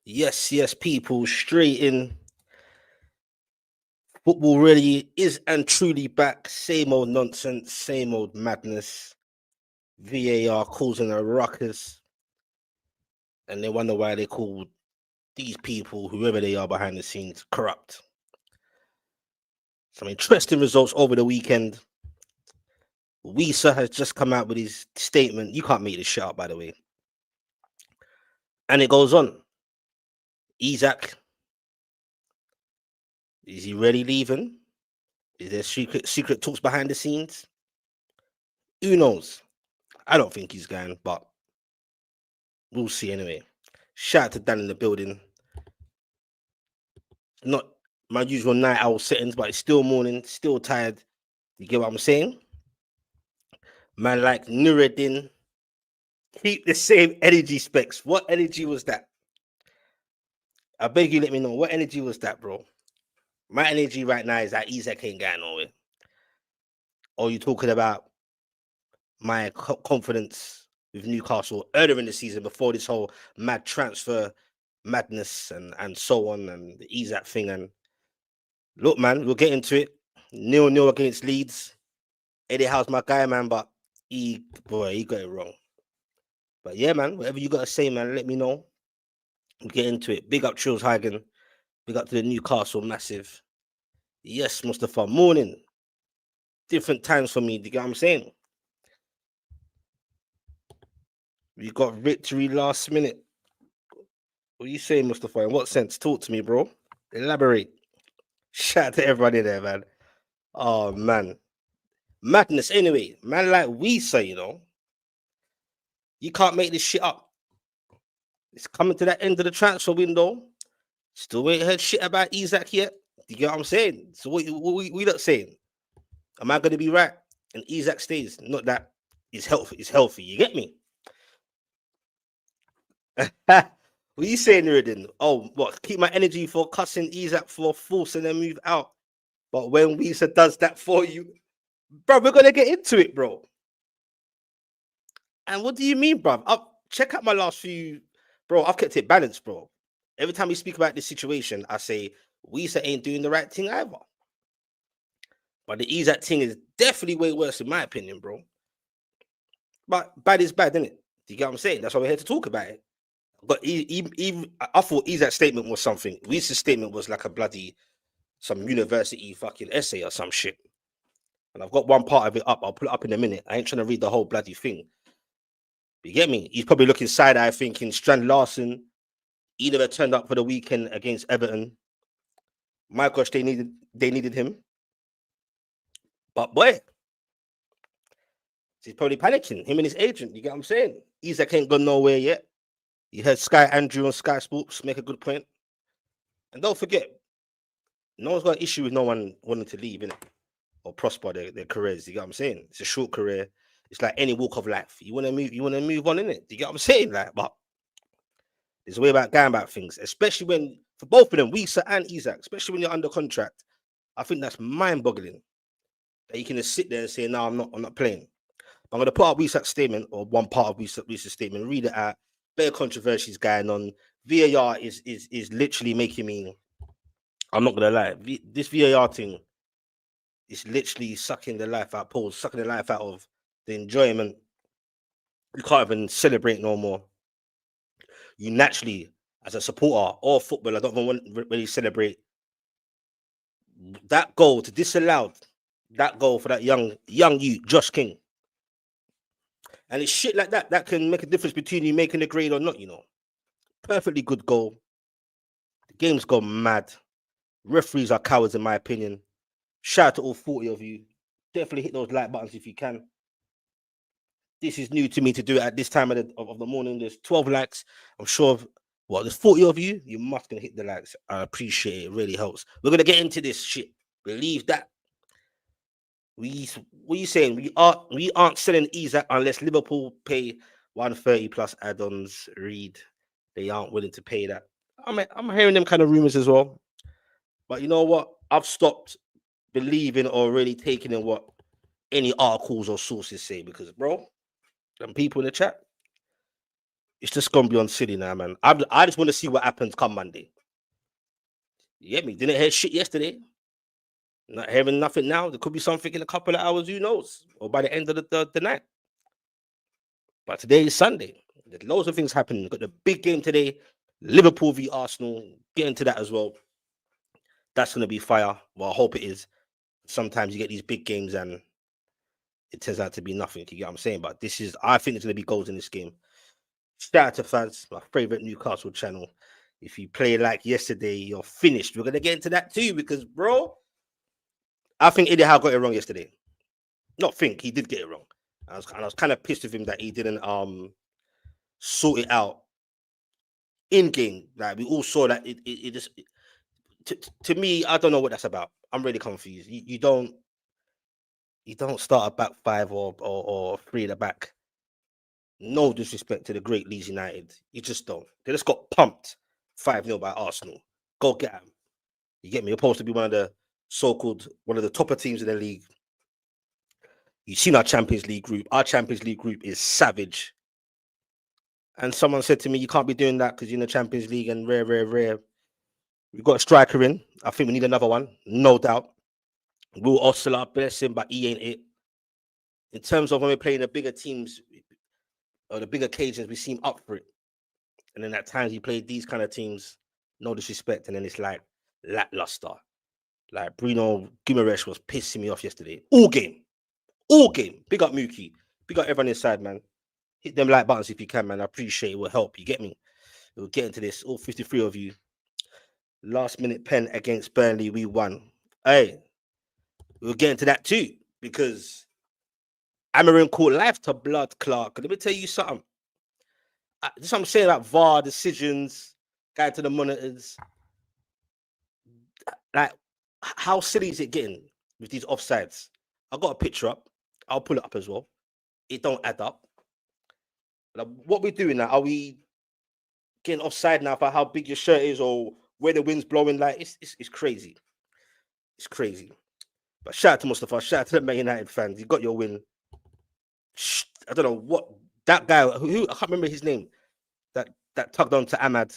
Yes, people, straight in. Football really is and truly back. Same old nonsense, same old madness. VAR causing a ruckus, and they wonder why they call these people, whoever they are behind the scenes, corrupt. Some interesting results over the weekend. Wissa has just come out with his statement. You can't make this shit up, by the way. And it goes on. Isak, is he really leaving? Is there secret talks behind the scenes? Who knows? I don't think he's going, but we'll see anyway. Shout out to Dan in the building. Not my usual night owl settings, but it's still morning, still tired. You get what I'm saying? Man, like Nureddin, keep the same energy specs. What energy was that? I beg you, let me know. What energy was that, bro? My energy right now is that Isak ain't going nowhere. Or you talking about my confidence with Newcastle earlier in the season before this whole mad transfer madness and so on and the Isak thing. And look, man, we'll get into it. 0-0 against Leeds. Eddie Howe's my guy, man, but he got it wrong. But yeah, man, whatever you got to say, man, let me know. We'll get into it. Big up Trills Hagen. Big up to the Newcastle Massive. Yes, Mustafa. Morning. Different times for me. Do you get what I'm saying? We got victory last minute. What are you saying, Mustafa? In what sense? Talk to me, bro. Elaborate. Shout out to everybody there, man. Oh, man. Madness. Anyway, man, like we say, you can't make this shit up. It's coming to that end of the transfer window. Still ain't heard shit about Isak yet. You get what I'm saying? So what we not saying? Am I going to be right? And Isak stays. Not that he's healthy. He's healthy. You get me? What are you saying, Nureddin? Oh, what? Keep my energy for cussing Isak for force and then move out. But when Wissa does that for you, bro, we're gonna get into it, bro. And what do you mean, bro? Check out my last few, bro. I've kept it balanced, bro. Every time we speak about this situation, I say Wissa ain't doing the right thing either. But the Isak thing is definitely way worse, in my opinion, bro. But bad is bad, isn't it? Do you get what I'm saying? That's why we're here to talk about it. But even I thought Isak's statement was something. Wissa's statement was like a bloody some university fucking essay or some shit. And I've got one part of it up. I'll put it up in a minute. I ain't trying to read the whole bloody thing. You get me? He's probably looking side eye thinking Strand Larson, he never turned up for the weekend against Everton. My gosh, they needed him. But boy, he's probably panicking. Him and his agent. You get what I'm saying? Isak ain't gone nowhere yet. You heard Sky Andrew on Sky Sports make a good point. And don't forget, no one's got an issue with no one wanting to leave, innit? Or prosper their careers. You get what I'm saying? It's a short career. It's like any walk of life. You want to move on, innit? Do you get what I'm saying? Like, but there's a way about going about things, especially when for both of them, Wissa and Isak, especially when you're under contract. I think that's mind-boggling that you can just sit there and say, "No, I'm not playing." But I'm gonna put up Issak's statement or one part of Isak's statement, read it out. Better controversies going on. VAR is literally making me. I'm not gonna lie. This VAR thing is literally sucking the life out. Paul, sucking the life out of the enjoyment. You can't even celebrate no more. You naturally, as a supporter or footballer, don't even want really celebrate that goal to disallow that goal for that young youth, Josh King. And it's shit like that that can make a difference between you making the grade or not. Perfectly good goal. The game's gone mad. Referees are cowards, in my opinion. Shout out to all 40 of you. Definitely hit those like buttons if you can. This is new to me to do it at this time of the morning. There's 12 likes. I'm sure there's 40 of you. You must gonna hit the likes. I appreciate it. It really helps. We're gonna get into this shit. Believe that. What are you saying? We aren't selling Isak unless Liverpool pay 130 plus add-ons. Read. They aren't willing to pay that. I'm hearing them kind of rumors as well. But you know what? I've stopped believing or really taking in what any articles or sources say because, bro, them people in the chat, It's just gonna be on silly now, man. I just want to see what happens come Monday. You get me? Didn't hear shit yesterday. Not hearing nothing now. There could be something in a couple of hours, who knows? Or by the end of the night. But today is Sunday. There's loads of things happening. Got the big game today. Liverpool v Arsenal. Get into that as well. That's gonna be fire. Well, I hope it is. Sometimes you get these big games and it turns out to be nothing. You get what I'm saying? But I think there's gonna be goals in this game. Shout out to fans, my favorite Newcastle channel. If you play like yesterday, you're finished. We're gonna get into that too, because bro, I think Eddie Howe got it wrong yesterday. Not think, he did get it wrong. I was kind of pissed with him that he didn't sort it out in game. Like we all saw that it just to me, I don't know what that's about. I'm really confused. You don't start a back five or three at the back. No disrespect to the great Leeds United. You just don't. They just got pumped 5-0 by Arsenal. Go get them. You get me? You're supposed to be one of the topper teams in the league. You've seen our Champions League group. Our Champions League group is savage. And someone said to me, you can't be doing that because you're in the Champions League and rare. We've got a striker in. I think we need another one. No doubt. Will Oscar, bless him, but he ain't it. In terms of when we're playing the bigger teams, or the bigger occasions, we seem up for it. And then at times you play these kind of teams, no disrespect, and then it's like lackluster. Like Bruno Guimaraes was pissing me off yesterday. All game. Big up Mookie. Big up everyone inside, man. Hit them like buttons if you can, man. I appreciate it. It will help. You get me? We'll get into this. All 53 of you. Last minute pen against Burnley. We won. Hey, we'll get into that too, because Amarin called life to blood, Clark. Let me tell you something. Just what I'm saying about VAR decisions, going to the monitors. Like, how silly is it getting with these offsides? I got a picture up. I'll pull it up as well. It don't add up. Like, what we doing now? Are we getting offside now for how big your shirt is or where the wind's blowing? Like, it's crazy. It's crazy. But shout out to Mustafa. Shout out to the Man United fans. You got your win. I don't know what that guy who I can't remember his name that tugged on to Ahmad.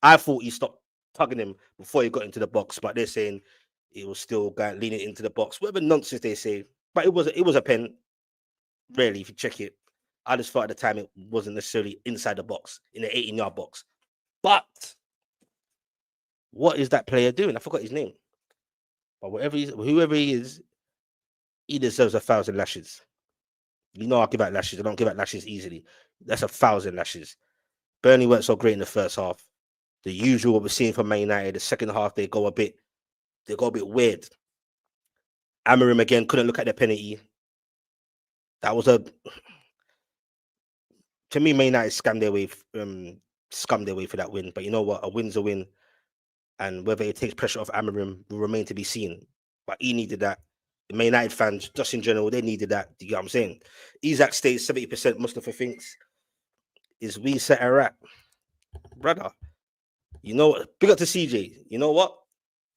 I thought he stopped tugging him before he got into the box, but they're saying it was still leaning into the box. Whatever nonsense they say, but it was a pen. Rarely, if you check it, I just thought at the time it wasn't necessarily inside the box in the 18-yard box. But what is that player doing? I forgot his name. But whoever he is, he deserves 1,000 lashes. You know I give out lashes. I don't give out lashes easily. That's 1,000 lashes. Burnley weren't so great in the first half. The usual what we're seeing from Man United. The second half they go a bit weird. Amarim again couldn't look at the penalty. That was to me, Man United scummed their way for that win. But you know what? A win's a win. And whether it takes pressure off Amarim will remain to be seen. But he needed that. The Man United fans, just in general, they needed that. Do you get what I'm saying? Isak stays 70%. Mustafa thinks is Wissa a rat. Brother, you know, big up to CJ. You know what?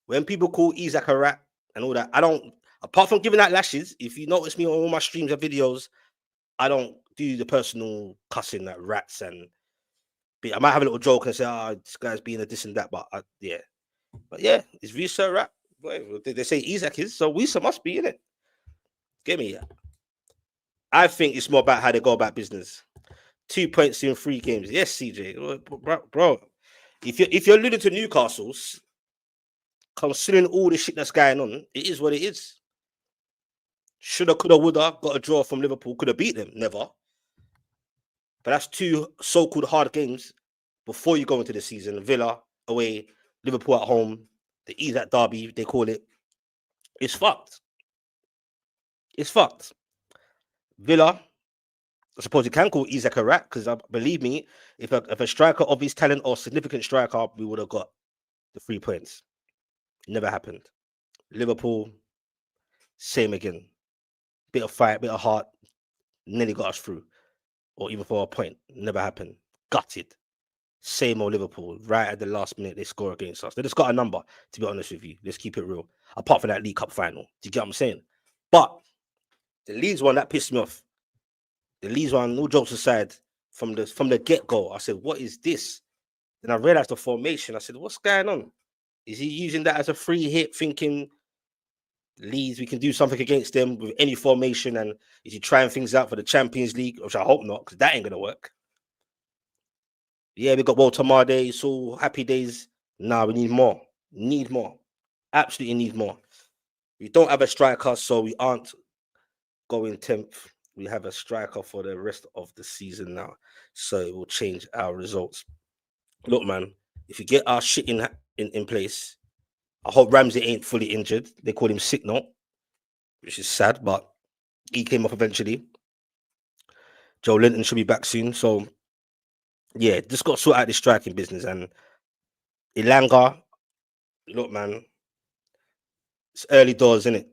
When people call Isak a rat and all that, I don't, apart from giving out lashes, if you notice me on all my streams and videos, I don't do the personal cussing at rats and I might have a little joke and say, this guy's being a this and that, but yeah. But yeah, is Wissa a rat? Well, they say Isak is, so Wissa must be in it. Get me? I think it's more about how they go about business. 2 points in 3 games. Yes, CJ. Bro. If you're alluding to Newcastle's, considering all the shit that's going on, it is what it is. Shoulda, coulda, woulda, got a draw from Liverpool, could have beat them. Never. But that's 2 so-called hard games before you go into the season. Villa away, Liverpool at home, the Isak derby, they call it. It's fucked. It's fucked. Villa, I suppose you can call Isak a rat, because believe me, if a striker of his talent or significant striker, we would have got the 3 points. Never happened. Liverpool, same again. Bit of fight, bit of heart, nearly got us through. Or even for a point. Never happened. Gutted. Same old Liverpool. Right at the last minute, they score against us. They just got a number, to be honest with you. Let's keep it real. Apart from that League Cup final. Do you get what I'm saying? But the Leeds one, that pissed me off. The Leeds one, no jokes aside, from the get-go. I said, what is this? Then I realized the formation. I said, what's going on? Is he using that as a free hit, thinking Leeds, we can do something against them with any formation? And is he trying things out for the Champions League? Which I hope not, because that ain't going to work. Yeah, we got Walter Marday, so happy days. Nah, we need more. Need more. Absolutely need more. We don't have a striker, so we aren't going 10th. We have a striker for the rest of the season now, so it will change our results. Look, man, if you get our shit in place, I hope Ramsey ain't fully injured. They call him sick note, which is sad, but he came off eventually. Joe Linton should be back soon. So, yeah, just got to sort out the striking business. And Ilanga, look, man, it's early doors, isn't it?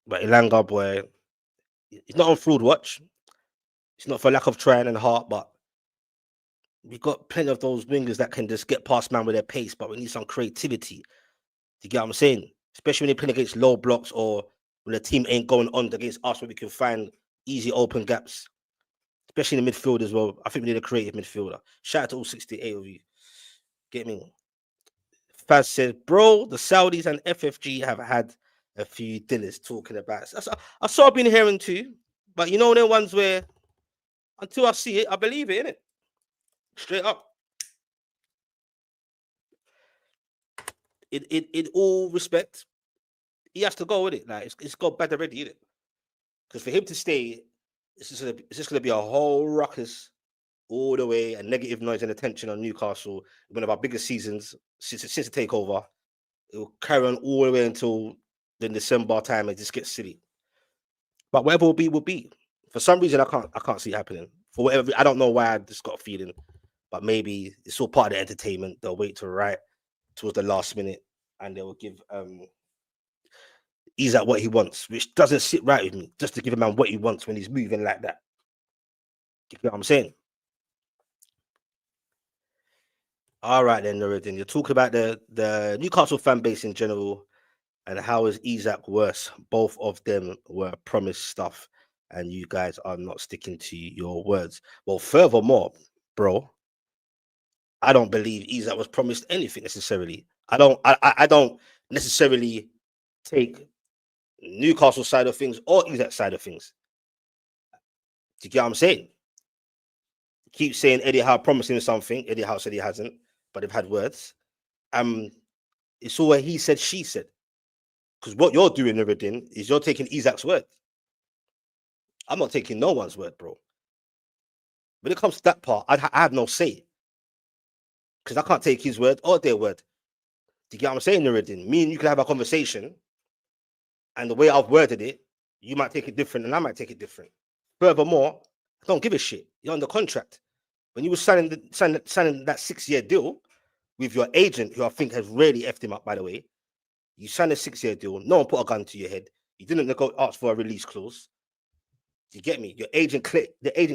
But Ilanga, boy, he's not on fraud watch. It's not for lack of trying and heart, but we've got plenty of those wingers that can just get past man with their pace, but we need some creativity. Do you get what I'm saying? Especially when they play against low blocks or when the team ain't going on against us, where we can find easy open gaps, especially in the midfield as well. I think we need a creative midfielder. Shout out to all 68 of you. Get me? Faz says, bro, the Saudis and FFG have had a few dinners talking about it. I saw I've been hearing too, but you know, the ones where until I see it, I believe it, innit? Straight up. In all respect, he has to go with it. Like it's got bad already, innit? Because for him to stay, it's just gonna be a whole ruckus all the way, and negative noise and attention on Newcastle. One of our biggest seasons since the takeover. It will carry on all the way until the December time. It just gets silly. But whatever will be. For some reason, I can't see it happening. For whatever, I don't know why. I just got a feeling, but maybe it's all part of the entertainment. They'll wait to right towards the last minute, and they will give Isak what he wants, which doesn't sit right with me. Just to give a man what he wants when he's moving like that. You know what I'm saying? All right, then, Nuruddin. You're talking about the Newcastle fan base in general, and how is Isak worse? Both of them were promised stuff, and you guys are not sticking to your words. Well, furthermore, bro, I don't believe Isak was promised anything necessarily. I don't necessarily take Newcastle side of things or Isak side of things. Do you get what I'm saying? Keep saying Eddie Howe promising something. Eddie Howe said he hasn't, but they've had words. It's all where he said, she said. Because what you're doing, Nuruddin, is you're taking Isak's word. I'm not taking no one's word, bro. When it comes to that part, I have no say. Because I can't take his word or their word. Do you get what I'm saying, Nuruddin? Me and you can have a conversation, and the way I've worded it, you might take it different, and I might take it different. Furthermore, I don't give a shit. You're under contract. When you were signing that 6-year deal with your agent, who I think has really effed him up, by the way, you signed a 6-year deal. No one put a gun to your head. You didn't go ask for a release clause. Do you get me? The agent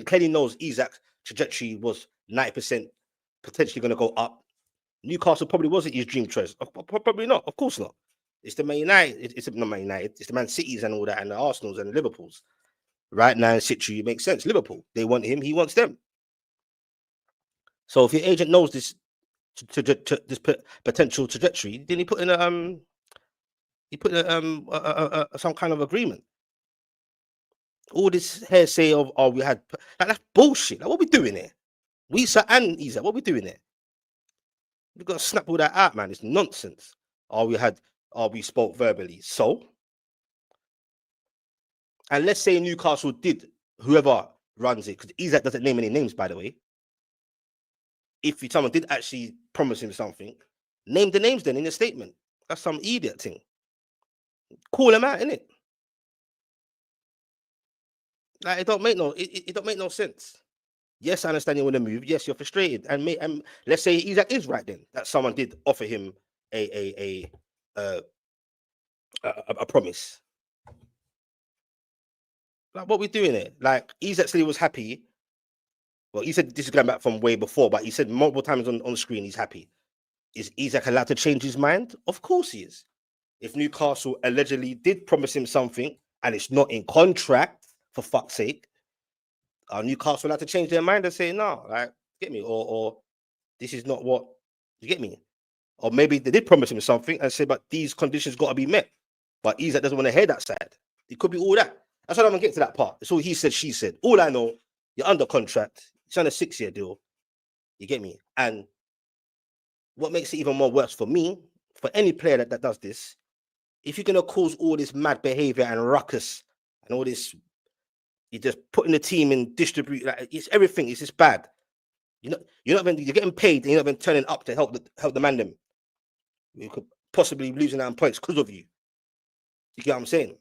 clearly knows Isak's trajectory was 90% potentially going to go up. Newcastle probably wasn't his dream choice. Probably not. Of course not. It's the Man United. It's not Man United. It's the Man Cities and all that, and the Arsenals and the Liverpools. Right now in situ, it makes sense. Liverpool, they want him. He wants them. So if your agent knows this potential trajectory, then he put in some kind of agreement. All this hearsay of we had that's bullshit. Like, what we doing here? Wissa and Isak, what we doing there? We got to snap all that out, man. It's nonsense. We spoke verbally. So, and let's say Newcastle did, whoever runs it, because Isak doesn't name any names, by the way. If someone did actually promise him something, name the names then in the statement. That's some idiot thing. Call them out, innit? Like, it don't make no sense. Yes, I understand you want to move. Yes, you're frustrated, and let's say Isak is right then that someone did offer him a promise. Like, what we doing here? Like, Isak said he was happy. Well, he said this is going back from way before, but he said multiple times on screen he's happy. Is Isak allowed to change his mind? Of course he is. If Newcastle allegedly did promise him something and it's not in contract, for fuck's sake, Are Newcastle allowed to change their mind and say no? Like, get me, or this is not what you get me, or maybe they did promise him something and say, but these conditions got to be met. But Isak doesn't want to hear that side. It could be all that. That's what I'm gonna get to that part. It's all he said, she said. All I know, you're under contract. It's on a 6-year deal. You get me? And what makes it even more worse for me, for any player that does this, if you're gonna cause all this mad behavior and ruckus and all this, you're just putting the team in distribute, like it's everything. It's just bad. You're getting paid and you're not even turning up to help the man them. You could possibly losing out on points because of you. You get what I'm saying?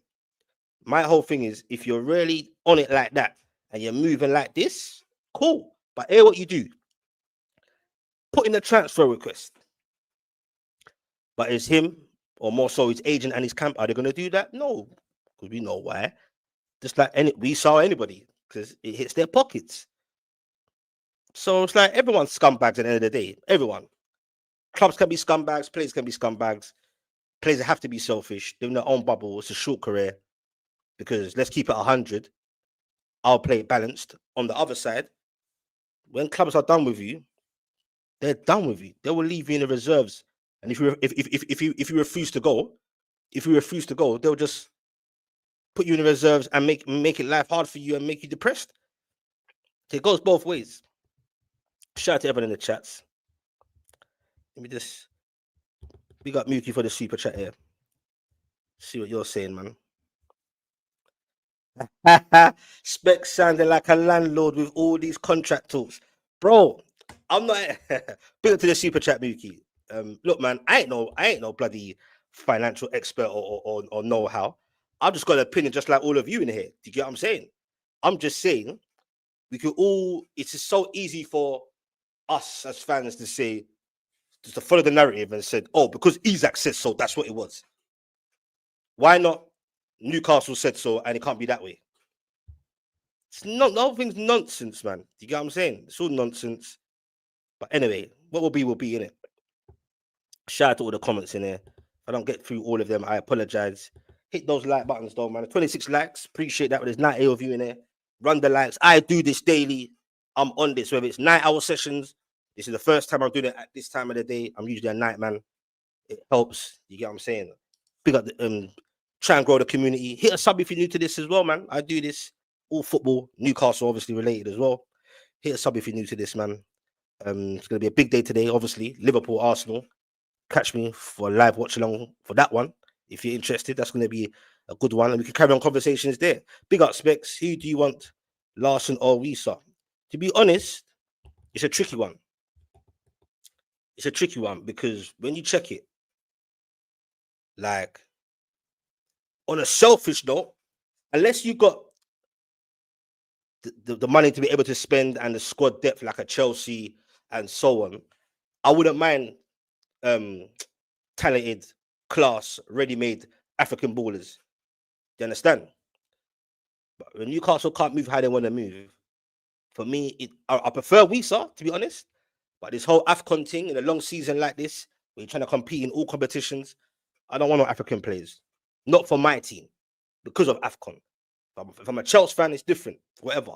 My whole thing is, if you're really on it like that and you're moving like this, cool. But hear what you do. Put in a transfer request. But is him, or more so his agent and his camp, are they going to do that? No, because we know why. Just like we saw anybody, because it hits their pockets. So it's like everyone's scumbags at the end of the day. Everyone. Clubs can be scumbags, players can be scumbags. Players have to be selfish. They're in their own bubble. It's a short career. Because let's keep it 100. I'll play it balanced. On the other side, when clubs are done with you, they're done with you. They will leave you in the reserves. And if you refuse to go, they'll just put you in the reserves and make it life hard for you and make you depressed. So it goes both ways. Shout out to everyone in the chats. Let me just we got Mookie for the super chat here. See what you're saying, man. Spec sounding like a landlord with all these contract talks. Bro, I'm not big up to the super chat, Mookie. Look, man, I ain't no bloody financial expert or know-how. I've just got an opinion just like all of you in here. Do you get what I'm saying? I'm just saying we could all, it's just so easy for us as fans to say, just to follow the narrative and said, oh, because Isak said so, that's what it was. Why not Newcastle said so and it can't be that way? It's not, the whole thing's nonsense, man. Do you get what I'm saying? It's all nonsense. But anyway, what will be, innit? Shout out to all the comments in there. If I don't get through all of them, I apologize. Hit those like buttons though, man. 26 likes. Appreciate that. There's 90 of you in there. Run the likes. I do this daily. I'm on this. Whether it's 9-hour sessions. This is the first time I'm doing it at this time of the day. I'm usually a night man. It helps. You get what I'm saying? Pick up the try and grow the community. Hit a sub if you're new to this as well, man. I do this. All football. Newcastle obviously related as well. Hit a sub if you're new to this, man. It's gonna be a big day today, obviously. Liverpool, Arsenal. Catch me for a live watch along for that one. If you're interested, that's going to be a good one. And we can carry on conversations there. Big up, Specs. Who do you want, Larson or Wissa? To be honest, it's a tricky one. It's a tricky one because when you check it, like, on a selfish note, unless you got the money to be able to spend and the squad depth like a Chelsea and so on, I wouldn't mind talented, class, ready-made African ballers. Do you understand? But when Newcastle can't move how they want to move, for me, I prefer Wissa, to be honest. But this whole AFCON thing in a long season like this, where you're trying to compete in all competitions, I don't want no African players. Not for my team, because of AFCON. If I'm a Chelsea fan, it's different. Whatever.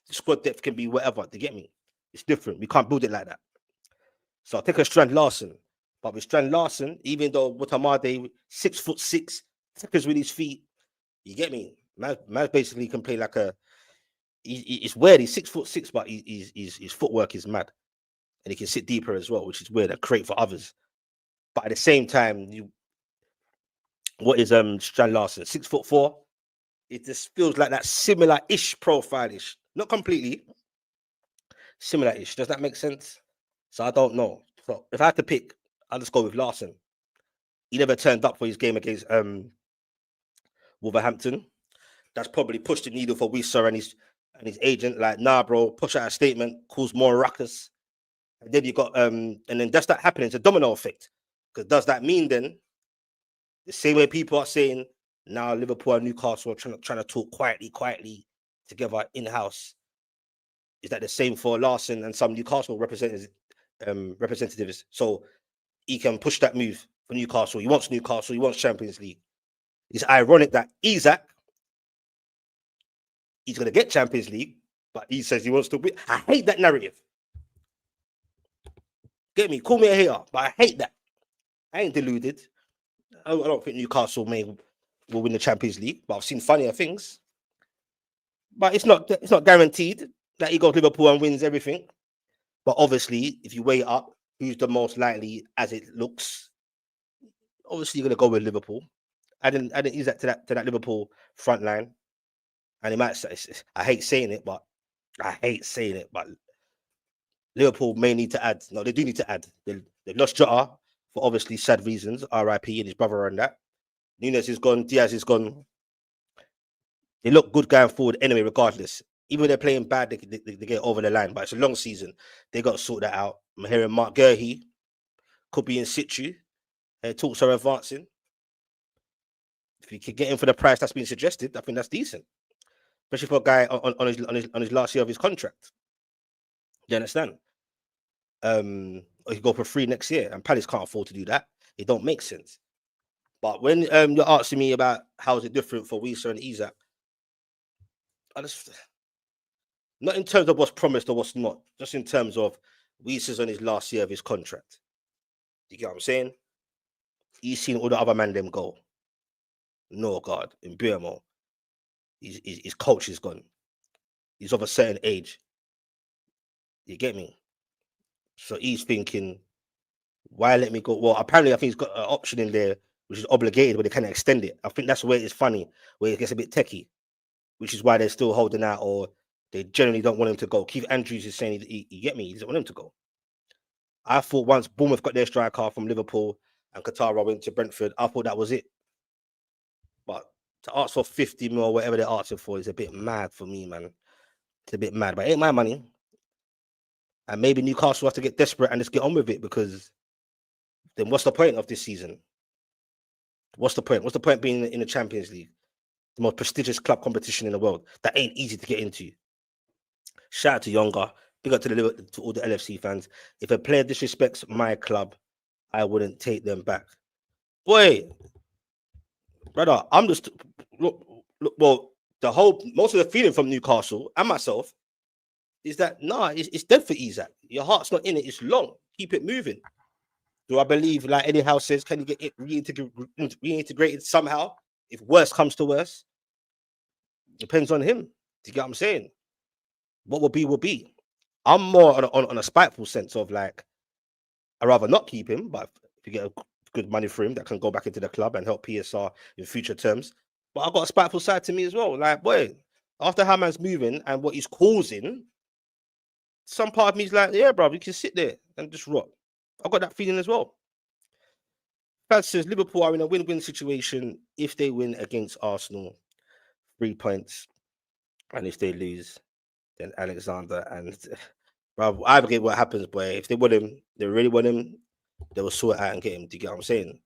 The squad depth can be whatever. Do you get me? It's different. We can't build it like that. So I'll take a Strand Larson. But with Strand Larson, even though Watamade 6'6", tackles with his feet, you get me? Man basically can play like a. It's weird. He's 6'6", but his footwork is mad, and he can sit deeper as well, which is weird and create for others. But at the same time, what is Strand Larson? 6'4". It just feels like that similar-ish profile-ish, not completely similar-ish. Does that make sense? So I don't know. So if I had to pick, I'll just go with Larson. He never turned up for his game against Wolverhampton. That's probably pushed the needle for Wissa and his agent. Like, nah, bro, push out a statement, cause more ruckus. And then you got and then does that happen? It's a domino effect. Because does that mean then the same way people are saying now Liverpool and Newcastle are trying to talk quietly together in house? Is that the same for Larson and some Newcastle representatives? So he can push that move for Newcastle. He wants Newcastle. He wants Champions League. It's ironic that Isak, he's going to get Champions League, but he says he wants to win. I hate that narrative. Get me? Call me a hater, but I hate that. I ain't deluded. I don't think Newcastle will win the Champions League, but I've seen funnier things. But it's not guaranteed that he goes to Liverpool and wins everything. But obviously, if you weigh it up, who's the most likely as it looks? Obviously, you're gonna go with Liverpool. I didn't use that to that Liverpool front line. And it might say, I hate saying it, but Liverpool may need to add. No, they do need to add. They lost Jota for obviously sad reasons, RIP, and his brother and that. Nunes is gone, Diaz is gone. They look good going forward anyway, regardless. Even when they're playing bad, they get over the line. But it's a long season. They got to sort that out. I'm hearing Mark Gurhey could be in situ. Talks are advancing. If you could get him for the price that's been suggested, I think that's decent. Especially for a guy on his last year of his contract. You understand? Or he go for free next year, and Palace can't afford to do that. It don't make sense. But when you're asking me about how is it different for Wissa and Isak, not in terms of what's promised or what's not, just in terms of Wissa's on his last year of his contract. You get what I'm saying? He's seen all the other man them go. No God, in Burmo, his coach is gone. He's of a certain age. You get me? So he's thinking, why let me go? Well, apparently I think he's got an option in there which is obligated, but they can't extend it. I think that's where it's funny, where it gets a bit techie, which is why they're still holding out, or they generally don't want him to go. Keith Andrews is saying, you get me? He doesn't want him to go. I thought once Bournemouth got their striker from Liverpool and Qatar went to Brentford, I thought that was it. But to ask for 50 mil, whatever they're asking for, is a bit mad for me, man. It's a bit mad, but it ain't my money. And maybe Newcastle have to get desperate and just get on with it, because then what's the point of this season? What's the point? What's the point being in the Champions League? The most prestigious club competition in the world that ain't easy to get into. Shout out to Younger. Big up to all the LFC fans. If a player disrespects my club, I wouldn't take them back. Boy, brother, I'm just look. Well, most of the feeling from Newcastle and myself is that it's dead for Isak. Your heart's not in it. It's long. Keep it moving. Do I believe, like Eddie Howe says, can you get it reintegrated somehow? If worse comes to worse, depends on him. Do you get what I'm saying? What will be, will be. I'm more on a spiteful sense of like, I'd rather not keep him, but if you get a good money for him, that can go back into the club and help PSR in future terms. But I've got a spiteful side to me as well. Like, boy, after how man's moving and what he's causing, some part of me is like, yeah, bro, you can sit there and just rot. I've got that feeling as well. Faz says Liverpool are in a win-win situation if they win against Arsenal, 3 points, and if they lose, then Alexander and bro, I forget what happens, boy. If they want him, they really want him, they will sort it out and get him. Do you get what I'm saying?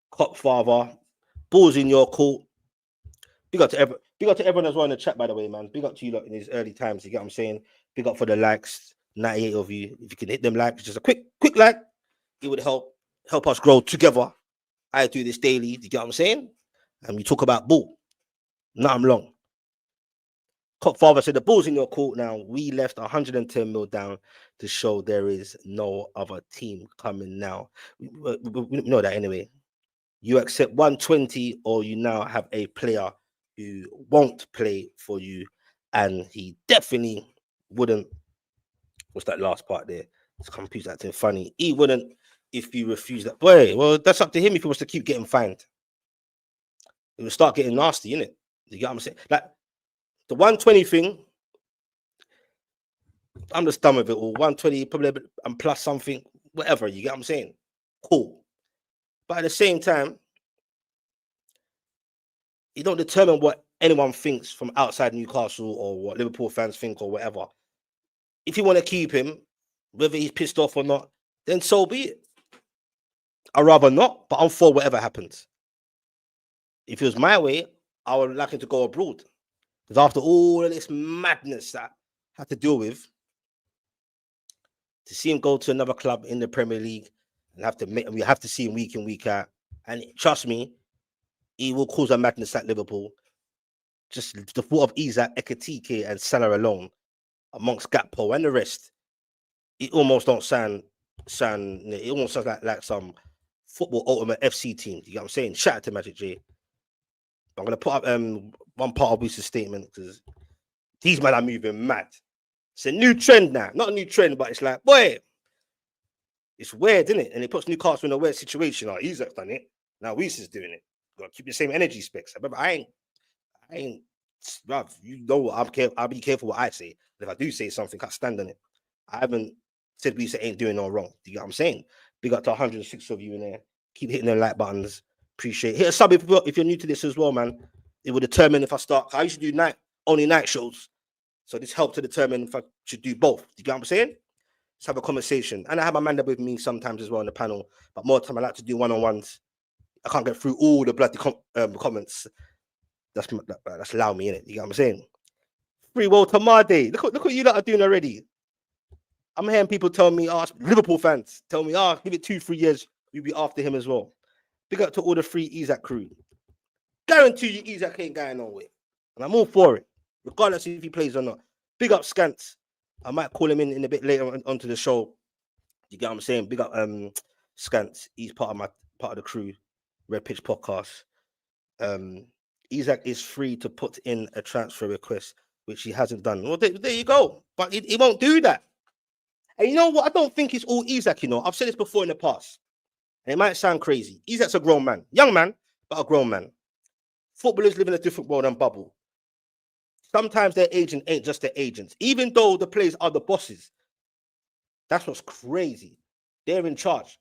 Cop father, balls in your court. Big up to everyone as well in the chat, by the way, man. Big up to you lot in these early times. You get what I'm saying? Big up for the likes. 98 of you. If you can hit them likes, just a quick like, it would help us grow together. I do this daily. Do you get what I'm saying? And we talk about ball. Nothing long. Cop father said the ball's in your court now. We left 110 mil down to show there is no other team coming now. We know that anyway. You accept 120, or you now have a player who won't play for you, and he definitely wouldn't. What's that last part there? This computer's acting funny. He wouldn't if you refuse that. Boy, well, that's up to him if he wants to keep getting fined. It will start getting nasty, innit? You get what I'm saying? Like the 120 thing, I'm just done with it all. 120 probably and plus something, whatever. You get what I'm saying? Cool. But at the same time, you don't determine what anyone thinks from outside Newcastle or what Liverpool fans think or whatever. If you want to keep him, whether he's pissed off or not, then so be it. I'd rather not, but I'm for whatever happens. If it was my way, I would like him to go abroad. Because after all of this madness that I had to deal with, to see him go to another club in the Premier League and we have to see him week in, week out. And trust me, he will cause a madness at Liverpool. Just the thought of Isak, Ekatike, and Salah alone, amongst Gakpo and the rest, it almost don't sound. It almost sounds like some football ultimate FC team. You know what I'm saying? Shout out to Magic J. I'm gonna put up one part of Wissa's statement because these men are moving mad. It's a new trend now, not a new trend, but it's like, boy, it's weird, isn't it? And it puts Newcastle in a weird situation. Like, Isak's done it. Now Wissa's doing it. Got to keep the same energy specs. Remember, I ain't, bruv, you know I'll be careful what I say. If I do say something, I stand on it. I haven't said Wissa ain't doing no wrong. Do you get what I'm saying? Big up to 106 of you in there. Keep hitting the like buttons. Appreciate it. Hit a sub if you're new to this as well, man. It will determine if I start. I used to do only night shows. So this helped to determine if I should do both. Do you get what I'm saying? Let's have a conversation. And I have my man with me sometimes as well on the panel. But more time I like to do one-on-ones. I can't get through all the bloody comments. That's allow me in it. You get what I'm saying? Free World Tamade. Look what you lot are doing already. I'm hearing people tell me, Liverpool fans tell me, give it 2-3 years, we'll be after him as well. Big up to all the free Isak crew. Guarantee you Isak ain't going nowhere. And I'm all for it, regardless if he plays or not. Big up Skants. I might call him in a bit later onto the show. You get what I'm saying? Big up Skants. He's part of the crew. Red Pitch Podcast. Isak is free to put in a transfer request, which he hasn't done. Well, there you go. But he won't do that. And you know what? I don't think it's all Isak, you know. I've said this before in the past. And it might sound crazy. Isak's a grown man. Young man, but a grown man. Footballers live in a different world and bubble. Sometimes their agent ain't just their agents. Even though the players are the bosses. That's what's crazy. They're in charge.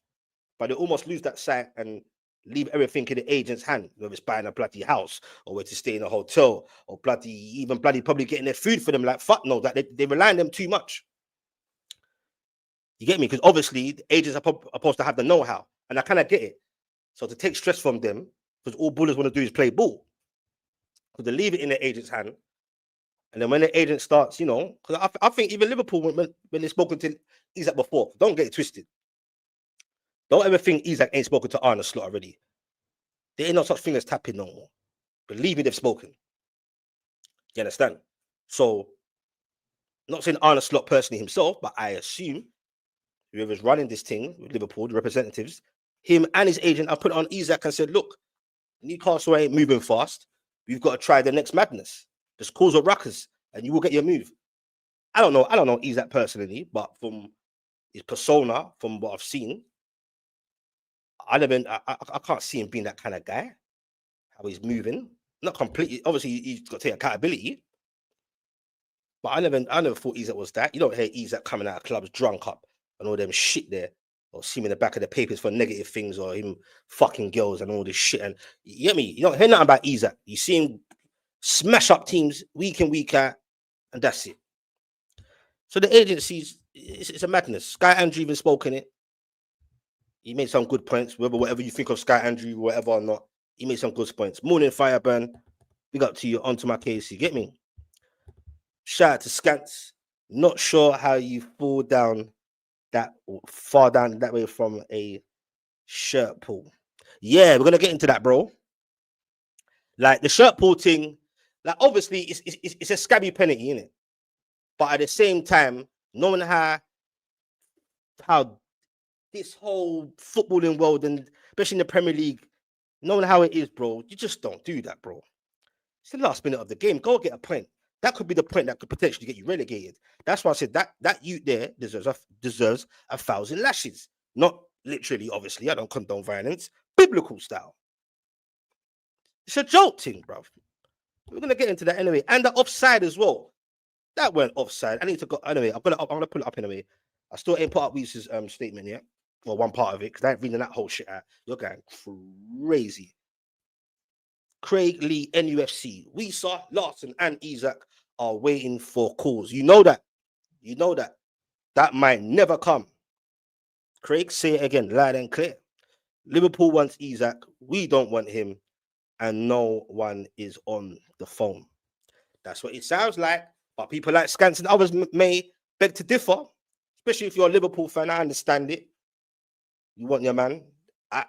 But they almost lose that sight and leave everything in the agent's hand. Whether it's buying a bloody house or where to stay in a hotel or even probably getting their food for them. Like, fuck no. That they rely on them too much. You get me? Because obviously the agents are supposed to have the know-how, and I kind of get it. So to take stress from them, because all bullets want to do is play ball, because they leave it in the agent's hand, and then when the agent starts, you know, because I think even Liverpool when they've spoken to Isak before, don't get it twisted. Don't ever think Isak ain't spoken to Arne Slot already. There ain't no such thing as tapping no more. Believe me, they've spoken. You understand? So, not saying Arne Slot personally himself, but I assume whoever's running this thing with Liverpool, the representatives, him and his agent have put on Isak and said, look, Newcastle ain't moving fast. We've got to try the next madness. Just cause a ruckus and you will get your move. I don't know Isak personally, but from his persona, from what I've seen, I can't see him being that kind of guy. How he's moving. Not completely, obviously he's got to take accountability. But I never thought Isak was that. You don't hear Isak coming out of clubs drunk up and all them shit there, or see him in the back of the papers for negative things, or him fucking girls and all this shit. And you get me? You don't hear nothing about Isak. You see him smash up teams week in, week out, and that's it. So the agencies, it's a madness. Sky Andrew even spoke in it. He made some good points, whatever you think of Sky Andrew, whatever or not. He made some good points. Morning Fireburn, big up to you, onto my case. You get me? Shout out to Skants. Not sure how you fall down that far down that way from a shirt pull. Yeah, we're gonna get into that, bro. Like the shirt pull thing, like obviously it's a scabby penalty, innit? But at the same time, knowing how this whole footballing world, and especially in the Premier League, knowing how it is, bro, you just don't do that, bro. It's the last minute of the game. Go get a point. That could be the point that could potentially get you relegated. That's why I said that youth there deserves 1,000 lashes. Not literally, obviously. I don't condone violence. Biblical style. It's a joke thing, bro. We're gonna get into that anyway. And the offside as well. That weren't offside. I need to go anyway. I'm gonna pull it up anyway. I still ain't put up Wissa's statement yet. Well, one part of it, because I ain't reading that whole shit out. You're going crazy. Craig Lee, NUFC, Wissa, Larson, and Isak are waiting for calls. You know that. You know that. That might never come. Craig, say it again, loud and clear. Liverpool wants Isak. We don't want him. And no one is on the phone. That's what it sounds like. But people like Skants and others may beg to differ, especially if you're a Liverpool fan. I understand it. You want your man. I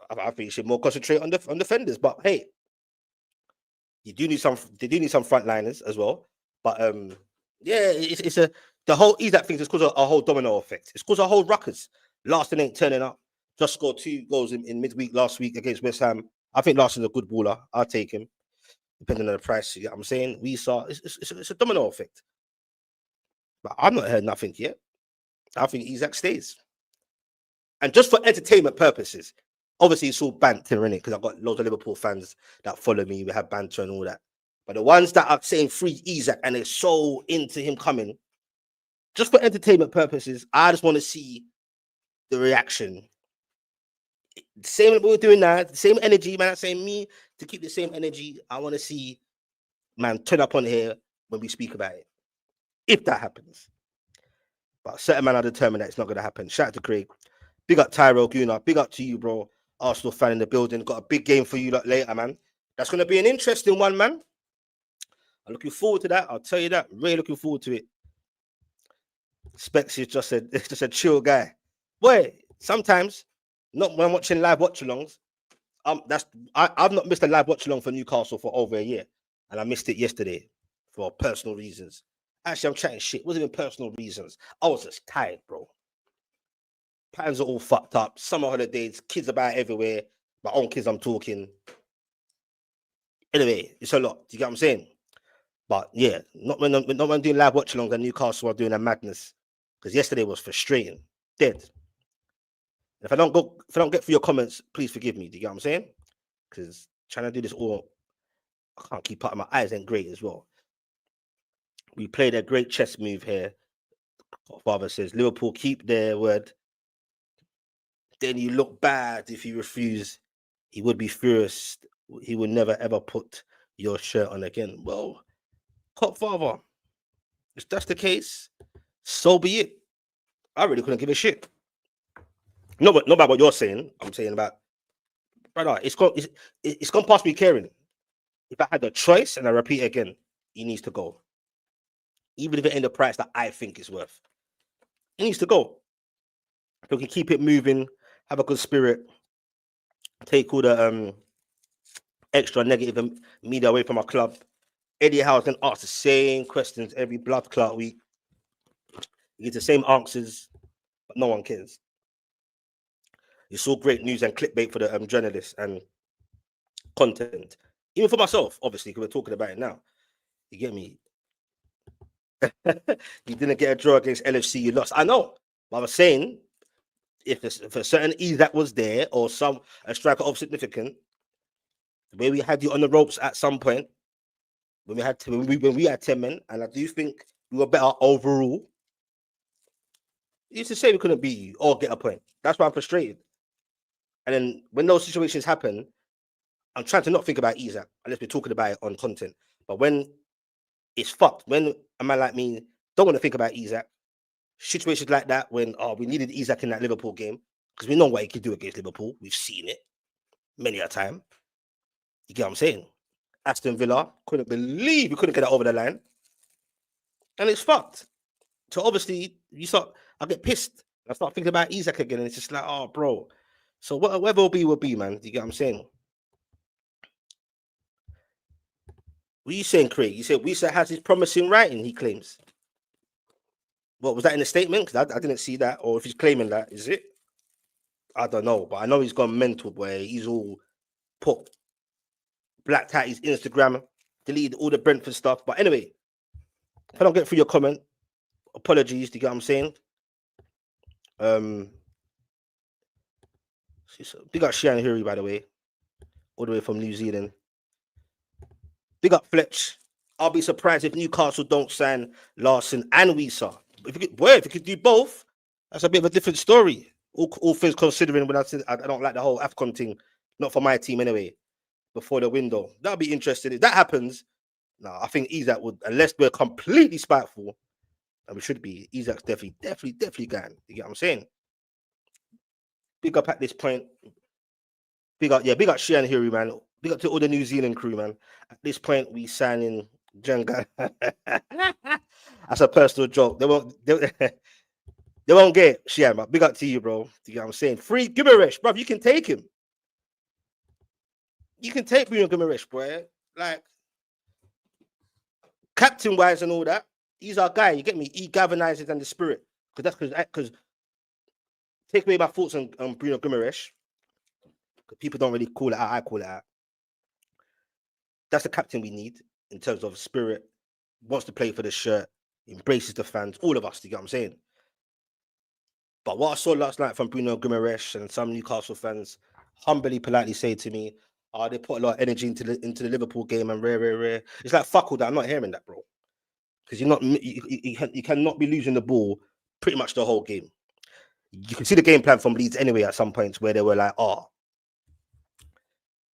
think you should more concentrate on defenders. But hey, They do need some frontliners as well. But yeah, it's the whole Isak thing is caused a whole domino effect. It's caused a whole ruckus. Larson ain't turning up. Just scored 2 goals in midweek last week against West Ham. I think Larson's a good baller. I'll take him, depending on the price. You know what I'm saying? We saw it's a domino effect. But I've not heard nothing yet. I think Isak stays. And just for entertainment purposes, obviously it's all banter in it because I've got loads of Liverpool fans that follow me. We have banter and all that. But the ones that are saying free Isak and they're so into him coming, just for entertainment purposes, I just want to see the reaction. The same what we're doing now, the same energy, man. I'm saying me to keep the same energy. I want to see, man, turn up on here when we speak about it. If that happens. But certain man are determined that it's not going to happen. Shout out to Craig. Big up Tyrell Guna. Big up to you, bro. Arsenal fan in the building. Got a big game for you later, man. That's going to be an interesting one, man. I'm looking forward to that. I'll tell you that. Really looking forward to it. Specs is just a chill guy. Boy, sometimes, not when I'm watching live watch-alongs, I've not missed a live watch-along for Newcastle for over a year. And I missed it yesterday for personal reasons. Actually, I'm chatting shit. It wasn't even personal reasons. I was just tired, bro. Plans are all fucked up. Summer holidays, kids about everywhere. My own kids, I'm talking. Anyway, it's a lot. Do you get what I'm saying? But yeah, not when I'm doing live watch-alongs and Newcastle are doing a madness. Because yesterday was frustrating. Dead. If I don't get through your comments, please forgive me. Do you get what I'm saying? Because trying to do this all, I can't keep up. My eyes ain't great as well. We played a great chess move here. Father says Liverpool keep their word. Then you look bad if you refuse. He would be furious. He would never ever put your shirt on again. Well, Father, if that's the case, so be it. I really couldn't give a shit. Not about what you're saying. I'm saying about, brother, it's gone past me caring. If I had the choice, and I repeat again, he needs to go. Even if it ain't the price that I think it's worth. He needs to go. If we can keep it moving, have a good spirit, take all the extra negative media away from our club. Eddie Howe's going to ask the same questions every blood clot week. He gets the same answers, but no one cares. It's all great news and clickbait for the journalists and content. Even for myself, obviously, because we're talking about it now. You get me? You didn't get a draw against LFC, you lost. I know. But I was saying, if a certain ease that was there or a striker of significant, the way we had you on the ropes at some point, when we had 10 men, and I do think we were better overall. It's to say we couldn't beat you or get a point. That's why I'm frustrated. And then when those situations happen, I'm trying to not think about Isak unless we're talking about it on content. But when it's fucked, when a man like me don't want to think about Isak, situations like that when we needed Isak in that Liverpool game because we know what he can do against Liverpool. We've seen it many a time. You get what I'm saying? Aston Villa, couldn't believe we couldn't get it over the line. And it's fucked. So obviously, I get pissed. I start thinking about Isak again, and it's just like, oh, bro. So whatever will be, man. Do you get what I'm saying? What are you saying, Craig? You said Wissa has his promise in writing, he claims. What was that in the statement? Because I didn't see that. Or if he's claiming that, is it? I don't know. But I know he's gone mental, boy. He's all put blacked out his Instagram, deleted all the Brentford stuff. But anyway, if I don't get through your comment, apologies. Do you get what I'm saying? Big up Shian Huri, by the way, all the way from New Zealand. Big up Fletch. I'll be surprised if Newcastle don't sign Larson and Wissa. If you could do both, that's a bit of a different story. All things considering, when I said I don't like the whole AFCON thing, not for my team anyway, before the window. That'll be interesting. If that happens, no, I think Isak would, unless we're completely spiteful, and we should be, Isak's definitely going. You get what I'm saying? Big up at this point. Big up Shian Huri, man. Big up to all the New Zealand crew, man. At this point, we signing Jenga. That's a personal joke. They won't get it, Shian, but big up to you, bro. You get what I'm saying? Free Gimaresh, bro. You can take him. You can take Bruno Gimaresh, boy. Like, captain wise and all that, he's our guy. You get me? He galvanizes and the spirit. Because take away my thoughts on Bruno Guimaraes. People don't really call it out. I call it out. That's the captain we need in terms of spirit. Wants to play for the shirt, embraces the fans, all of us. You get what I'm saying? But what I saw last night from Bruno Guimaraes and some Newcastle fans humbly, politely say to me, they put a lot of energy into the Liverpool game and rare. It's like fuck all that. I'm not hearing that, bro. Because you cannot be losing the ball pretty much the whole game. You can see the game plan from Leeds anyway at some points where they were like,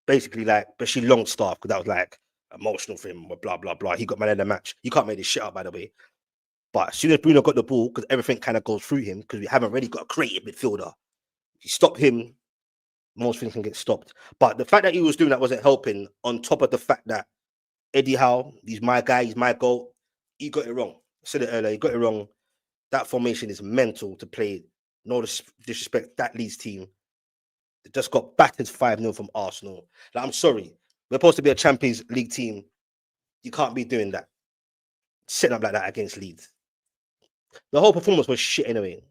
basically like, but she long staff because that was like emotional for him, blah blah blah. He got man in the match. You can't make this shit up, by the way. But as soon as Bruno got the ball, because everything kind of goes through him, because we haven't really got a creative midfielder. You stop him, most things can get stopped. But the fact that he was doing that wasn't helping. On top of the fact that Eddie Howe, he's my guy, he's my goal. He got it wrong. I said it earlier. He got it wrong. That formation is mental to play. No disrespect, that Leeds team. They just got battered 5-0 from Arsenal. Like, I'm sorry. We're supposed to be a Champions League team. You can't be doing that. Setting up like that against Leeds. The whole performance was shit anyway.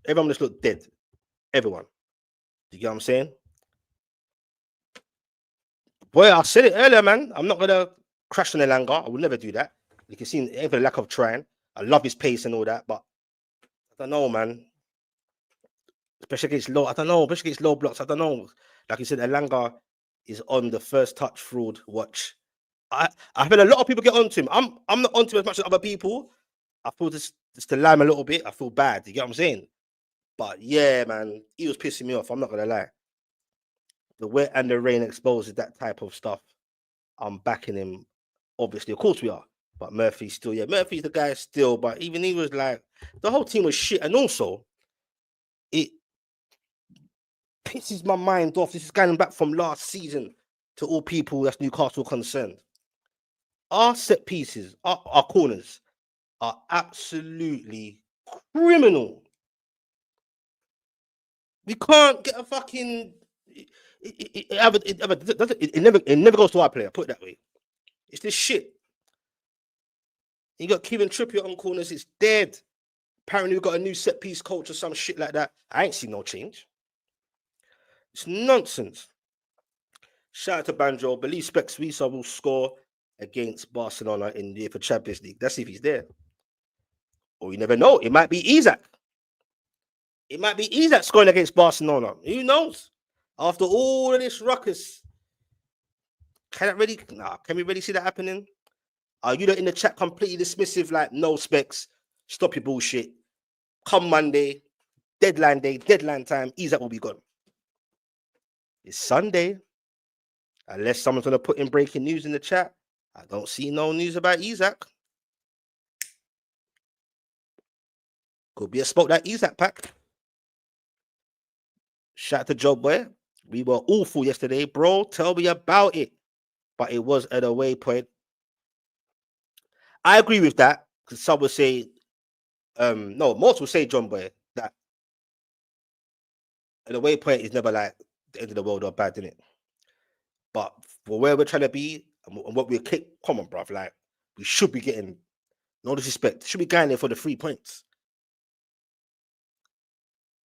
Everyone just looked dead. Everyone. You get what I'm saying? Boy, I said it earlier, man. I'm not going to crash on Elanga. I would never do that. You can see even the lack of trying. I love his pace and all that, but I don't know, man. Especially against low, especially against low blocks. I don't know. Like you said, Elanga is on the first touch fraud watch. I feel a lot of people get onto him. I'm not onto him as much as other people. I feel just to lie him a little bit. I feel bad. You get what I'm saying? But yeah, man, he was pissing me off. I'm not gonna lie. The wet and the rain exposes that type of stuff. I'm backing him. Obviously, of course we are. But Murphy's still, Murphy's the guy still. But even he was like, the whole team was shit. And also, it pisses my mind off. This is going back from last season to all people that's Newcastle concerned. Our set pieces, our corners are absolutely criminal. We can't get a fucking. It never goes to our player. Put it that way. It's this shit. You got Kieran Trippier on corners. It's dead. Apparently, we've got a new set piece coach or some shit like that. I ain't seen no change. It's nonsense. Shout out to Banjo. Believe Specs Wissa will score against Barcelona in the UEFA Champions League. Let's see if he's there. Or you never know. It might be Isak. It might be Isak scoring against Barcelona. Who knows? After all of this ruckus, can we really see that happening? Are you in the chat completely dismissive, like no specs? Stop your bullshit. Come Monday, deadline day, deadline time, Isak will be gone. It's Sunday. Unless someone's gonna put in breaking news in the chat. I don't see no news about Isak. Could be a spot that Isak pack. Shout out to Joe Boy. We were awful yesterday, bro. Tell me about it. But it was an away point. I agree with that. Because some will say, most will say, John Boy, that an away point is never like the end of the world or bad, isn't it? But for where we're trying to be and what we're come on, bruv, like we should be getting, no disrespect, should be going there for the 3 points.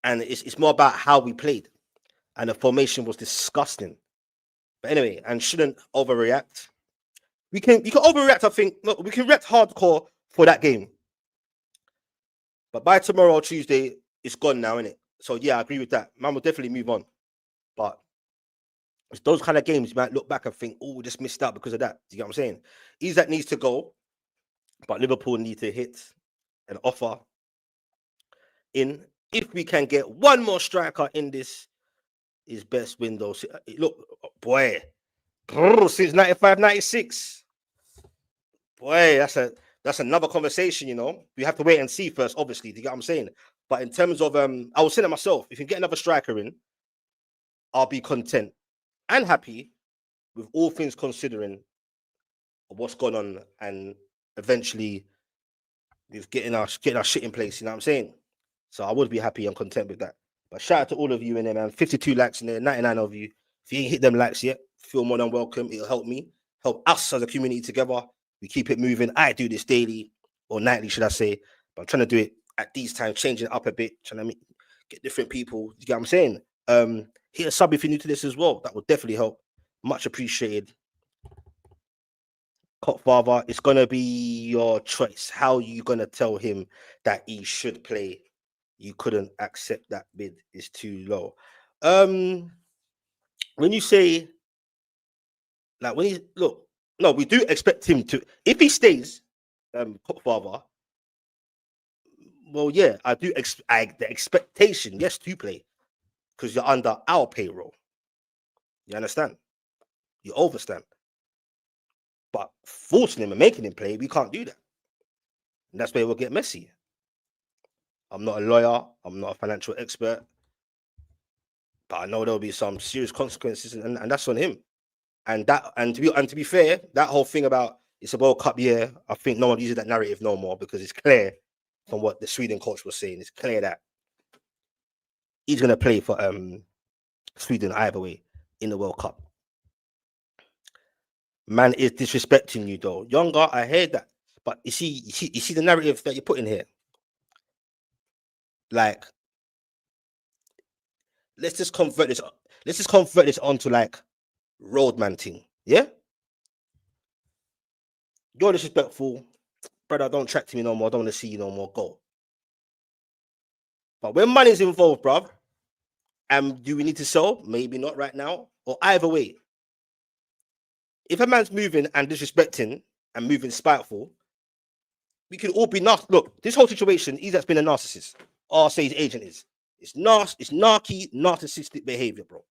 And it's more about how we played. And the formation was disgusting. But anyway, and shouldn't overreact. You can overreact, I think. Look, we can react hardcore for that game. But by tomorrow or Tuesday, it's gone now, innit? So yeah, I agree with that. Man will definitely move on. But it's those kind of games you might look back and think, oh, we just missed out because of that. Do you get what I'm saying? Isak needs to go, but Liverpool need to hit an offer in. If we can get one more striker in this, his best window. Look, boy, since 95, 96. Boy, that's another conversation, you know. We have to wait and see first, obviously. Do you get what I'm saying? But in terms of, I was saying it myself, if you can get another striker in, I'll be content and happy with all things considering what's gone on and eventually with getting our shit in place, you know what I'm saying? So I would be happy and content with that. But shout out to all of you in there, man. 52 likes in there, 99 of you. If you ain't hit them likes yet, feel more than welcome. It'll help me, help us as a community together. We keep it moving. I do this daily or nightly, should I say? But I'm trying to do it at these times, changing it up a bit, trying to get different people. You get what I'm saying? Hit a sub if you're new to this as well. That would definitely help. Much appreciated. Father, it's gonna be your choice. How you gonna tell him that he should play? You couldn't accept that bid is too low. When you say like when he look, no, we do expect him to if he stays, Father. Well, yeah, I do. The expectation, yes, to play because you're under our payroll. You understand? You overstand. But forcing him and making him play, we can't do that. And that's where we'll get messy. I'm not a lawyer. I'm not a financial expert. But I know there'll be some serious consequences, and that's on him. And to be fair, that whole thing about it's a World Cup year, I think no one uses that narrative no more because it's clear from what the Sweden coach was saying. It's clear that he's gonna play for Sweden either way in the World Cup. Man is disrespecting you though. Younger, I heard that. But you see the narrative that you're putting here. Like, let's just convert this onto like roadman thing. Yeah? You're disrespectful, brother. Don't chat to me no more. I don't want to see you no more. Go. But when money's involved, bruv, do we need to sell? Maybe not right now. Or either way. If a man's moving and disrespecting and moving spiteful, we could all be nasty. Look, this whole situation, Isak's been a narcissist. Or say his agent is. It's narcissistic behavior, bro.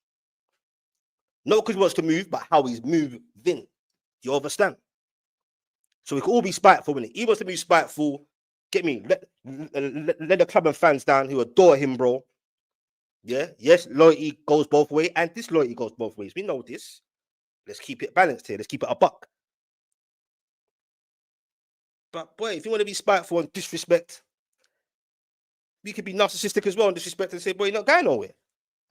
Not because he wants to move, but how he's moving. Do you understand? So we could all be spiteful, innit? He wants to be spiteful. Get me? Let the club and fans down who adore him, bro. Yeah, yes, loyalty goes both ways, and disloyalty goes both ways. We know this. Let's keep it balanced here. Let's keep it a buck. But boy, if you want to be spiteful and disrespect, we could be narcissistic as well and disrespect and say, boy, you're not going nowhere.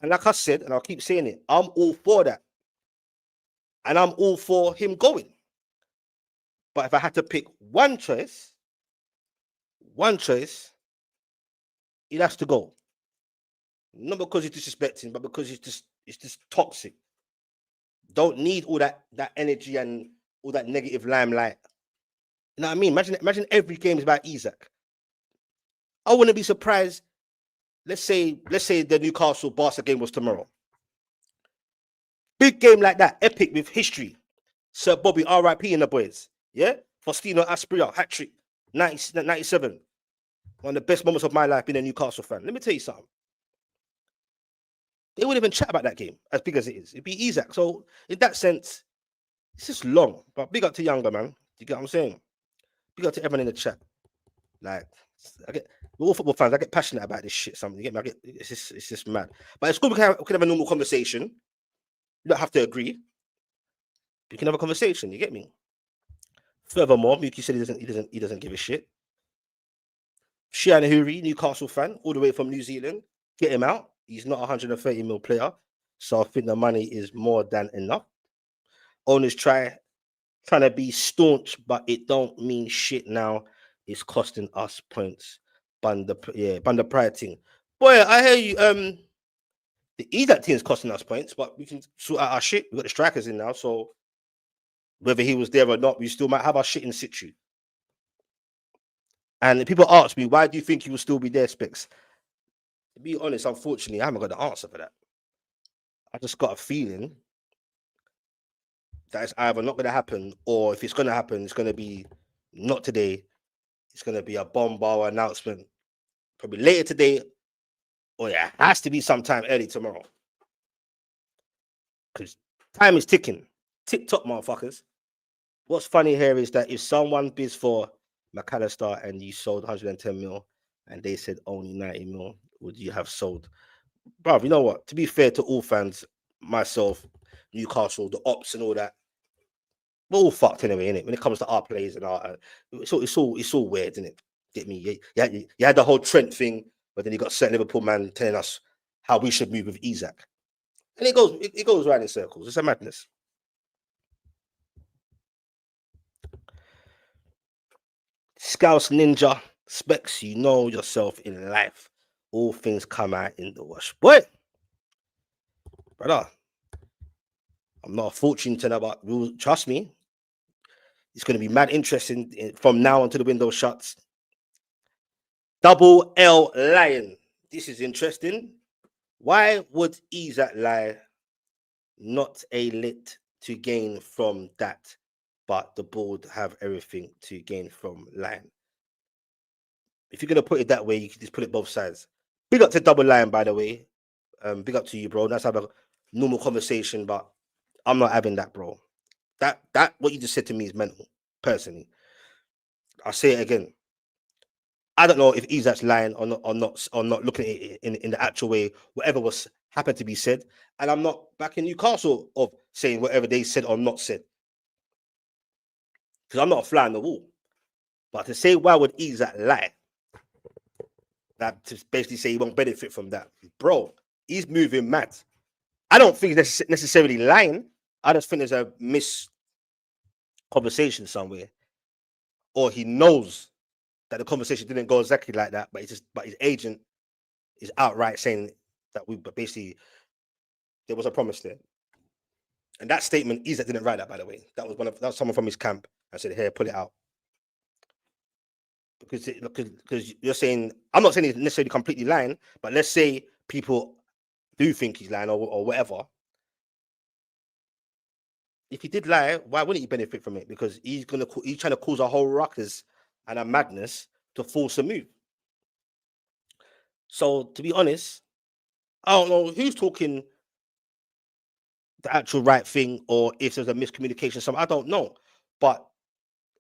And like I said, and I'll keep saying it, I'm all for that. And I'm all for him going. But if I had to pick one choice, he has to go. Not because he's disrespecting, but because it's just toxic. Don't need all that energy and all that negative limelight. You know what I mean? Imagine every game is about Isak. I wouldn't be surprised. Let's say the Newcastle Barca game was tomorrow. Big game like that, epic with history. Sir Bobby, RIP in the boys. Yeah? Faustino Asprilla, hat-trick, 97. One of the best moments of my life being a Newcastle fan. Let me tell you something. They wouldn't even chat about that game, as big as it is. It'd be Isak. So, in that sense, it's just long. But big up to Younger, man. You get what I'm saying? Big up to everyone in the chat. Like, we're all football fans. I get passionate about this shit. Something you get me? It's just mad. But it's good we can have a normal conversation. You don't have to agree. You can have a conversation. You get me? Furthermore, Mookie said he doesn't give a shit. Shian Huri, Newcastle fan, all the way from New Zealand. Get him out. He's not a 130 mil player, so I think the money is more than enough. Owners trying to be staunch, but it don't mean shit now. It's costing us points. Band the pride thing. Boy, I hear you. The Isak team is costing us points, but we can sort out our shit. We got the strikers in now, so whether he was there or not, we still might have our shit in situ. And people ask me, why do you think he will still be there, Specs? To be honest, unfortunately, I haven't got the answer for that. I just got a feeling that it's either not going to happen, or if it's going to happen, it's going to be not today. It's going to be a bomb-bar announcement probably later today, or it has to be sometime early tomorrow. Because time is ticking. Tick-tock, motherfuckers. What's funny here is that if someone bids for McAllister and you sold 110 mil and they said only 90 mil, would you have sold? Bruv, you know what? To be fair to all fans, myself, Newcastle, the ops and all that, we're all fucked anyway, innit? When it comes to our plays and our, it's all weird, isn't it? Get me? You had the whole Trent thing, but then you got certain Liverpool man telling us how we should move with Isak, and it goes right in circles. It's a madness. Scouts Ninja, Specs, you know yourself in life. All things come out in the wash. Boy, brother, I'm not a fortune teller, but trust me, it's going to be mad interesting from now until the window shuts. Double L Lion. This is interesting. Why would Isak lie? Not a lit to gain from that, but the board have everything to gain from lying. If you're going to put it that way, you can just put it both sides. Big up to Double Lion, by the way. Big up to you, bro. Let's have a normal conversation, but I'm not having that, bro. That what you just said to me is mental, personally. I'll say it again. I don't know if Isak's lying or not looking at it in the actual way, whatever was happened to be said. And I'm not back in Newcastle of saying whatever they said or not said. Because I'm not a fly on the wall. But to say why would Isak lie? That to basically say he won't benefit from that. Bro, he's moving mad. I don't think that's necessarily lying. I just think there's a conversation somewhere. Or he knows that the conversation didn't go exactly like that, but his agent is outright saying that there was a promise there. And that statement, Isak didn't write that, by the way. That was someone from his camp. I said, here, pull it out. Because you're saying, I'm not saying he's necessarily completely lying, but let's say people do think he's lying or whatever. If he did lie, why wouldn't he benefit from it? Because he's trying to cause a whole ruckus and a madness to force a move. So to be honest, I don't know who's talking the actual right thing or if there's a miscommunication. I don't know. But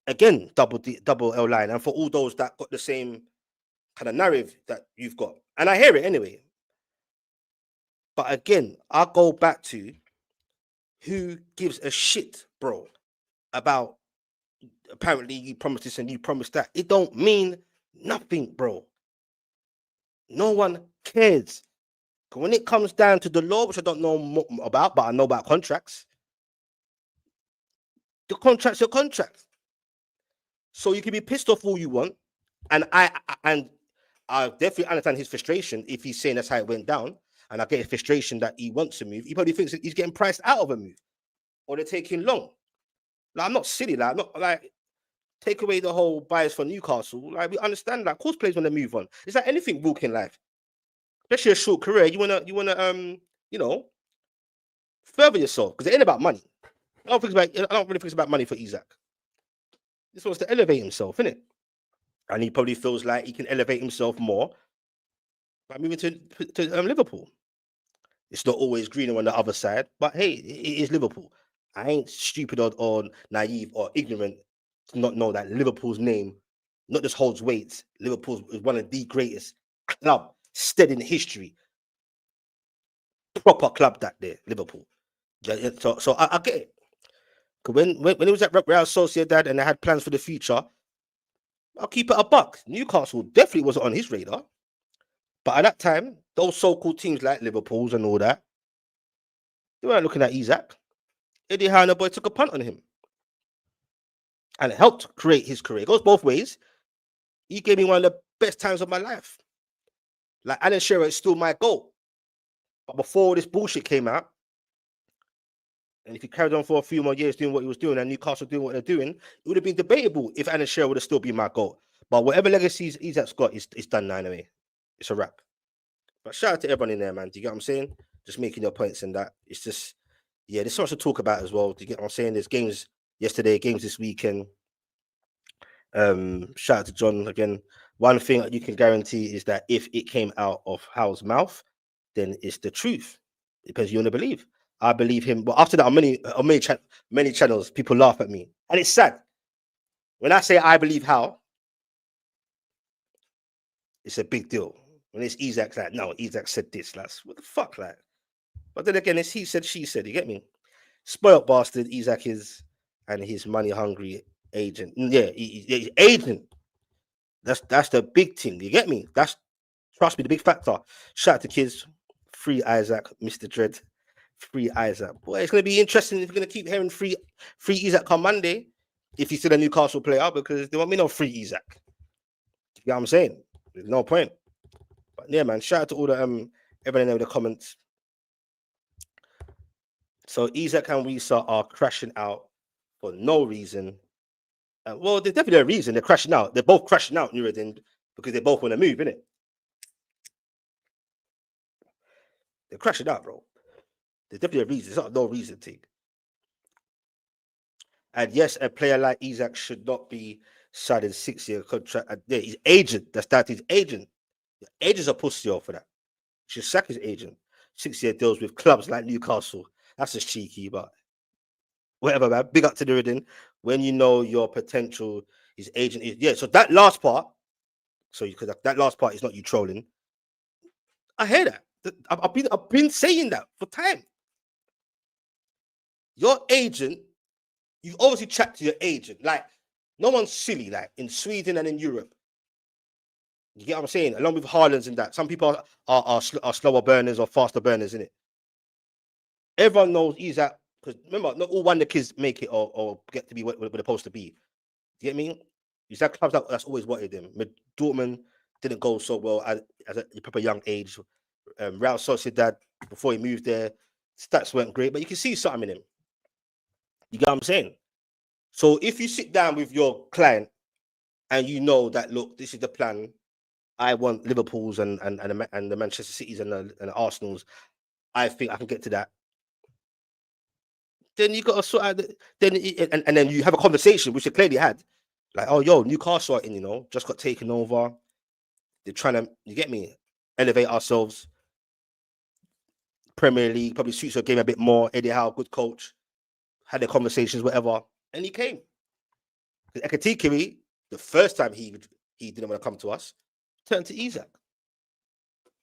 again, double L line, and for all those that got the same kind of narrative that you've got, and I hear it anyway. But again, I'll go back to who gives a shit, bro, about apparently you promised this and you promised that. It don't mean nothing, bro. No one cares. When it comes down to the law, which I don't know about, but I know about contracts, the contract's your contract. So you can be pissed off all you want, and I definitely understand his frustration if he's saying that's how it went down, and I get his frustration that he wants to move. He probably thinks that he's getting priced out of a move, or they're taking long. Like, I'm not silly, like I'm not like take away the whole bias for Newcastle. Like, we understand that. Of course, players want to move on. It's like anything walk in life, especially a short career. You wanna further yourself because it ain't about money. I don't really think it's about money for Isak. This wants to elevate himself, innit? And he probably feels like he can elevate himself more by moving to Liverpool. It's not always greener on the other side, but hey, it is Liverpool. I ain't stupid or naive or ignorant to not know that Liverpool's name not just holds weight. Liverpool is one of the greatest club still in history. Proper club that there, Liverpool. So I get it. When it was at Real Sociedad and they had plans for the future, I'll keep it a buck. Newcastle definitely wasn't on his radar. But at that time, those so-called teams like Liverpool's and all that, they weren't looking at Isak. Eddie Howe and the boy took a punt on him. And it helped create his career. It goes both ways. He gave me one of the best times of my life. Like, Alan Shearer is still my goal. But before this bullshit came out, and if he carried on for a few more years doing what he was doing and Newcastle doing what they're doing, it would have been debatable if Alan Shearer would have still been my goal. But whatever legacies Isak's got, it's done now anyway. It's a wrap. But shout out to everyone in there, man. Do you get what I'm saying? Just making your points in that. It's just, yeah, there's so much to talk about as well. Do you get what I'm saying? There's games yesterday, games this weekend. Shout out to John again. One thing that you can guarantee is that if it came out of Howe's mouth, then it's the truth. It depends you want to believe. I believe him. But after that, on many channels, people laugh at me. And it's sad. When I say I believe Howe, it's a big deal. When it's Isak, like, no, Isak said this. Like, what the fuck, like? But then again, it's he said, she said. You get me? Spoiled bastard, Isak is, and his money-hungry agent. Yeah, he's agent. That's the big thing. You get me? Trust me, the big factor. Shout out to kids. Free Isak, Mr. Dread. Free Isak. Boy, it's going to be interesting if you're going to keep hearing free Isak come Monday. if he's still a Newcastle player, because there won't be no free Isak. You know what I'm saying? There's no point. But yeah, man, shout out to all the everyone in the comments. So Isak and Wissa are crashing out for no reason. Well, there's definitely a reason they're crashing out. They're both crashing out, Nuruddin, because they both want to move, innit? They're crashing out, bro. There's definitely a reason. It's not no reason thing. And yes, a player like Isak should not be signed a 6-year contract. And yeah, his agent, that's his agent. The agent's a pussy for that. He should sack his agent. 6-year deals with clubs like Newcastle. That's just cheeky, but whatever, man. Big up to Nuruddin. When you know your potential, his agent is So that last part, because that last part is not you trolling. I hear that. I've been saying that for time. Your agent, you obviously chat to your agent. Like, no one's silly, like in Sweden and in Europe. You get what I'm saying? Along with Haalands and that. Some people are slower burners or faster burners, isn't it? Everyone knows Isak, because remember, not all wonder kids make it or get to be what they're supposed to be. You get me? Isak clubs that's always wanted them. Dortmund didn't go so well as a proper young age. Real Sociedad, before he moved there, stats weren't great, but you can see something in him. You get what I'm saying? So if you sit down with your client and you know that, look, this is the plan. I want Liverpool's and the Manchester Cities and the Arsenal's. I think I can get to that. Then you got to sort out. And then you have a conversation, which they clearly had. Like, oh, yo, Newcastle are in, just got taken over. They're trying to, you get me, elevate ourselves. Premier League probably suits your game a bit more. Eddie Howe, good coach. Had their conversations, whatever. And he came. Ekatike, the first time he didn't want to come to us, turned to Isak.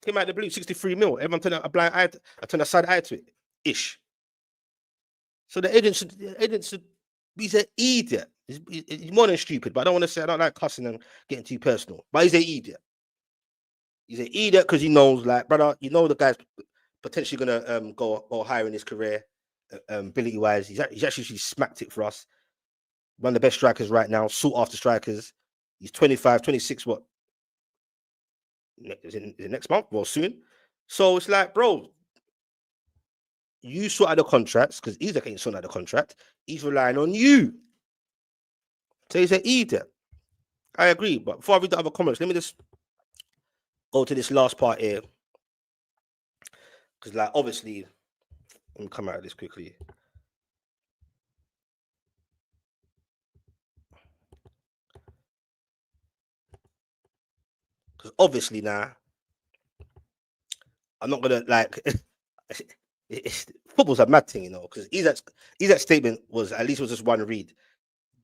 Came out of the blue, 63 mil. Everyone turned a blind eye, turned a side eye to it. Ish. So the agent should, he's an idiot. He's more than stupid, but I don't want to say, I don't like cussing and getting too personal. But he's an idiot. He's an idiot because he knows, like, brother, the guy's potentially gonna go higher in his career, ability wise. He's actually smacked it for us. One of the best strikers right now, sought after strikers. He's 25, 26. What? Is it next month? Well, soon. So it's like, bro, you sort out the contracts because Isak ain't sorting out the contract. He's relying on you. So he's an idiot. I agree, but before I read the other comments, let me just go to this last part here. Because, like, obviously, let me come out of this quickly. Because obviously now, I'm not gonna like. Football's a mad thing, Because Isak's statement was just one read.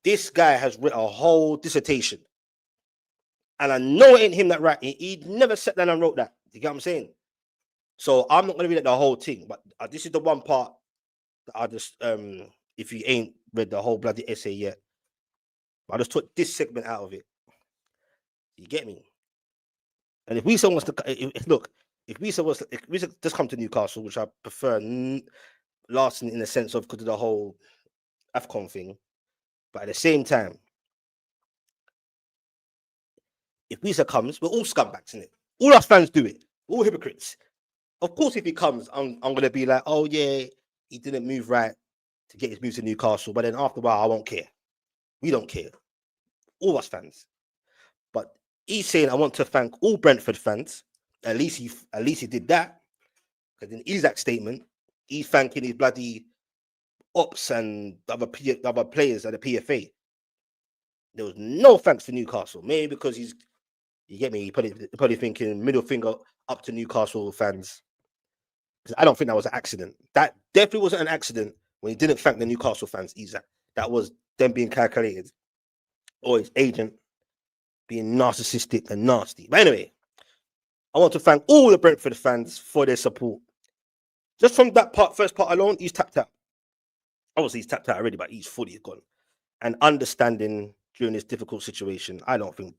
This guy has written a whole dissertation, and I know it ain't him that wrote it. He never sat down and wrote that. You get what I'm saying? So I'm not gonna read the whole thing, but this is the one part that I just if you ain't read the whole bloody essay yet, I just took this segment out of it. You get me? And if Wissa wants to if Wissa just come to Newcastle, which I prefer, lasting in the sense of because of the whole AFCON thing, but at the same time, if Wissa comes, we're all scumbags, innit? All us fans do it. We're all hypocrites. Of course, if he comes, I'm gonna be like, oh yeah, he didn't move right to get his move to Newcastle, but then after a while, I won't care. We don't care. All us fans. But he's saying, I want to thank all Brentford fans. At least he did that. Because in Isak's statement, he's thanking his bloody ops and other players at the PFA. There was no thanks to Newcastle. Maybe because you get me, he probably thinking middle finger up to Newcastle fans. Because I don't think that was an accident. That definitely wasn't an accident when he didn't thank the Newcastle fans, Isak. That was them being calculated. Or his agent being narcissistic and nasty. But anyway, I want to thank all the Brentford fans for their support. Just from that first part alone, he's tapped out. Obviously, he's tapped out already, but he's fully gone. And understanding during this difficult situation, I don't think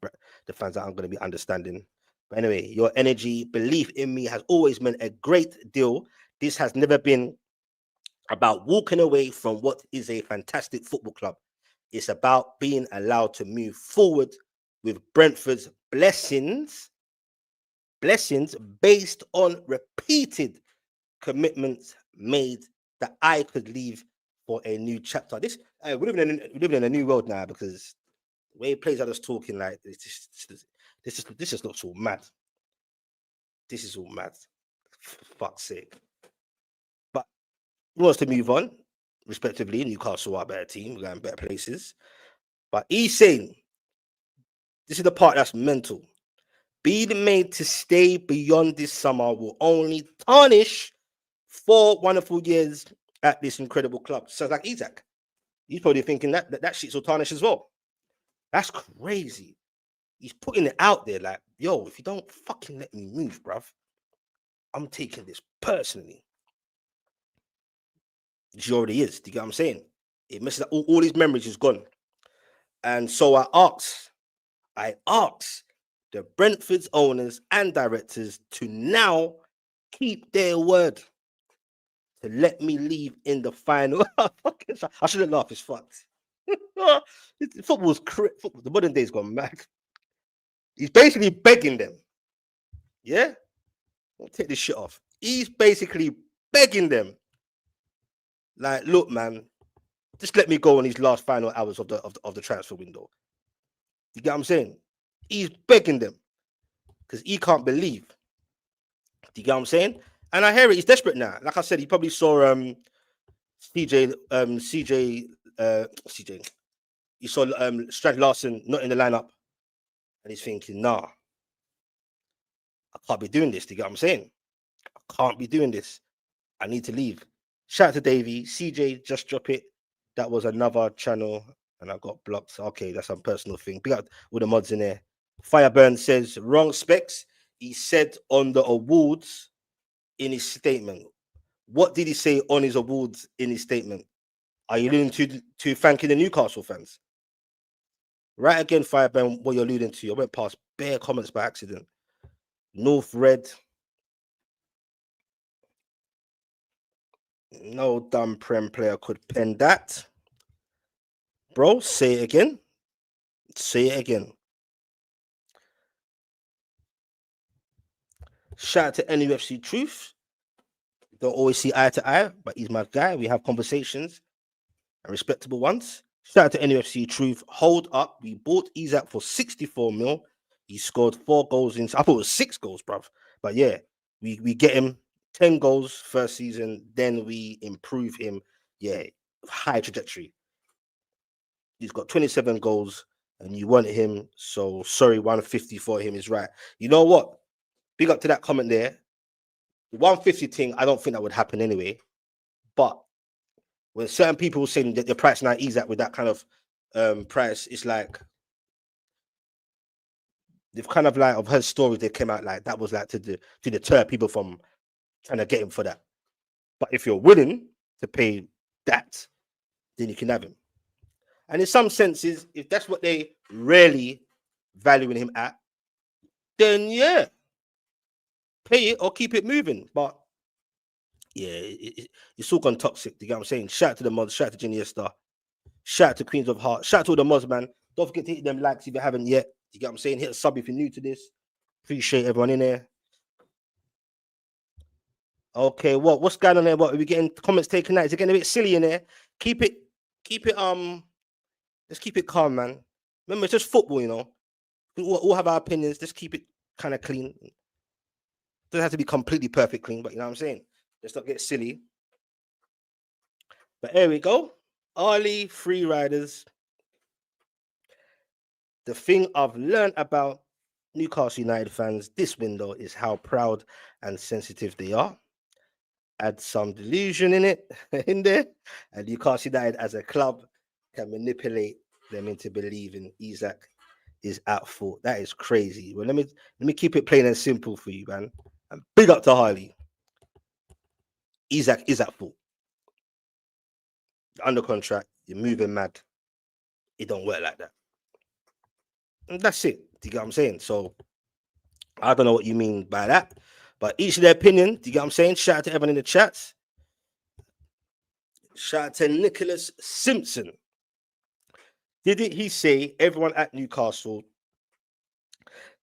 the fans aren't going to be understanding. But anyway, your energy, belief in me has always meant a great deal. This has never been about walking away from what is a fantastic football club. It's about being allowed to move forward with Brentford's blessings based on repeated commitments made that I could leave for a new chapter. We're living in a new world now, because the way players are just talking like this just looks all mad. This is all mad. For fuck's sake. But he wants to move on, respectively. Newcastle are a better team, we're going better places. But he's saying, this is the part that's mental. Being made to stay beyond this summer will only tarnish 4 wonderful years at this incredible club. Sounds like Isak. He's probably thinking that shit's will tarnish as well. That's crazy. He's putting it out there like, yo, if you don't fucking let me move, bruv, I'm taking this personally. She already is. Do you get what I'm saying? It messes up. All his memories is gone. And so I asked the Brentford's owners and directors to now keep their word, to let me leave in the final. I shouldn't laugh. It's fucked. Football's football. The modern day's gone mad. He's basically begging them. Yeah, I'll take this shit off. He's basically begging them. Like, look, man, just let me go on these last final hours of the transfer window. You get what I'm saying? He's begging them because he can't believe. Do you get what I'm saying? And I hear it. He's desperate now. Like I said, he probably saw CJ. He saw Strand Larson not in the lineup, and he's thinking, nah, I can't be doing this. Do you get what I'm saying? I can't be doing this. I need to leave. Shout out to Davey. CJ, just drop it. That was another channel, and I got blocked. Okay, that's some personal thing. Big up all the mods in there. Fireburn says, wrong specs. He said on the awards in his statement. What did he say on his awards in his statement? Are you alluding to thanking the Newcastle fans? Right again, Fireburn, what you're alluding to. I went past bare comments by accident. North Red. No dumb Prem player could pen that. Bro, say it again. Say it again. Shout out to NUFC Truth. Don't always see eye to eye, but he's my guy. We have conversations and respectable ones. Shout out to NUFC Truth. Hold up. We bought Isak for 64 mil. He scored 4 goals in. I thought it was 6 goals, bruv. But yeah, we get him 10 goals first season. Then we improve him. Yeah, high trajectory. He's got 27 goals and you want him. So sorry, 150 for him is right. You know what? Big up to that comment there. The 150 thing, I don't think that would happen anyway. But when certain people saying that the price now is at with that kind of price, it's like they've kind of like, I've heard stories that came out like that was like to deter people from trying to get him for that. But if you're willing to pay that, then you can have him. And in some senses, if that's what they really valuing him at, then yeah, pay it or keep it moving. But yeah, it's all gone toxic. You get what I'm saying? Shout out to the mods, shout out to Ginesta, shout out to Queens of Heart, shout out to all the mods, man. Don't forget to hit them likes if you haven't yet. You get what I'm saying? Hit a sub if you're new to this. Appreciate everyone in there. Okay, what's going on there? What are we getting comments taken out? Is it getting a bit silly in there? Keep it let's keep it calm, man. Remember, it's just football, you know. We all have our opinions. Just keep it kind of clean. Doesn't have to be completely perfect clean, but you know what I'm saying? Let's not get silly. But here we go. Early free riders. The thing I've learned about Newcastle United fans this window is how proud and sensitive they are. Add some delusion in it, in there, and Newcastle United as a club can manipulate them into believing Isak is at fault. That is crazy. Well, let me keep it plain and simple for you, man. And big up to Harley. Isak is at fault. You're under contract, you're moving mad. It don't work like that. And that's it. Do you get what I'm saying? So I don't know what you mean by that, but each of their opinion. Do you get what I'm saying? Shout out to everyone in the chats. Shout out to Nicholas Simpson. Didn't he say everyone at Newcastle?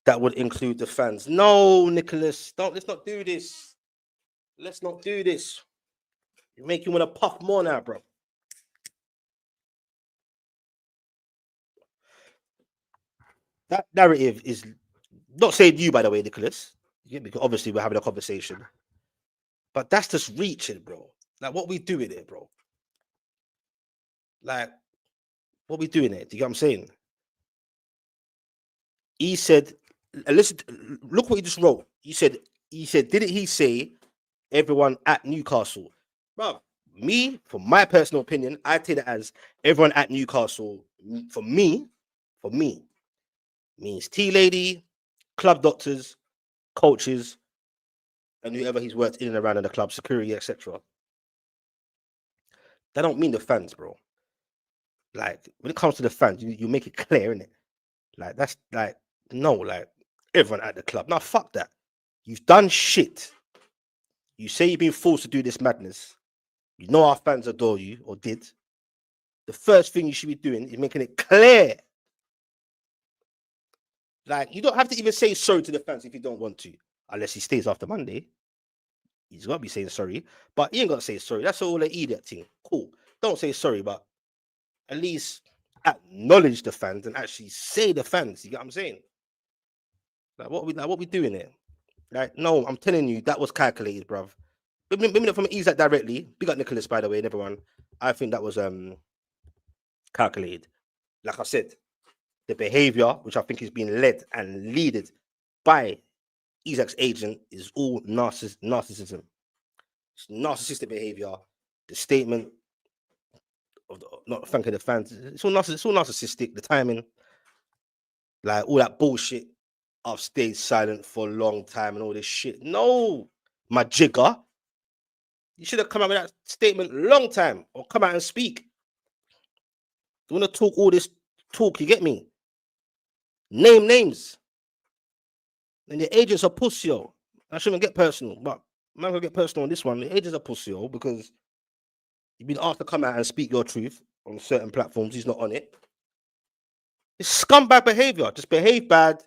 That would include the fans. No, Nicholas, don't. Let's not do this. Let's not do this. You make you want to puff more now, bro. That narrative is not saying you, by the way, Nicholas. Yeah, because obviously we're having a conversation, but that's just reaching, bro. Like what we doing here, bro. Like what we doing here. Do you get what I'm saying? He said, listen, look what he just wrote. He said, didn't he say everyone at Newcastle? Bro, me, for my personal opinion, I take it as everyone at Newcastle, for me, means tea lady, club doctors, coaches, and whoever he's worked in and around in the club, security, etc. That don't mean the fans, bro. Like when it comes to the fans, you make it clear, innit? Like that's like no, like everyone at the club. Now fuck that. You've done shit. You say you've been forced to do this madness. You know our fans adore you or did. The first thing you should be doing is making it clear. Like you don't have to even say sorry to the fans if you don't want to, unless he stays after Monday. He's got to be saying sorry, but he ain't got to say sorry. That's all an idiot thing. Cool. Don't say sorry, but at least acknowledge the fans and actually say the fans. You get what I'm saying? Like what we doing here? Like, no, I'm telling you, that was calculated, bruv. Maybe not from Isak directly. Big up Nicholas, by the way, and everyone. I think that was calculated. Like I said, the behavior, which I think is being led and leaded by Isak's agent, is all narcissism. It's narcissistic behavior. The statement of not thanking the fans, it's all narcissistic. The timing, like all that bullshit. I've stayed silent for a long time and all this shit. No, my jigger. You should have come out with that statement long time or come out and speak. You want to talk all this talk, you get me? Name names. And the agents are pussy. I shouldn't get personal, but I'm not gonna get personal on this one. The agents are pussy because you've been asked to come out and speak your truth on certain platforms. He's not on it. It's scumbag behavior. Just behave bad,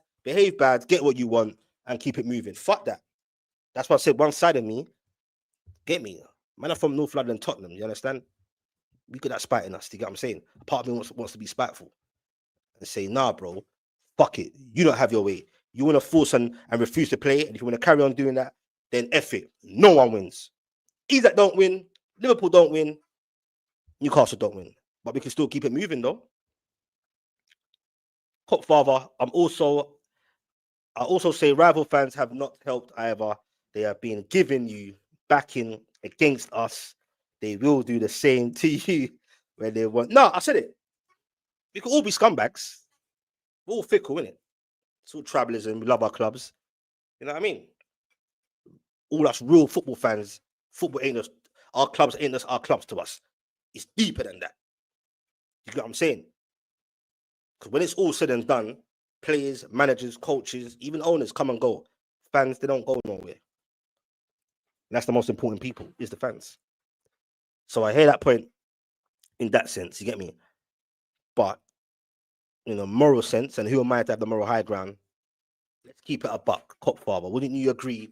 get what you want, and keep it moving. Fuck that. That's why I said one side of me, get me. Man, I'm from North London, Tottenham. You understand? We got that spite in us. Do you get what I'm saying? A part of me wants to be spiteful and say, nah, bro, fuck it. You don't have your way. You want to force and refuse to play. And if you want to carry on doing that, then F it. No one wins. Isak don't win. Liverpool don't win. Newcastle don't win. But we can still keep it moving, though. Hot father, I also say rival fans have not helped either. They have been giving you backing against us. They will do the same to you when they want. No, I said it. We could all be scumbags. We're all fickle, innit? It's all tribalism. We love our clubs. You know what I mean? All us real football fans, football ain't us. Our clubs ain't us. Our clubs to us. It's deeper than that. You get what I'm saying? Because when it's all said and done, players, managers, coaches, even owners come and go. Fans, they don't go nowhere. And that's the most important people, is the fans. So I hear that point in that sense, you get me? But in a moral sense, and who am I to have the moral high ground? Let's keep it a buck, cop father. Wouldn't you agree?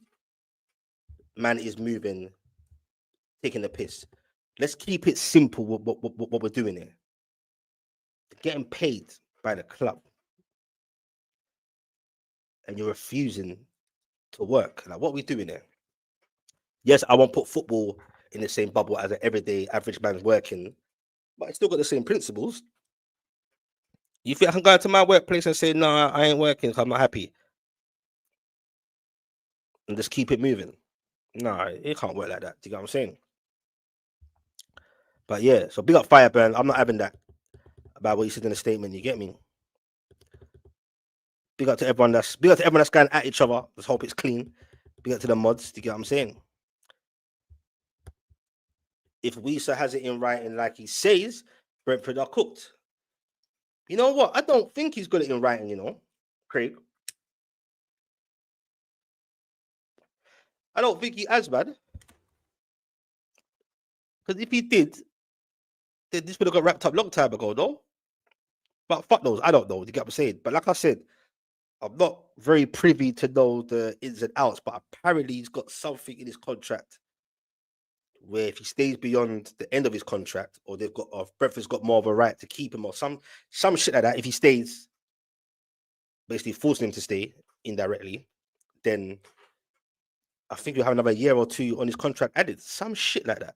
Man is moving, taking the piss. Let's keep it simple. What we're doing here, getting paid by the club, and you're refusing to work. Like what are we doing here? Yes, I won't put football in the same bubble as an everyday average man's working, but it's still got the same principles. You think I can go to my workplace and say, no, I ain't working because I'm not happy, and just keep it moving? No, it can't work like that. Do you get what I'm saying? But yeah, so big up Fireburn. I'm not having that about what you said in the statement. You get me? Big up to everyone that's going at each other. Let's hope it's clean. Big up to the mods. Do you get what I'm saying? If Wissa has it in writing like he says, Brentford are cooked. You know what? I don't think he's got it in writing, you know, Craig. I don't think he has, bad. Because if he did, then this would have got wrapped up long time ago, though. But fuck those. I don't know. You get what I'm saying? But like I said, I'm not very privy to know the ins and outs, but apparently he's got something in his contract where if he stays beyond the end of his contract, or they've got, or Brentford's got more of a right to keep him, or some shit like that. If he stays, basically forcing him to stay indirectly, then I think you'll have another year or two on his contract added. Some shit like that.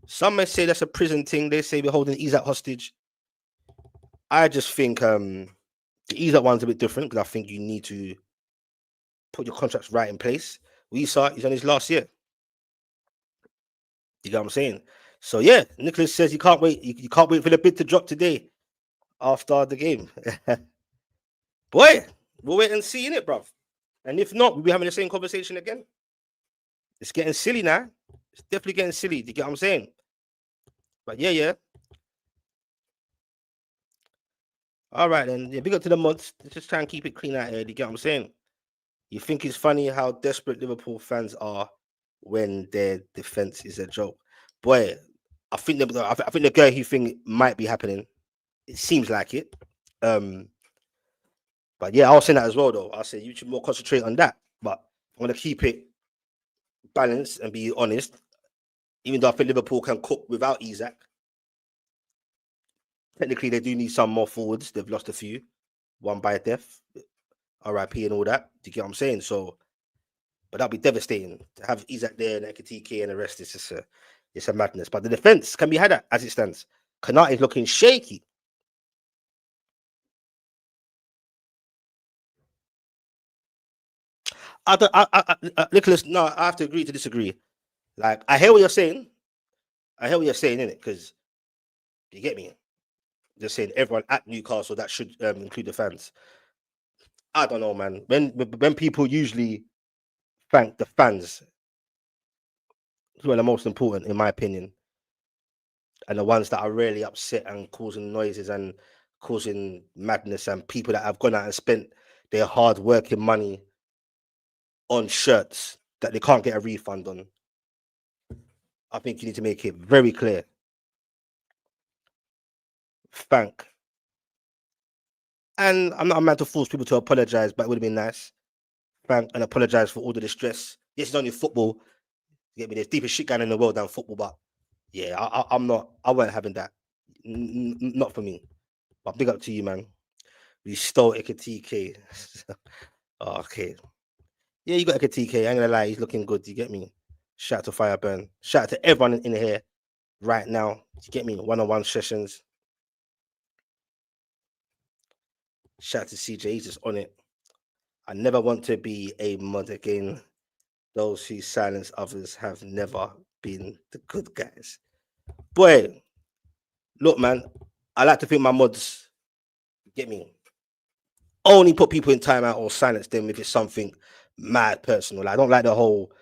Some may say that's a prison thing. They say we're holding Isak hostage. I just think the Isak one's a bit different because I think you need to put your contracts right in place. Wissa, he's on his last year. You get what I'm saying? So yeah, Nicholas says you can't wait. You can't wait for the bid to drop today after the game. Boy, we'll wait and see in it, bruv. And if not, we'll be having the same conversation again. It's getting silly now. It's definitely getting silly. Do you get what I'm saying? But yeah. All right, then. Yeah, big up to the mods. Let's just try and keep it clean out here. Do you get what I'm saying? You think it's funny how desperate Liverpool fans are when their defense is a joke? Boy, I think the Gerhie thing might be happening. It seems like it. But yeah, I'll say that as well, though. I'll say you should more concentrate on that. But I'm gonna keep it balanced and be honest. Even though I think Liverpool can cook without Isak, technically they do need some more forwards. They've lost a few, one by death, RIP and all that. Do you get what I'm saying? So, but that'd be devastating to have Isak there and Ekatike and the rest. It's just it's a madness. But the defense can be had at as it stands. Kanate is looking shaky. Nicholas, no, I have to agree to disagree. Like, I hear what you're saying. I hear what you're saying, innit? Because you get me. Just saying everyone at Newcastle that should include the fans. I don't know, man. When people usually thank the fans, who are the most important, in my opinion, and the ones that are really upset and causing noises and causing madness, and people that have gone out and spent their hard working money on shirts that they can't get a refund on. I think you need to make it very clear. Thank. And I'm not a man to force people to apologize, but it would have been nice. Thank and apologize for all the distress. Yes, it's only football. You get me? There's deepest shit going in the world than football, but yeah, I'm not. I weren't having that. Not for me. But big up to you, man. You stole Ekatike. Okay. Yeah, you got Ekatike. I ain't gonna lie, he's looking good. You get me? Shout out to Fireburn. Shout out to everyone in here right now. You get me? One-on-one sessions. Shout out to CJ. He's just on it. I never want to be a mod again. Those who silence others have never been the good guys. Boy, look, man, I like to think my mods, get me, only put people in timeout or silence them if it's something mad personal. Like, I don't like the whole,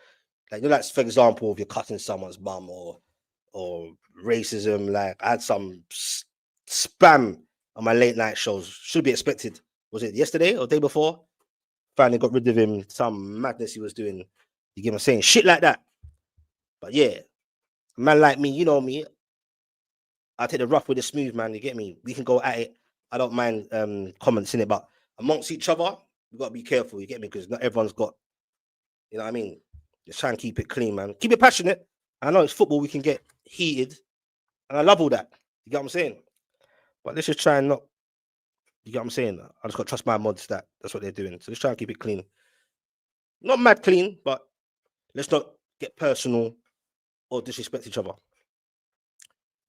like, you know, like, for example, if you're cutting someone's bum or racism. Like, I had some spam on my late night shows. Should be expected. Was it yesterday or the day before? Finally got rid of him. Some madness he was doing. You get what I'm saying? Shit like that. But yeah, a man like me, you know me, I take the rough with the smooth, man. You get me? We can go at it. I don't mind comments in it, but amongst each other, we gotta be careful. You get me? Because not everyone's got, you know what I mean. Just try and keep it clean, man. Keep it passionate. I know it's football. We can get heated, and I love all that. You get what I'm saying? But let's just try and not. You get what I'm saying? I just got to trust my mods that that's what they're doing. So let's try and keep it clean. Not mad clean, but let's not get personal or disrespect each other.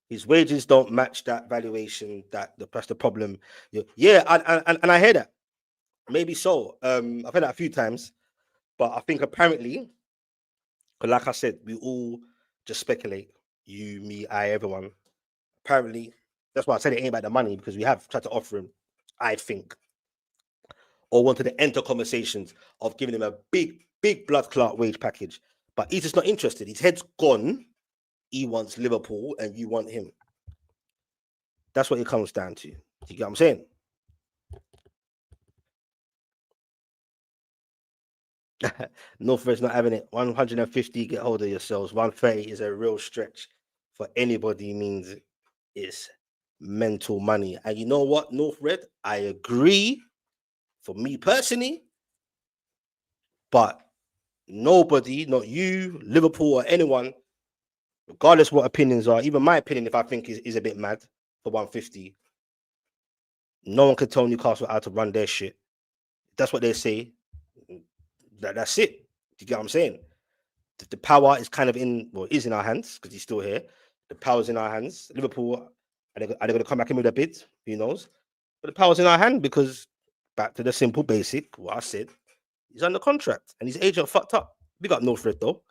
His wages don't match that valuation. That's the problem. Yeah, and I hear that. Maybe so. I've heard that a few times, but I think apparently, like I said, we all just speculate. You, me, I, everyone. Apparently, that's why I said it ain't about the money, because we have tried to offer him, I think, or wanted to enter conversations of giving him a big blood clot wage package. But he's just not interested. His head's gone. He wants Liverpool and you want him. That's what it comes down to. You get what I'm saying? Northwest not having it. 150, get hold of yourselves. 130 is a real stretch for anybody, means it's mental money. And you know what, North Red? I agree for me personally, but nobody, not you, Liverpool, or anyone, regardless what opinions are, even my opinion, if I think is a bit mad for 150, no one can tell Newcastle how to run their shit. That's what they say. That's it. Do you get what I'm saying? The power is kind of is in our hands because he's still here. The power's in our hands. Liverpool, are they going to come back in with a bid? Who knows? But the power's in our hand because, back to the simple basic, what I said, he's under contract and his agent fucked up. Big up Northred though.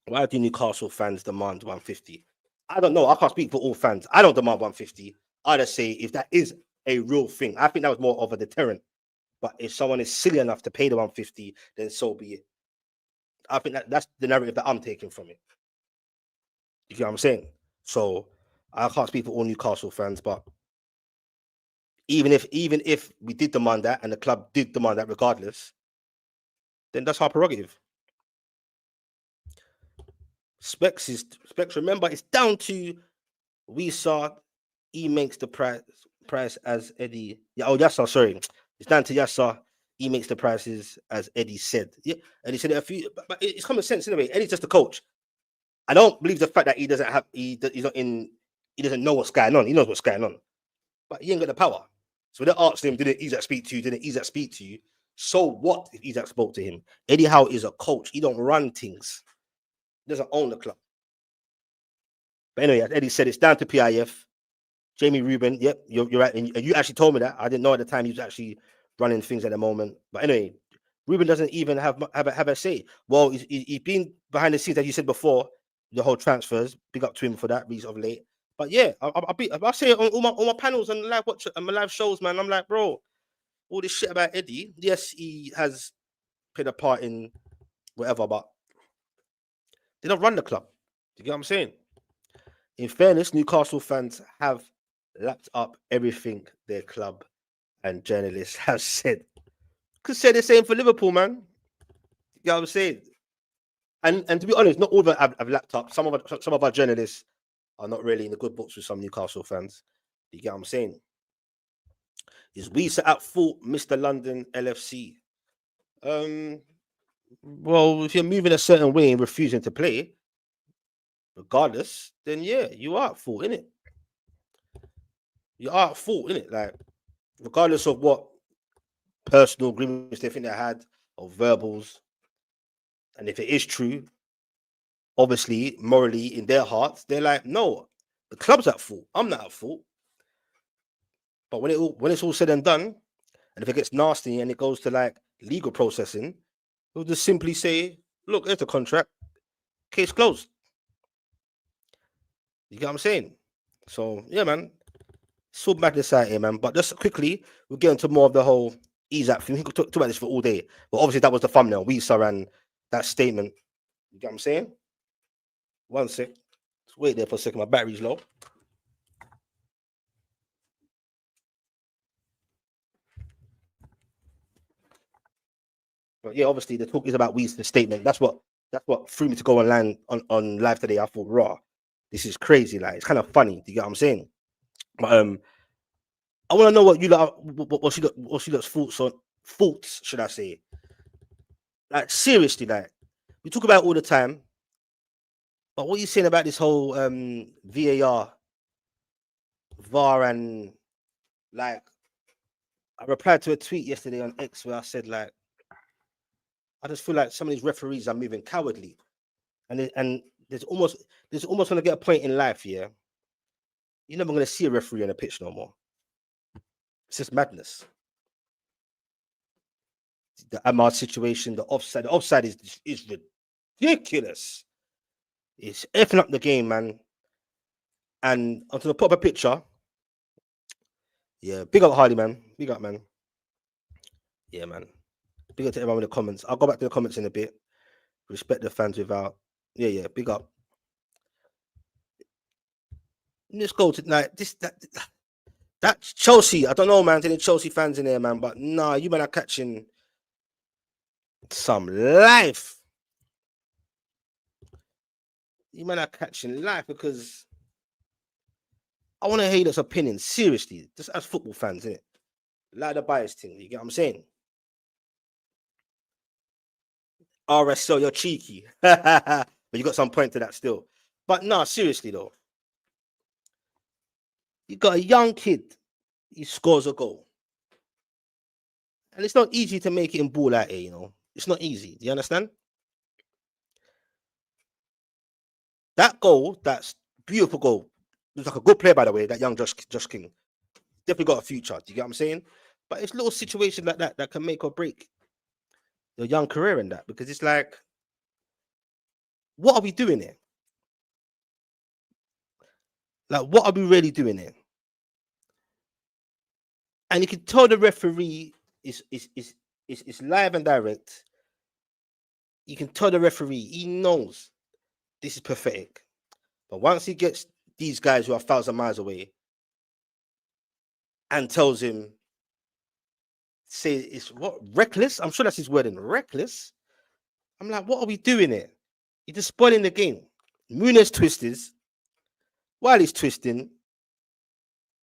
Why do Newcastle fans demand 150? I don't know. I can't speak for all fans. I don't demand 150. I just say if that is a real thing, I think that was more of a deterrent. But if someone is silly enough to pay the 150, then so be it. I think that's the narrative that I'm taking from it. You get what I'm saying? So I can't speak for all Newcastle fans, but even if we did demand that and the club did demand that regardless, then that's our prerogative. Specs. Remember, it's down to Wissa. He makes the price as Eddie. Yeah, Yassa, sorry. It's down to Yassa. He makes the prices as Eddie said. Yeah, and he said it a few, but it's common sense anyway. Eddie's just a coach. I don't believe the fact that he's not in, he doesn't know what's going on. He knows what's going on, but he ain't got the power. So they asked him, didn't Isak speak to you? Didn't Isak speak to you? So what if Isak spoke to him? Eddie Howe is a coach. He don't run things. He doesn't own the club. But anyway, as Eddie said, it's down to PIF. Jamie Rubin, yep, you're right. And you actually told me that. I didn't know at the time he was actually running things at the moment. But anyway, Rubin doesn't even have a say. Well, he's been behind the scenes, as you said before, the whole transfers. Big up to him for that, recently of late. But yeah, I'll say it on all my panels and live watch and my live shows, man. I'm like, bro, all this shit about Eddie. Yes, he has played a part in whatever, but they don't run the club. Do you get what I'm saying? In fairness, Newcastle fans have lapped up everything their club and journalists have said. Could say the same for Liverpool, man. You know what I'm saying? And to be honest, not all of them have lapped up. Some of our journalists are not really in the good books with some Newcastle fans. You get what I'm saying? Is Wissa at fault, Mr. London LFC? Well, if you're moving a certain way and refusing to play, regardless, then yeah, you are at fault, innit? You are at fault, innit? Like, regardless of what personal agreements they think they had or verbals, and if it is true, obviously, morally in their hearts, they're like, no, the club's at fault. I'm not at fault. But when it's all said and done, and if it gets nasty and it goes to like legal processing, we'll just simply say, look, there's the contract, case closed. You get what I'm saying? So yeah, man, it's all madness out here, man. But just quickly, we'll get into more of the whole Isak thing. We can talk about this for all day. But obviously, that was the thumbnail. Wissa ran that statement. You get what I'm saying? One sec. Just wait there for a second. My battery's low. But yeah, obviously the talk is about Wissa's statement. That's what threw me to go online on live today. I thought, raw, this is crazy. Like, it's kind of funny. Do you get what I'm saying? But I want to know what you what she looks faults, should I say? Like, seriously, like, we talk about it all the time. But what are you saying about this whole VAR, VAR, and like, I replied to a tweet yesterday on X where I said, like, I just feel like some of these referees are moving cowardly, and there's almost going to get a point in life, yeah, you're never going to see a referee on a pitch no more. It's just madness. The Amar situation, the offside is ridiculous. It's effing up the game, man. And onto the proper picture, yeah, big up Hardy, man. Big up, man. Yeah, man. Big up to everyone in the comments. I'll go back to the comments in a bit. Respect the fans without. Yeah, big up. Let's go to like this that Chelsea. I don't know, man. Any Chelsea fans in there, man? But nah, you man are catching some life. You man are catching life because I want to hear this opinion seriously, just as football fans, innit? Like the bias thing, you get what I'm saying? RSL, you're cheeky. But you got some point to that still. But no, seriously though. You got a young kid, he scores a goal. And it's not easy to make it in ball out here, you know. It's not easy. Do you understand? That goal, that's beautiful goal. He's like a good player, by the way, that young Josh King. Definitely got a future. Do you get what I'm saying? But it's little situations like that that can make or break your young career in that, because it's like, what are we doing here? Like, what are we really doing here? And you can tell the referee is live and direct. You can tell the referee, he knows this is pathetic. But once he gets these guys who are 1,000 miles away and tells him, say it's what, reckless? I'm sure that's his wording, reckless. I'm like, what are we doing here? You're just spoiling the game. Muniz twists. While he's twisting,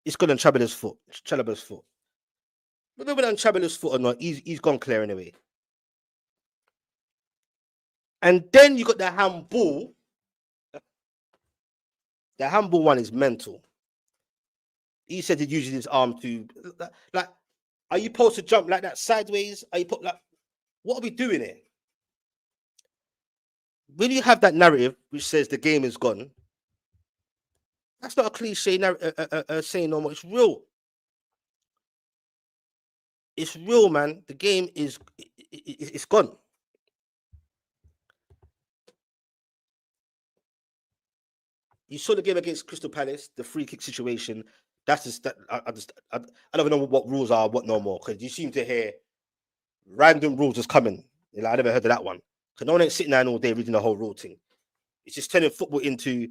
it's got on Chalobah's foot. Whether on Chalobah's foot or not, he's gone clear anyway. And then you got the handball. The handball one is mental. He said he uses his arm to, like, are you supposed to jump like that sideways? Are you like, what are we doing here? When you have that narrative which says the game is gone, that's not a cliche saying no more. It's real. It's real, man. The game is it's gone. You saw the game against Crystal Palace, the free kick situation. That's just that. I don't know what rules are, what no more, because you seem to hear random rules just coming. Like, I never heard of that one. Because no one ain't sitting down all day reading the whole rule thing. It's just turning football into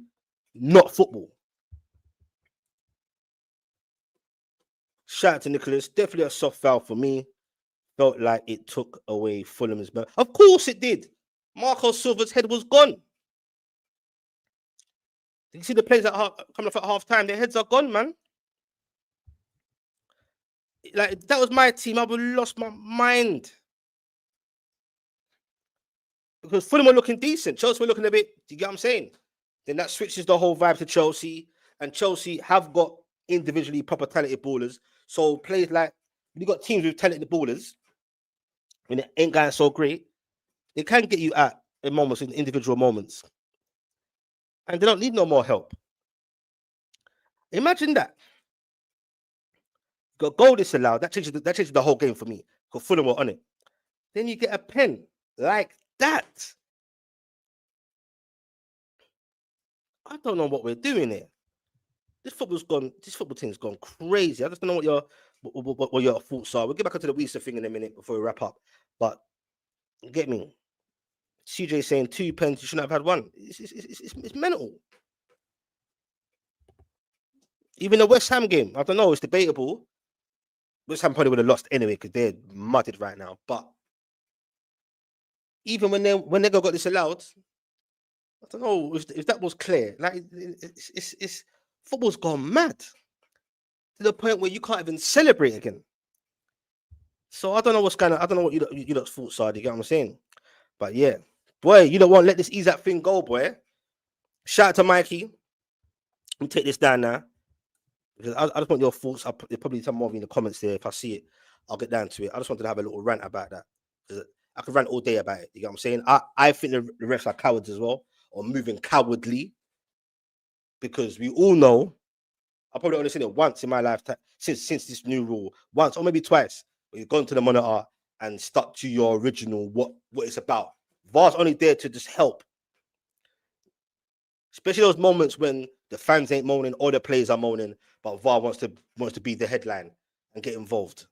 not football. Shout out to Nicholas. Definitely a soft foul for me. Felt like it took away Fulham's ball. Of course it did. Marco Silva's head was gone. Did you see the players coming off at half time? Their heads are gone, man. Like, if that was my team, I would have lost my mind. Because Fulham were looking decent. Chelsea were looking a bit, do you get what I'm saying? Then that switches the whole vibe to Chelsea. And Chelsea have got individually proper talented ballers. So players like, when you got teams with talented ballers, when it ain't going so great, they can get you out in moments, in individual moments. And they don't need no more help. Imagine that. Got goal disallowed. That changes the whole game for me. Because Fulham were on it. Then you get a pen like that. I don't know what we're doing here. This football team's gone crazy. I just don't know what your thoughts are. We'll get back into the Wissa thing in a minute before we wrap up. But get me. CJ saying 2 pens, you shouldn't have had one. It's mental. Even the West Ham game, I don't know, it's debatable. West Ham probably would have lost anyway because they're mudded right now. But even when they got this allowed, I don't know if that was clear. Like, it's football's gone mad to the point where you can't even celebrate again. So I don't know what's going on. I don't know what you lot's thoughts are. Do you get what I'm saying? But yeah, boy, you don't want to let this Isak thing go, boy. Shout out to Mikey. We take this down now. Because I just want your thoughts. I'll probably some more in the comments there. If I see it, I'll get down to it. I just wanted to have a little rant about that. I could rant all day about it. You get what I'm saying? I think the refs are cowards as well, or moving cowardly. Because we all know, I probably only seen it once in my lifetime since this new rule, once or maybe twice. Where you've gone to the monitor and stuck to your original what it's about. VAR's only there to just help. Especially those moments when the fans ain't moaning or the players are moaning, but VAR wants to be the headline and get involved.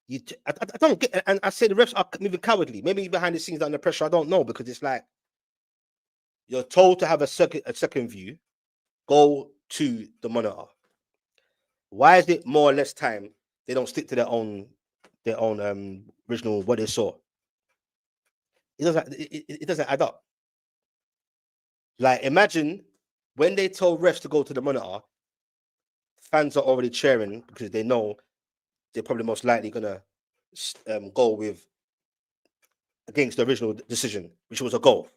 I don't get, and I say the refs are moving cowardly. Maybe behind the scenes under pressure, I don't know, because it's like you're told to have a second view, go to the monitor. Why is it more or less time they don't stick to their own original what they saw? It doesn't add up. Like, imagine when they tell refs to go to the monitor, fans are already cheering because they know they're probably most likely gonna go with against the original decision, which was a goal.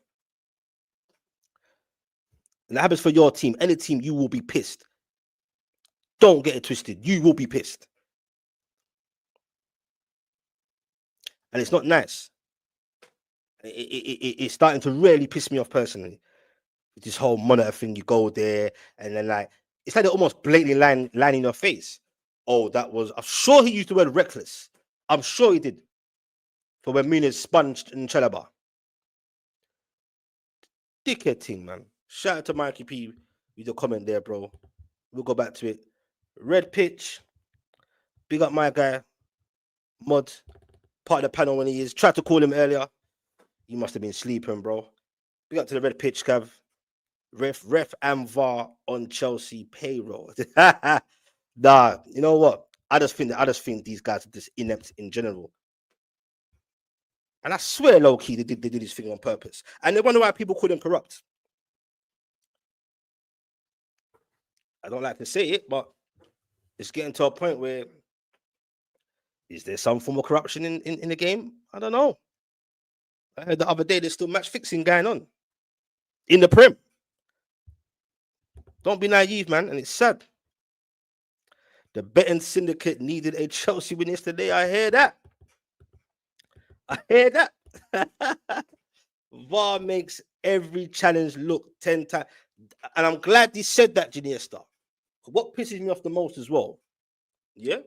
And that happens for your team. Any team, you will be pissed. Don't get it twisted. You will be pissed. And it's not nice. It's starting to really piss me off personally. This whole monitor thing, you go there and then like it's like they're almost blatantly lying in your face. Oh, that was. I'm sure he used the word reckless. I'm sure he did. For when Muniz sponged in Chalaba. Dickhead thing, man. Shout out to Mikey P with your comment there, bro. We'll go back to it. Red pitch. Big up my guy. Mod. Part of the panel when he is. Tried to call him earlier. He must have been sleeping, bro. Big up to the red pitch, Cav. Ref and VAR on Chelsea payroll. Nah, you know what? I just think these guys are just inept in general. And I swear, low key, they did this thing on purpose. And they wonder why people call them corrupt. I don't like to say it, but it's getting to a point where is there some form of corruption in the game? I don't know. I heard the other day there's still match fixing going on in the Prem. Don't be naive, man, and it's sad. The betting syndicate needed a Chelsea win yesterday. I hear that. VAR makes every challenge look 10 times. And I'm glad he said that, Iniesta. What pisses me off the most as well, yeah?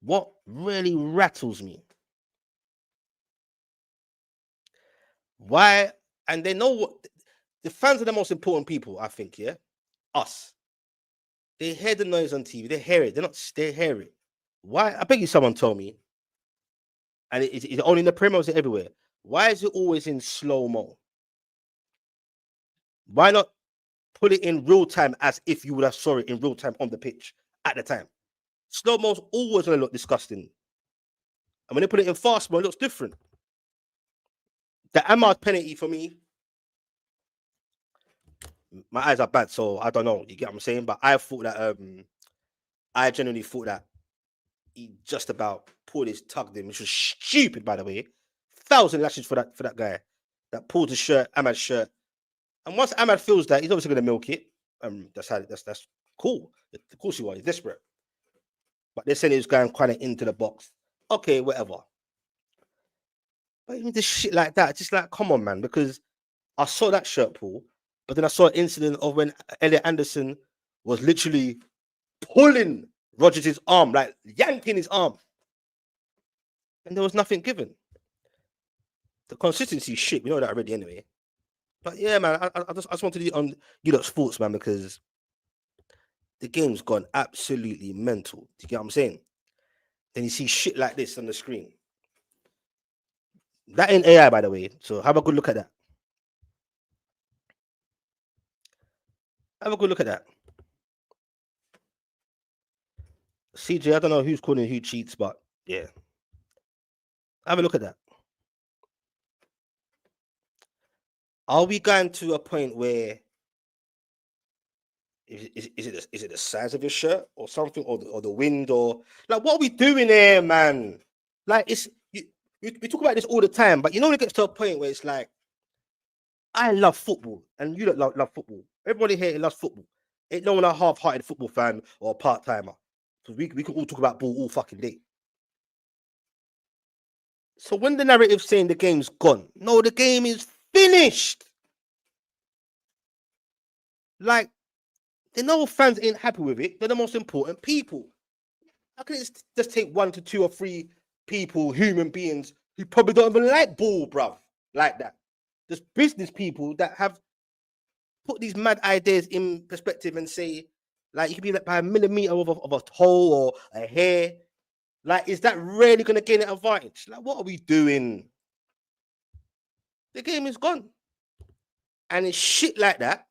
What really rattles me? Why? And they know what the fans are the most important people, I think, yeah? Us. They hear the noise on TV. They hear it. They hear it. Why? I beg you, someone told me. And it's only in the Premier, is it everywhere? Why is it always in slow-mo? Why not put it in real time as if you would have saw it in real time on the pitch at the time? Slow-mo's always going to look disgusting. And when they put it in fast-mo, it looks different. The Amad penalty for me, my eyes are bad, so I don't know. You get what I'm saying? But I thought that I genuinely thought that he just about pulled his tugged him, which was stupid, by the way. 1,000 lashes for that guy that pulled his shirt, Ahmad's shirt. And once Ahmad feels that, he's obviously going to milk it. That's cool. Of course he was. He's desperate. But they're saying he was going kind of into the box. Okay, whatever. But even this shit like that, just like, come on, man. Because I saw that shirt pull, but then I saw an incident of when Elliot Anderson was literally pulling Rodgers' arm, like yanking his arm. And there was nothing given. The consistency is shit. We know that already anyway. But yeah, man, I just wanted to on you lot sports, man, because the game's gone absolutely mental. Do you get what I'm saying? Then you see shit like this on the screen. That ain't AI, by the way. So have a good look at that. Have a good look at that. CJ, I don't know who's calling who cheats, but yeah. Have a look at that. Are we going to a point where is it the size of your shirt or something, or the wind, or like what are we doing here, man? Like we talk about this all the time, but you know when it gets to a point where it's like, I love football and you don't love football. Everybody here loves football. Ain't no one a half-hearted football fan or a part-timer. Because we can all talk about ball all fucking day. So when the narrative's saying the game's gone, no, the game is finished. Like, they know fans ain't happy with it. They're the most important people. How can it just take 1 to 2 or 3 people, human beings, who probably don't even like ball, bruv, like that? There's business people that have put these mad ideas in perspective and say, like, you could be like by a millimeter of a toe or a hair. Like, is that really going to gain an advantage? Like, what are we doing? The game is gone. And it's shit like that.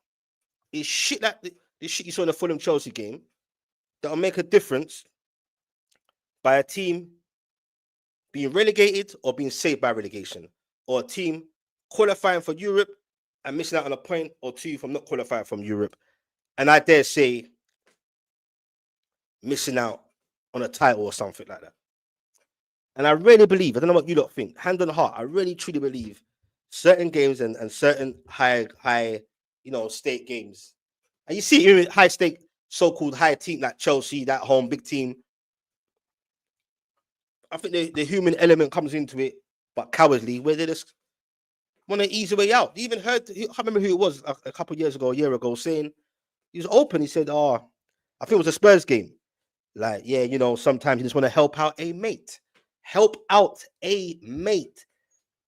It's shit like the shit you saw in the Fulham Chelsea game that'll make a difference by a team being relegated or being saved by relegation, or a team qualifying for Europe and missing out on a point or two from not qualifying from Europe. And I dare say missing out on a title or something like that. And I really believe, I don't know what you lot think, hand on heart, I really truly believe certain games and certain high, state games. And you see even high stake, so-called high team like Chelsea, that home big team. I think the human element comes into it, but cowardly, where they just want to ease the way out. You even heard, I can't remember who it was a couple of years ago, a year ago, saying, he was open. He said, I think it was a Spurs game. Like, yeah, sometimes you just want to help out a mate. Help out a mate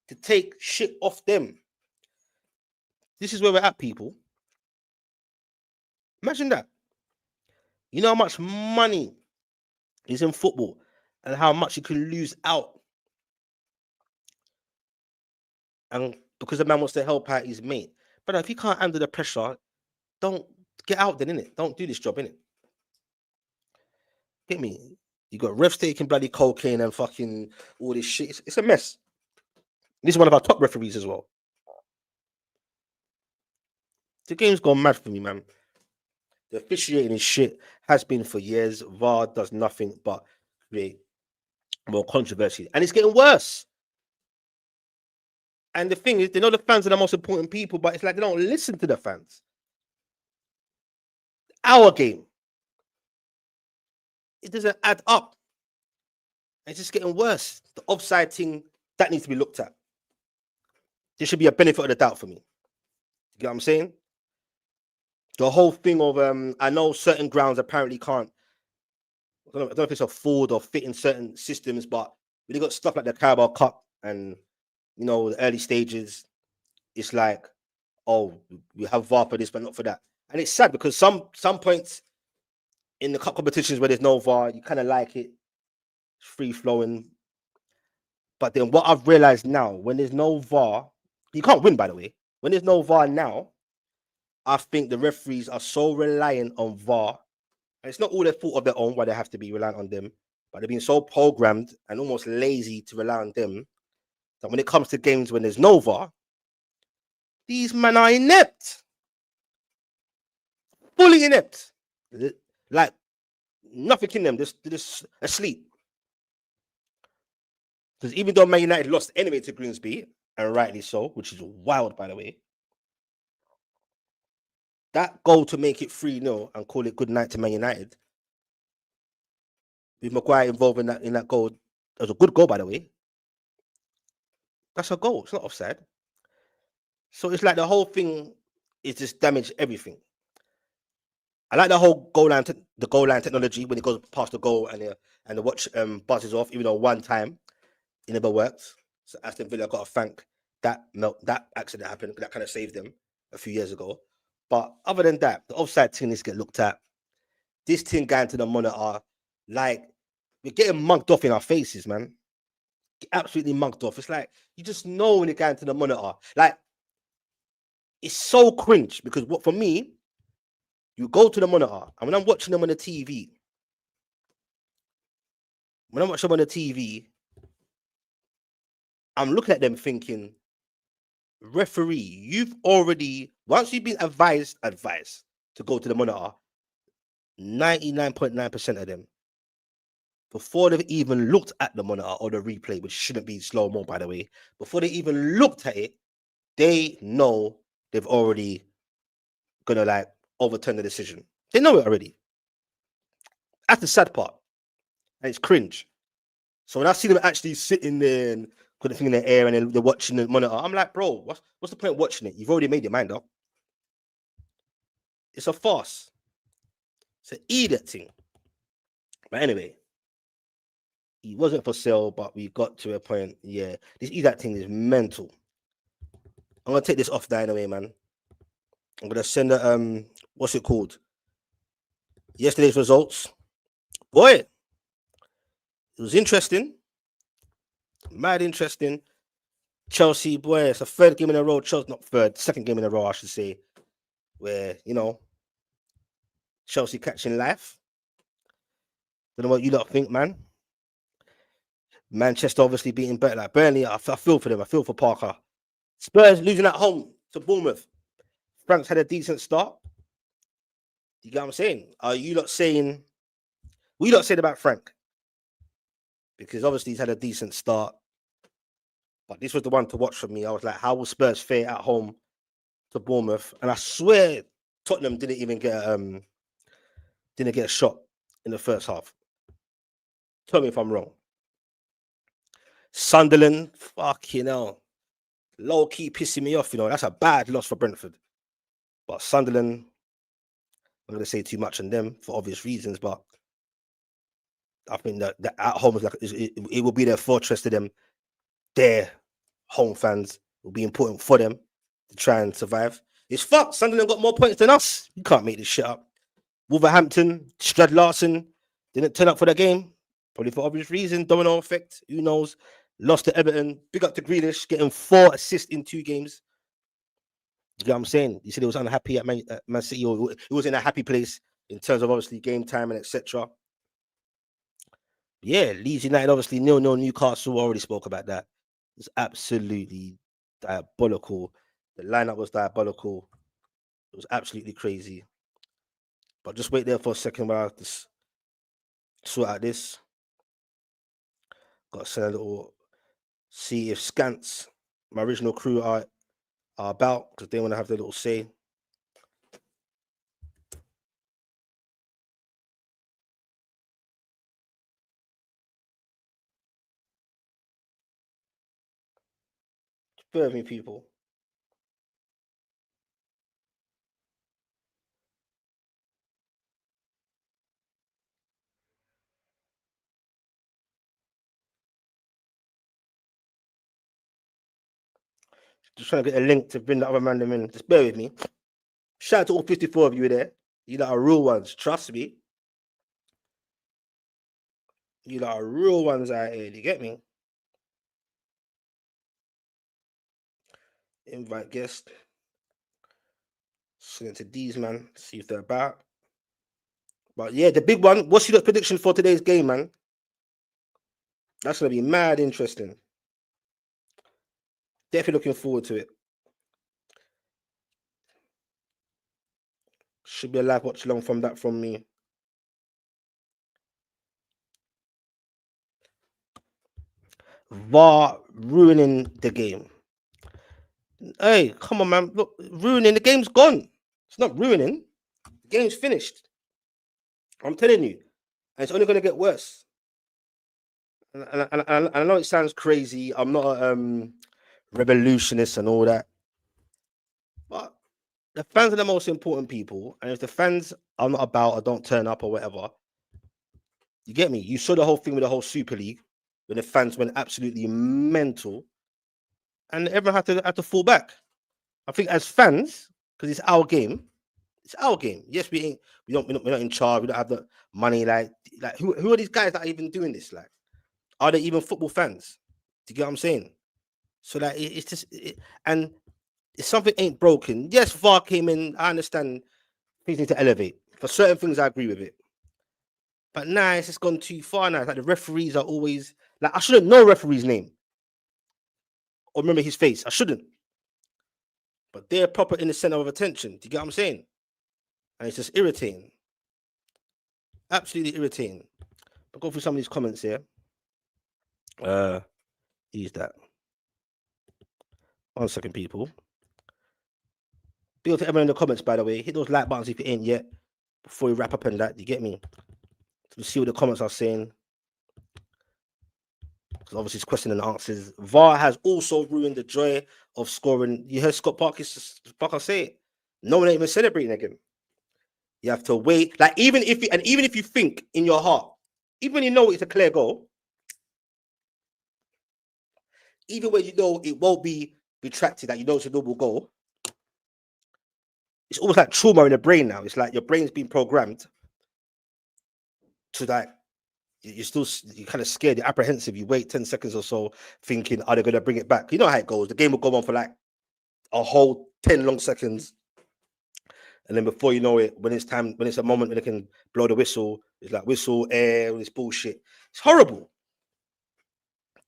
to take shit off them. This is where we're at, people. Imagine that. You know how much money is in football and how much you can lose out. And because the man wants to help out his mate. But if you can't handle the pressure, don't get out then, innit? Don't do this job, innit? Get me? You got refs taking bloody cocaine and fucking all this shit. It's a mess. This is one of our top referees as well. The game's gone mad for me, man. The officiating is shit, has been for years. VAR does nothing but create more controversy. And it's getting worse. And the thing is, they know the fans are the most important people, but it's like they don't listen to the fans. Our game. It doesn't add up. It's just getting worse. The offside thing, that needs to be looked at. There should be a benefit of the doubt for me. You get what I'm saying? The whole thing of, I know certain grounds apparently can't, I don't know if it's afford or fit in certain systems, but when you got stuff like the Carabao Cup and, the early stages, it's like, oh, we have VAR for this, but not for that. And it's sad because some points in the cup competitions where there's no VAR, you kind of like it. It's free flowing. But then what I've realized now, when there's no VAR, you can't win, by the way. When there's no VAR now, I think the referees are so reliant on VAR. And it's not all their fault of their own why they have to be reliant on them. But they're being so programmed and almost lazy to rely on them that when it comes to games when there's no VAR, these men are inept. Fully inept. Like, nothing in them. They're just asleep. Because even though Man United lost anyway to Grimsby, and rightly so, which is wild, by the way, that goal to make it 3-0 and call it good night to Man United, with Maguire involved in that goal, it was a good goal, by the way. That's a goal. It's not offside. So it's like the whole thing is just damaged everything. I like the whole goal line technology when it goes past the goal and the watch buzzes off, even though one time it never worked. So Aston Villa got to thank that accident happened. That kind of saved them a few years ago. But other than that, the offside thing needs to get looked at. This thing going to the monitor, like, we're getting mugged off in our faces, man. Absolutely mugged off. It's like, you just know when you're going to the monitor. Like, it's so cringe because for me, you go to the monitor, and when I'm watching them on the TV, I'm looking at them thinking, referee, you've already, once you've been advised to go to the monitor, 99.9% of them, before they've even looked at the monitor or the replay, which shouldn't be slow-mo, by the way, before they even looked at it, they know they've already gonna like overturn the decision. They know it already. That's the sad part. And it's cringe. So when I see them actually sitting there and put the thing in the air and they're watching the monitor, I'm like, bro, what's the point of watching it? You've already made your mind up. It's a farce. It's an idiot thing. But anyway, he wasn't for sale, but we got to a point. Yeah, this idiot thing is mental. I'm gonna take this off there anyway, man. I'm gonna send a what's it called? Yesterday's results. Boy, it was interesting. Mad interesting. Chelsea, boy, it's a third game in a row. Second game in a row, I should say, where, Chelsea catching life. Don't know what you lot think, man. Manchester obviously beating better. Like Burnley, I feel for them. I feel for Parker. Spurs losing at home to Bournemouth. Frank's had a decent start. You get what I'm saying? Are you not saying? We not saying about Frank because obviously he's had a decent start, but this was the one to watch for me. I was like, how will Spurs fare at home to Bournemouth? And I swear Tottenham didn't get a shot in the first half. Tell me if I'm wrong. Sunderland, fucking hell, low key pissing me off. That's a bad loss for Brentford. But Sunderland, I'm going to say too much on them for obvious reasons, but I think that at home is it will be their fortress to them. Their home fans will be important for them to try and survive. It's fucked. Sunderland got more points than us. You can't make this shit up. Wolverhampton, Strad Larson didn't turn up for the game, probably for obvious reasons. Domino effect. Who knows? Lost to Everton. Big up to Grealish, getting 4 assists in 2 games. You know what I'm saying? You said he was unhappy at Man City. He was in a happy place in terms of obviously game time and etc. Yeah, Leeds United obviously 0-0 Newcastle. Already spoke about that. It's absolutely diabolical. The lineup was diabolical. It was absolutely crazy. But just wait there for a second while I just sort out this. Got to send a little. See if Skants, my original crew, are about because they want to have their little say. Bear with me, people. Just trying to get a link to bring the other man them in. Just bear with me. Shout out to all 54 of you there. You lot are real ones. Trust me. You lot are real ones out here. You get me? Invite guest. Send it to these, man. See if they're about. But yeah, the big one. What's your prediction for today's game, man? That's going to be mad interesting. Definitely looking forward to it. Should be a live watch along from that from me. VAR ruining the game. Hey, come on, man. Look, ruining. The game's gone. It's not ruining. The game's finished. I'm telling you. And it's only going to get worse. And I know it sounds crazy. I'm not a revolutionist and all that. But the fans are the most important people. And if the fans are not about or don't turn up or whatever, you get me? You saw the whole thing with the whole Super League when the fans went absolutely mental. And everyone had to fall back. I think as fans, because it's our game, it's our game. Yes, we're not in charge. We don't have the money. Like who are these guys that are even doing this? Like, are they even football fans? Do you get what I'm saying? So that it's just and if something ain't broken, yes, VAR came in. I understand things need to elevate. For certain things, I agree with it. But nah, it's just gone too far now. It's like the referees are always like I shouldn't know referee's name or remember his face. I shouldn't. But they're proper in the center of attention. Do you get what I'm saying? And it's just irritating. Absolutely irritating. But go through some of these comments here. Use that. 1 second, people. Be able to everyone in the comments, by the way. Hit those like buttons if you ain't yet. Before we wrap up and that, you get me? To see what the comments are saying. Because obviously it's question and answers. VAR has also ruined the joy of scoring. You heard Scott Parker say it. No one ain't even celebrating again. You have to wait. Like even if you think in your heart, even when you know it's a clear goal, even when you know it won't be retracted, that you know it's a double goal, it's almost like trauma in the brain now. It's like your brain's been programmed to that. You're kind of scared, you're apprehensive. You wait 10 seconds or so, thinking, are they going to bring it back? You know how it goes. The game will go on for like a whole 10 long seconds. And then before you know it, when it's a moment when they can blow the whistle, it's like whistle, air, all this bullshit. It's horrible.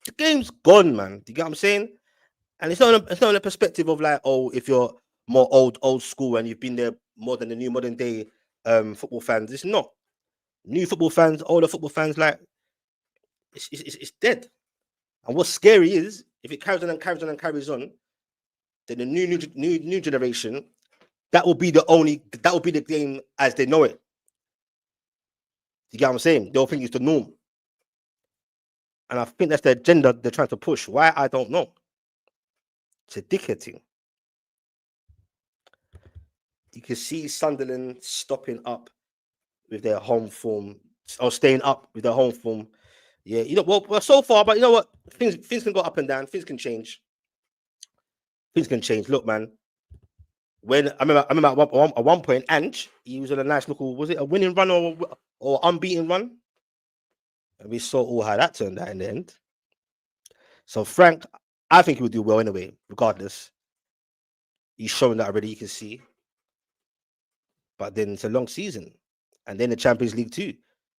The game's gone, man. Do you get what I'm saying? And it's not in a perspective of like, oh, if you're more old school and you've been there more than the new modern day football fans. It's not. New football fans, older football fans, like it's dead. And what's scary is if it carries on and carries on and carries on, then the new generation, that will be the game as they know it. You get what I'm saying? They'll think it's the norm. And I think that's the agenda they're trying to push. Why? I don't know. It's a dickhead thing. You can see Sunderland stopping up with their home form, or staying up with their home form. Yeah, well, so far, but you know what? Things can go up and down. Things can change. Look, man. When I remember at one point, Ange, he was on a nice little, was it a winning run or unbeaten run? And we saw all how that turned out in the end. So Frank, I think he would do well anyway, regardless. He's shown that already, you can see. But then it's a long season. And then the Champions League too.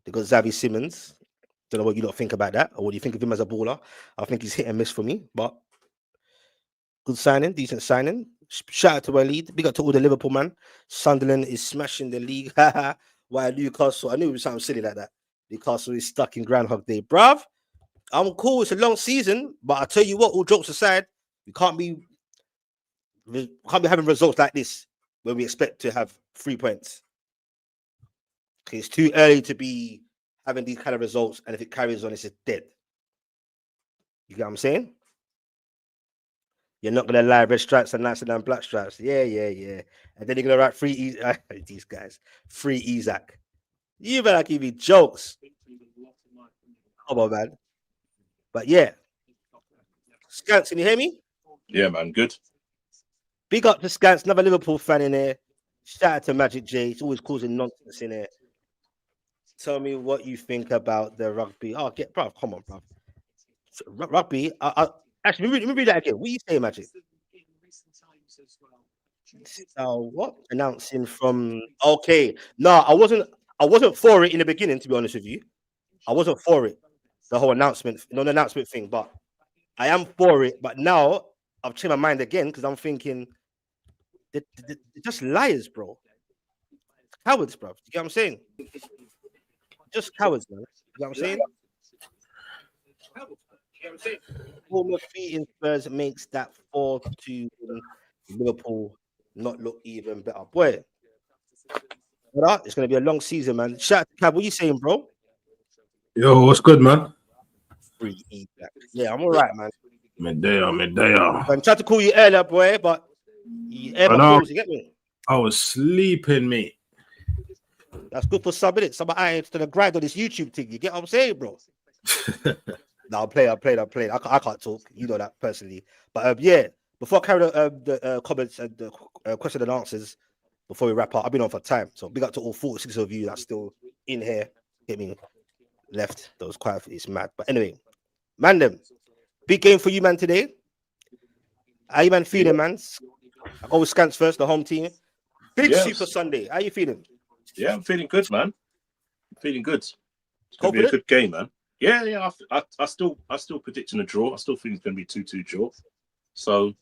They got Xavi Simons. Don't know what you don't think about that, or what do you think of him as a baller? I think he's hit and miss for me, but good signing, decent signing. Shout out to Waleed. Big up to all the Liverpool man. Sunderland is smashing the league. While Newcastle, I knew it was something silly like that. Newcastle is stuck in Groundhog Day, bruv. I'm cool. It's a long season, but I tell you what. All jokes aside, we can't be having results like this when we expect to have 3 points. Okay, it's too early to be having these kind of results, and if it carries on, it's just dead. You get what I'm saying? You're not gonna lie, red stripes are nicer than black stripes. Yeah. And then you're gonna write free these guys, free Isak. You better give me jokes. Come on, man. But yeah, Skants, can you hear me? Yeah, man, good. Big up to Skants, another Liverpool fan in there. Shout out to Magic J. He's always causing nonsense in there. Tell me what you think about the rugby. Oh, bro, come on, bro. Rugby. Actually, let me read that again. What are you saying, Magic? What? Announcing from? Okay, no, I wasn't for it in the beginning. To be honest with you, I wasn't for it. The whole announcement, the announcement thing, but I am for it. But now I've changed my mind again because I'm thinking they're just liars, bro. Cowards, bro. You get what I'm saying? Just cowards, man. You know what I'm saying? Bournemouth beating Spurs makes that 4-2 Liverpool not look even better. Boy, it's going to be a long season, man. Shout out to Cav. What you saying, bro? Yo, what's good, man? Free Isak. Yeah, I'm all right, man. Midday. I tried to call you earlier, boy, but you ever calls, you get me? I was sleeping, mate. That's good for some minutes. Some I to the grind on this YouTube thing. You get what I'm saying, bro? No, I'll play. I can't talk. You know that personally. But yeah, before I carry the comments and the question and answers, before we wrap up, I've been on for time. So big up to all 46 of you that's still in here. Get me left. That was quite, it's mad. But anyway, man, them big game for you, man, today. How you man feeling, man? I go with Skants first, the home team. Big Super Sunday. How you feeling? Yeah, I'm feeling good, man. I'm feeling good. It's gonna be a good game, man. Yeah. I still predicting a draw. I still think it's gonna be 2-2 draw. So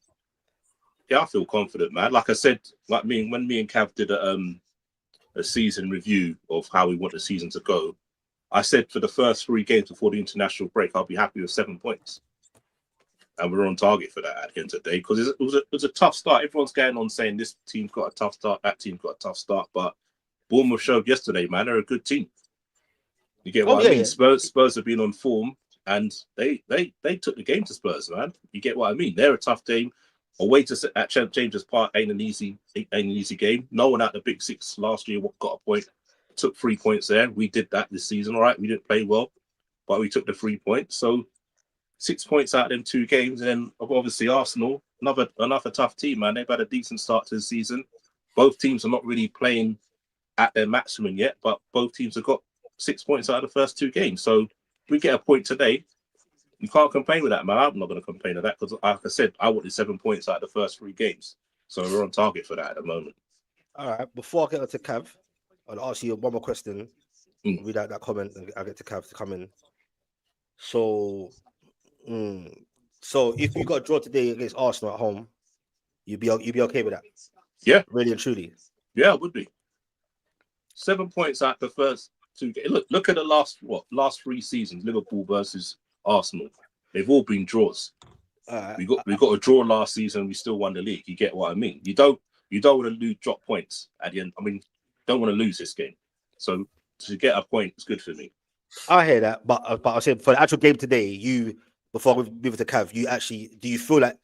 yeah, I feel confident, man. Like I said, when me and Cav did a season review of how we want the season to go, I said for the first 3 games before the international break, I'll be happy with 7 points. And we're on target for that at the end of the day because it was a tough start. Everyone's going on saying this team's got a tough start, that team's got a tough start, but Bournemouth showed yesterday, man, they're a good team. You get what I mean? Yeah. Spurs have been on form, and they took the game to Spurs, man. You get what I mean? They're a tough team. Away at James's Park ain't an easy game. No one at the Big Six last year got a point. Took 3 points there. We did that this season, all right. We didn't play well, but we took the 3 points. So 6 points out of them 2 games, and then obviously Arsenal, another tough team, man. They've had a decent start to the season. Both teams are not really playing at their maximum yet, but both teams have got 6 points out of the first 2 games. So if we get a point today, you can't complain with that, man. I'm not going to complain with that because, like I said, I wanted 7 points out of the first 3 games. So we're on target for that at the moment. All right. Before I get on to Cav, I'll ask you one more question. Read out that comment and I'll get to Cav to come in. So, So if you got a draw today against Arsenal at home, you'd be okay with that? Yeah, really and truly. Yeah, it would be. 7 points out the first 2 games. Look at the last 3 seasons. Liverpool versus Arsenal. They've all been draws. We got a draw last season. We still won the league. You get what I mean? You don't want to drop points at the end. I mean, don't want to lose this game. So to get a point is good for me. I hear that, but I said for the actual game today, before we move to Cav, do you feel like,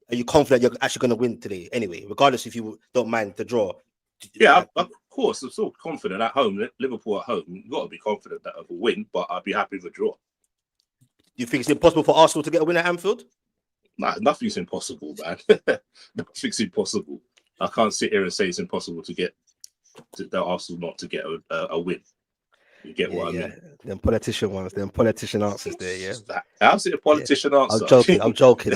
are you confident you're actually going to win today anyway, regardless if you don't mind the draw? Yeah, of course. I'm still confident at home. Liverpool at home, you've got to be confident that of a win, but I'd be happy with a draw. Do you think it's impossible for Arsenal to get a win at Anfield? Nah, nothing's impossible, man. Nothing's impossible. I can't sit here and say it's impossible to get the Arsenal not to get a win. You get what I mean? Them politician answers there, yeah. How's it a politician answer? I'm joking.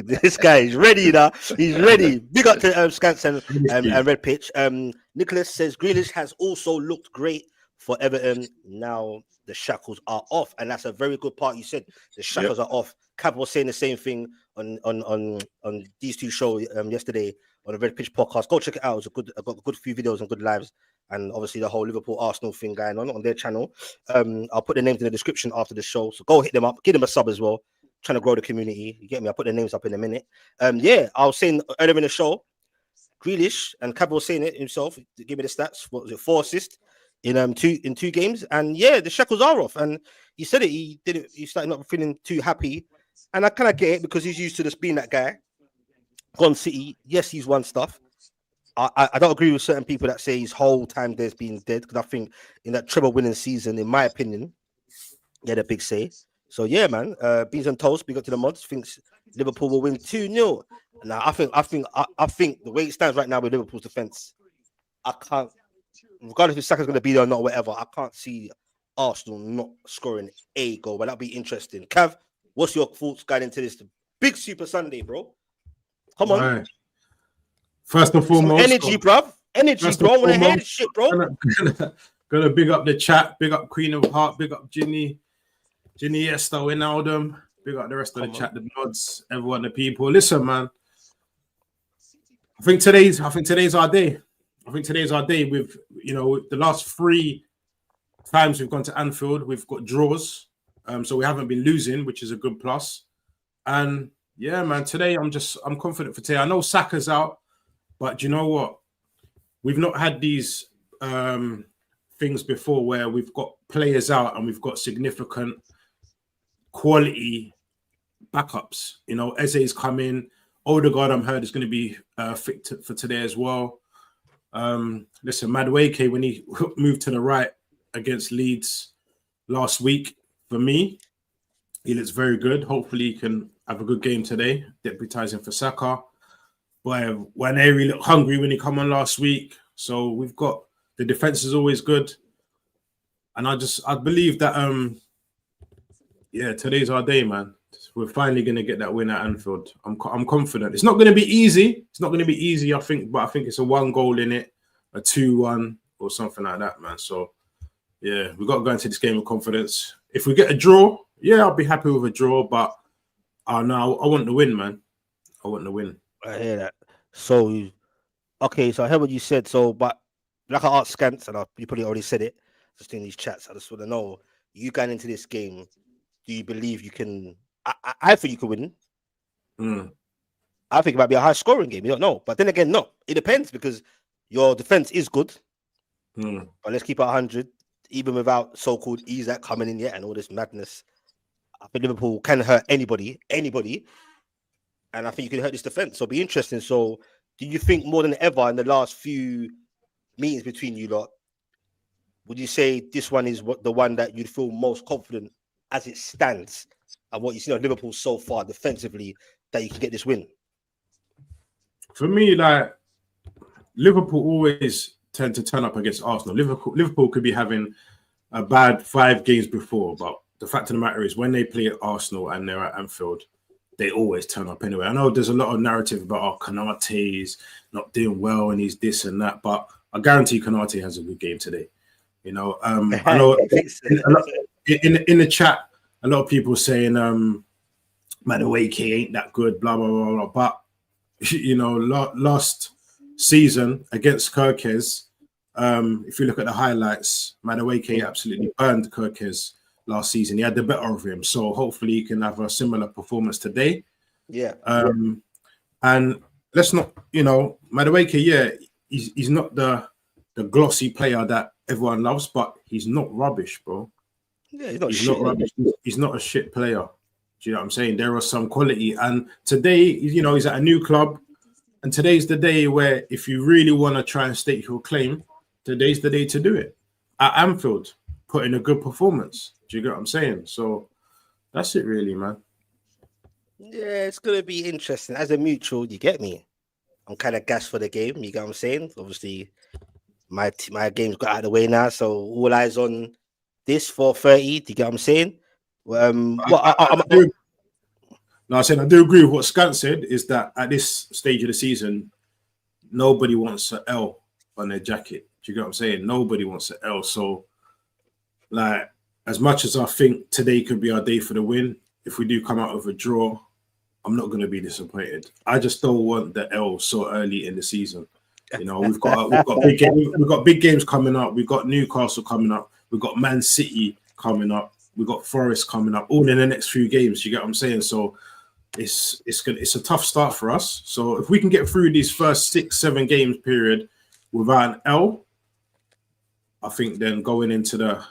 This guy is ready now. He's ready. Big up to Skants and Red Pitch. Nicholas says Grealish has also looked great for Everton. Now the shackles are off, and that's a very good part. You said the shackles are off. Cav was saying the same thing on these two shows yesterday on the Red Pitch podcast. Go check it out. I've got a good few videos and good lives. And obviously the whole Liverpool Arsenal thing going on their channel. I'll put the names in the description after the show. So go hit them up, give them a sub as well. Trying to grow the community. You get me? I'll put their names up in a minute. I was saying earlier in the show, Grealish, and Cav was saying it himself, give me the stats. What was it? 4 assists in 2 games. And yeah, the shackles are off. And he said it, he started not feeling too happy. And I kind of get it because he's used to just being that guy. Gone City, yes, he's won stuff. I don't agree with certain people that say his whole time there's been dead, because I think in that treble winning season, in my opinion, he had a big say. So yeah, man, beans and toast. Big up to the mods. Thinks Liverpool will win 2-0. Now I think the way it stands right now with Liverpool's defense, I can't, regardless if Saka's going to be there or not, or whatever, I can't see Arsenal not scoring a goal. But that'll be interesting. Cav, what's your thoughts going into this big Super Sunday, bro? Come on. Right. First and foremost, energy, bro. Energy, bro. I want to hear this shit, bro. Gonna big up the chat, big up Queen of Heart, big up Ginny, Esther, Winaldum, big up the rest of the chat, the nods, everyone, the people. Listen, man. I think today's our day. I think today's our day. With the last 3 times we've gone to Anfield, we've got draws. So we haven't been losing, which is a good plus. And yeah, man, today I'm confident for today. I know Saka's out. But you know what? We've not had these things before where we've got players out and we've got significant quality backups. Eze's coming. Odegaard, I'm heard, is going to be fit for today as well. Listen, Madueke, when he moved to the right against Leeds last week, for me, he looks very good. Hopefully he can have a good game today, deputising for Saka. But Waneri looked hungry when he come on last week. So we've got the defense is always good. And I believe that today's our day, man. We're finally gonna get that win at Anfield. I'm confident. It's not gonna be easy. I think, but I think it's a 1 goal in it, a 2-1 or something like that, man. So yeah, we've got to go into this game with confidence. If we get a draw, yeah, I'll be happy with a draw, but no, I want the win, man. I want the win. I hear that. So, okay, so I heard what you said. So, but like I asked Skants, and you probably already said it, just in these chats, I just want to know, you going into this game, do you believe you can? I think you can win. I think it might be a high scoring game. You don't know. But then again, no, it depends because your defense is good. But let's keep it 100, even without so-called Isak coming in yet and all this madness. I think Liverpool can hurt anybody. And I think you can hurt this defense. So it'll be interesting. So do you think more than ever in the last few meetings between you lot, would you say this one is the one that you'd feel most confident as it stands and what you see on Liverpool so far defensively that you can get this win? For me, like, Liverpool always tend to turn up against Arsenal. Liverpool could be having a bad 5 games before, but the fact of the matter is when they play at Arsenal and they're at Anfield, they always turn up anyway. I know there's a lot of narrative about Konate is not doing well and he's this and that, but I guarantee Konate has a good game today. I know in the chat, a lot of people saying Madueke ain't that good, blah, blah, blah, blah. But, last season against Kirkes, if you look at the highlights, Madueke absolutely burned Kirkes last season. He had the better of him. So hopefully he can have a similar performance today. Yeah. And let's not, Madueke, he's not the glossy player that everyone loves, but he's not rubbish, bro. Yeah, he's not He's shit. not rubbish. He's not a shit player. Do you know what I'm saying? There are some quality. And today, he's at a new club. And today's the day where if you really want to try and stake your claim, today's the day to do it. At Anfield, put in a good performance. Do you get what I'm saying? So that's it really, man. Yeah, it's going to be interesting. As a mutual, you get me? I'm kind of gassed for the game. You get what I'm saying? Obviously, my game's got out of the way now. So all eyes on this 4:30. Do you get what I'm saying? I do agree with what Skant said, is that at this stage of the season, nobody wants an L on their jacket. Do you get what I'm saying? Nobody wants an L. So, like, as much as I think today could be our day for the win, if we do come out with a draw, I'm not going to be disappointed. I just don't want the L so early in the season. We've got big games coming up. We've got Newcastle coming up. We've got Man City coming up. We've got Forest coming up. All in the next few games. You get what I'm saying? So it's a tough start for us. So if we can get through these first 6-7 games period without an L, I think then going into the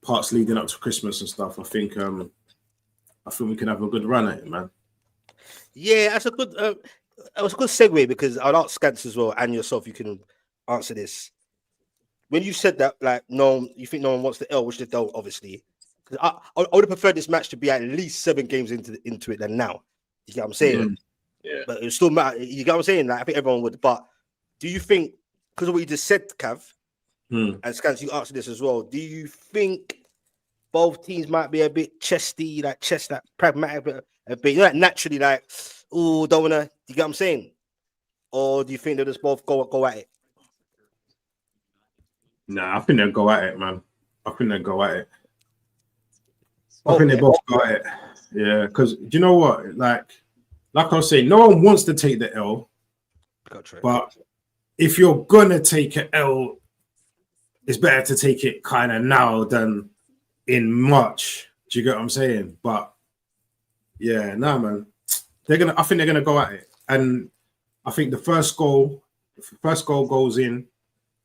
parts leading up to Christmas and stuff, I think we can have a good run at it, man. Yeah, that's a good. It was a good segue because I'll ask Skants as well and yourself. You can answer this. When you said that, like, no, you think no one wants the L, which they don't, obviously. I would have preferred this match to be at least 7 games into it than now. You get what I'm saying? Yeah. But it still matter. You get what I'm saying? Like, I think everyone would. But do you think, because of what you just said, Cav, and Skants, you answered this as well, do you think both teams might be a bit chesty, like pragmatic, a bit, naturally, like, oh, don't want to, you get what I'm saying? Or do you think they'll just both go at it? Nah, I think they'll go at it, man. I think they both go at it. Yeah, because do you know what? Like I was saying, no one wants to take the L. But if you're gonna take an L, it's better to take it kind of now than in March. Do you get what I'm saying? But yeah, man. I think they're gonna go at it. And I think the first goal goes in.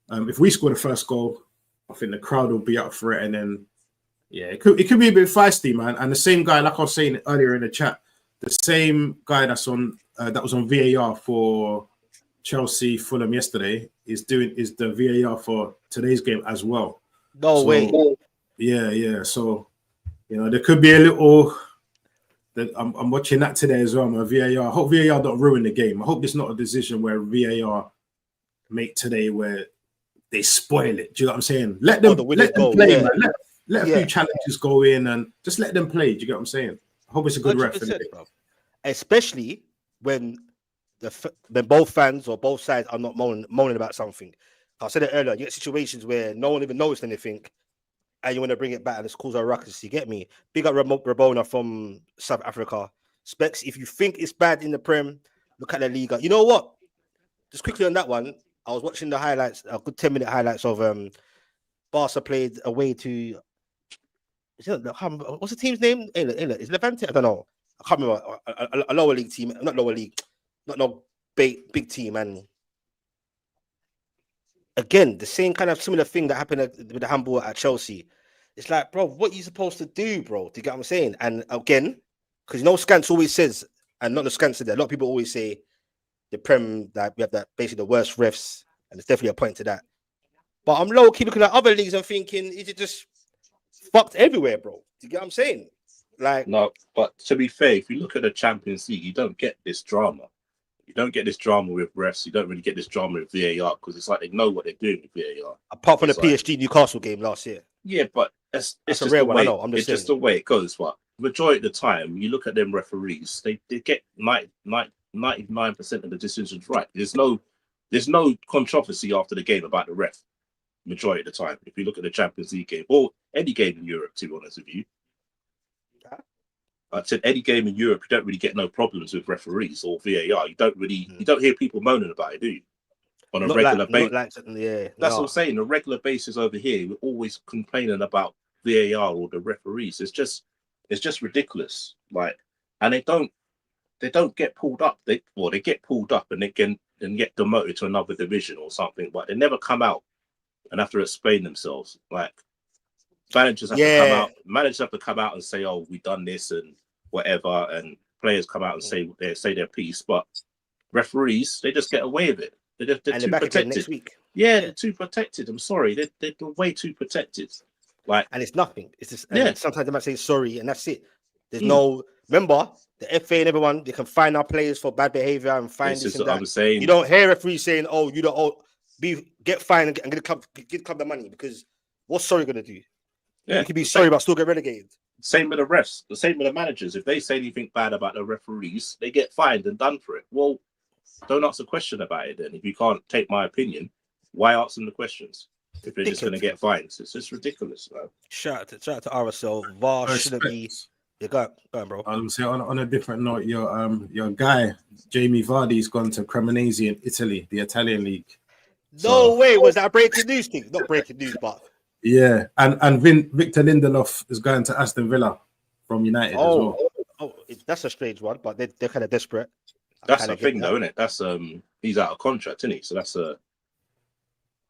If we score the first goal, I think the crowd will be up for it, and then it could be a bit feisty, man. And the same guy, like I was saying earlier in the chat, the same guy that was on VAR for Chelsea Fulham yesterday is the VAR for today's game as well. No way. Yeah. So there could be a little. I'm watching that today as well, man. VAR. I hope VAR don't ruin the game. I hope it's not a decision where VAR make today where they spoil it. Do you know what I'm saying? Let them play, man. Let a few challenges go in and just let them play. Do you get what I'm saying? I hope it's a good ref. Bro. Especially when both fans or both sides are not moaning about something. I said it earlier. You get situations where no one even noticed anything, and you want to bring it back and it's cause a ruckus. You get me? Big up Rabona from South Africa. Specs, if you think it's bad in the Prem, look at the Liga. You know what? Just quickly on that one, I was watching the highlights, a good 10-minute highlights of Barca played away to. What's the team's name? Is Levante? I don't know. I can't remember. A lower league team, not lower league, not no big team. And again, the same kind of similar thing that happened with the handball at Chelsea. It's like, bro, what are you supposed to do, bro? Do you get what I'm saying? And again, because Skants always says, and not the Skants said that, a lot of people always say the Prem, that we have that basically the worst refs, and there's definitely a point to that. But I'm low-key looking at other leagues and thinking, is it just fucked everywhere, bro? Do you get what I'm saying? Like, no, but to be fair, if you look at the Champions League, you don't get this drama. You don't get this drama with refs. You don't really get this drama with VAR because it's like they know what they're doing with VAR. Apart from the PSG Newcastle game last year. Yeah, but it's just a rare one. I know. I'm just saying. Just the way it goes. But majority of the time, you look at them referees, they get 99% of the decisions right. There's no controversy after the game about the ref. Majority of the time, if you look at the Champions League game or any game in Europe, to be honest with you. I said any game in Europe, you don't really get no problems with referees or VAR. You don't hear people moaning about it, do you? On a regular basis. That's what I'm saying. On a regular basis over here, we're always complaining about VAR or the referees. It's just ridiculous. Like, and they don't get pulled up. They get pulled up and they get demoted to another division or something, but they never come out and have to explain themselves. Like, managers have to come out and say, "Oh, we done this and whatever," and players come out and say their piece. But referees, they just get away with it. They're too protected. Next week. Yeah, they're too protected. I'm sorry, they're way too protected. Like, and it's nothing. It's just sometimes they might say sorry, and that's it. There's no. Remember, the FA and everyone, they can fine our players for bad behavior and fine this and that. I'm saying. You don't hear referees saying, "Oh, you don't get fined and get the club the money," because what's sorry gonna do? Yeah, you can be sorry but still get relegated. Same with the refs. The same with the managers. If they say anything bad about the referees, they get fined and done for it. Well, don't ask a question about it then. If you can't take my opinion, why ask them the questions? If they're just going to get fines, it's just ridiculous, man. Shout out to RSL. VAR shouldn't be. Yeah, go on, bro. I was say on a different note, your guy Jamie Vardy's gone to Cremonese in Italy, the Italian league. No way, was that a breaking news thing? Not breaking news, but yeah, and Victor Lindelof is going to Aston Villa from United as well. Oh, that's a strange one, but they're kind of desperate. That's the thing, though, isn't it? That's he's out of contract, isn't he? So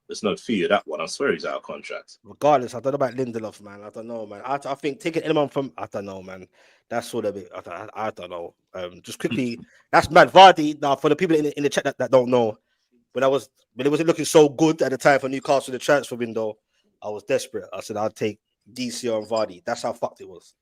there's no fee of that one. I swear he's out of contract. Regardless, I don't know about Lindelof, man. I don't know, man. I think taking anyone from, I don't know, man. That's sort of it. I don't know. Just quickly, that's mad. Vardy. Now, for the people in the chat that don't know, when it wasn't looking so good at the time for Newcastle in the transfer window, I was desperate. I said I'd take DC on Vardy. That's how fucked it was.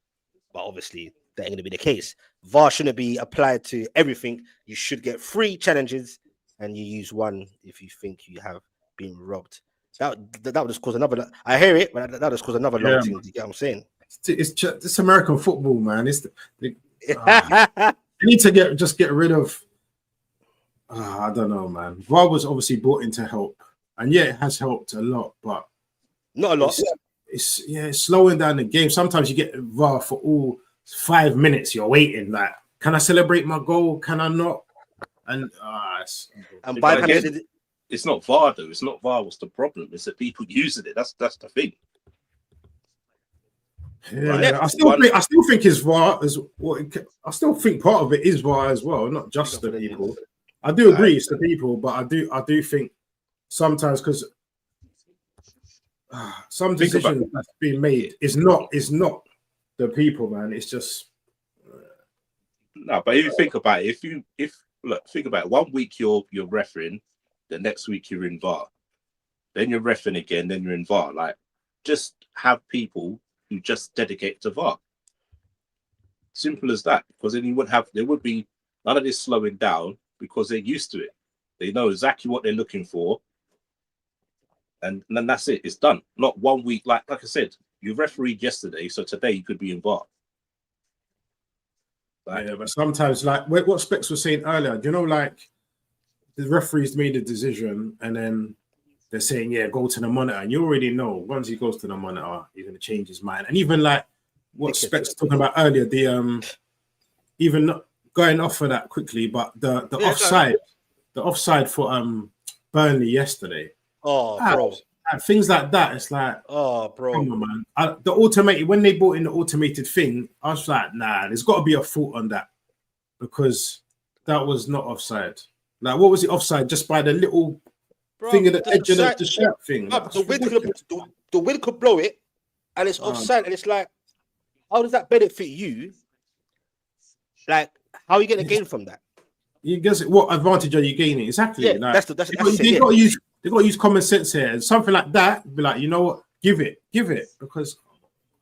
But obviously, that ain't gonna be the case. VAR shouldn't be applied to everything. You should get 3 challenges, and you use 1 if you think you have been robbed. That would just cause another. I hear it, but that would just cause another long thing. You get what I'm saying? It's American football, man. You need to get rid of. I don't know, man. VAR was obviously brought in to help, and it has helped a lot, but not a lot. It's slowing down the game. Sometimes you get VAR for all 5 minutes. You're waiting. Like, can I celebrate my goal? Can I not? And by again, it's not VAR though. It's not VAR. What's the problem? It's that people using it. That's the thing. Yeah, I still think it's VAR as well. I still think part of it is VAR as well, not just the people. I do agree it's the people, but I do think sometimes because some decisions that's being made is not the people, man. It's just no. But if you think about it, think about it. 1 week you're refereeing, the next week you're in VAR, then you're refereeing again, then you're in VAR. Like, just have people who just dedicate to VAR. Simple as that. Because then there would be none of this slowing down because they're used to it. They know exactly what they're looking for. And then that's it. It's done. Not 1 week. Like I said, you refereed yesterday, so today you could be in VAR. Yeah, but sometimes, like what Specs was saying earlier, you know, like the referees made a decision and then they're saying, yeah, go to the monitor. And you already know once he goes to the monitor, he's going to change his mind. And even like what Specs was talking about earlier, even not going off of that quickly, but the offside for Burnley yesterday. Oh, bro. Things like that, it's like, oh, bro, come on, man. When they brought in the automated thing, I was like, nah, there's got to be a fault on that because that was not offside. Like, what was it offside? just by the little thing at the edge of the shirt thing. The wind could blow it, and it's offside, and it's like, how does that benefit you? Like, how are you getting a gain from that? You guess what advantage are you gaining? Exactly. Yeah, like, that's They've got to use common sense here. And something like that, be like, you know what? Give it. Because,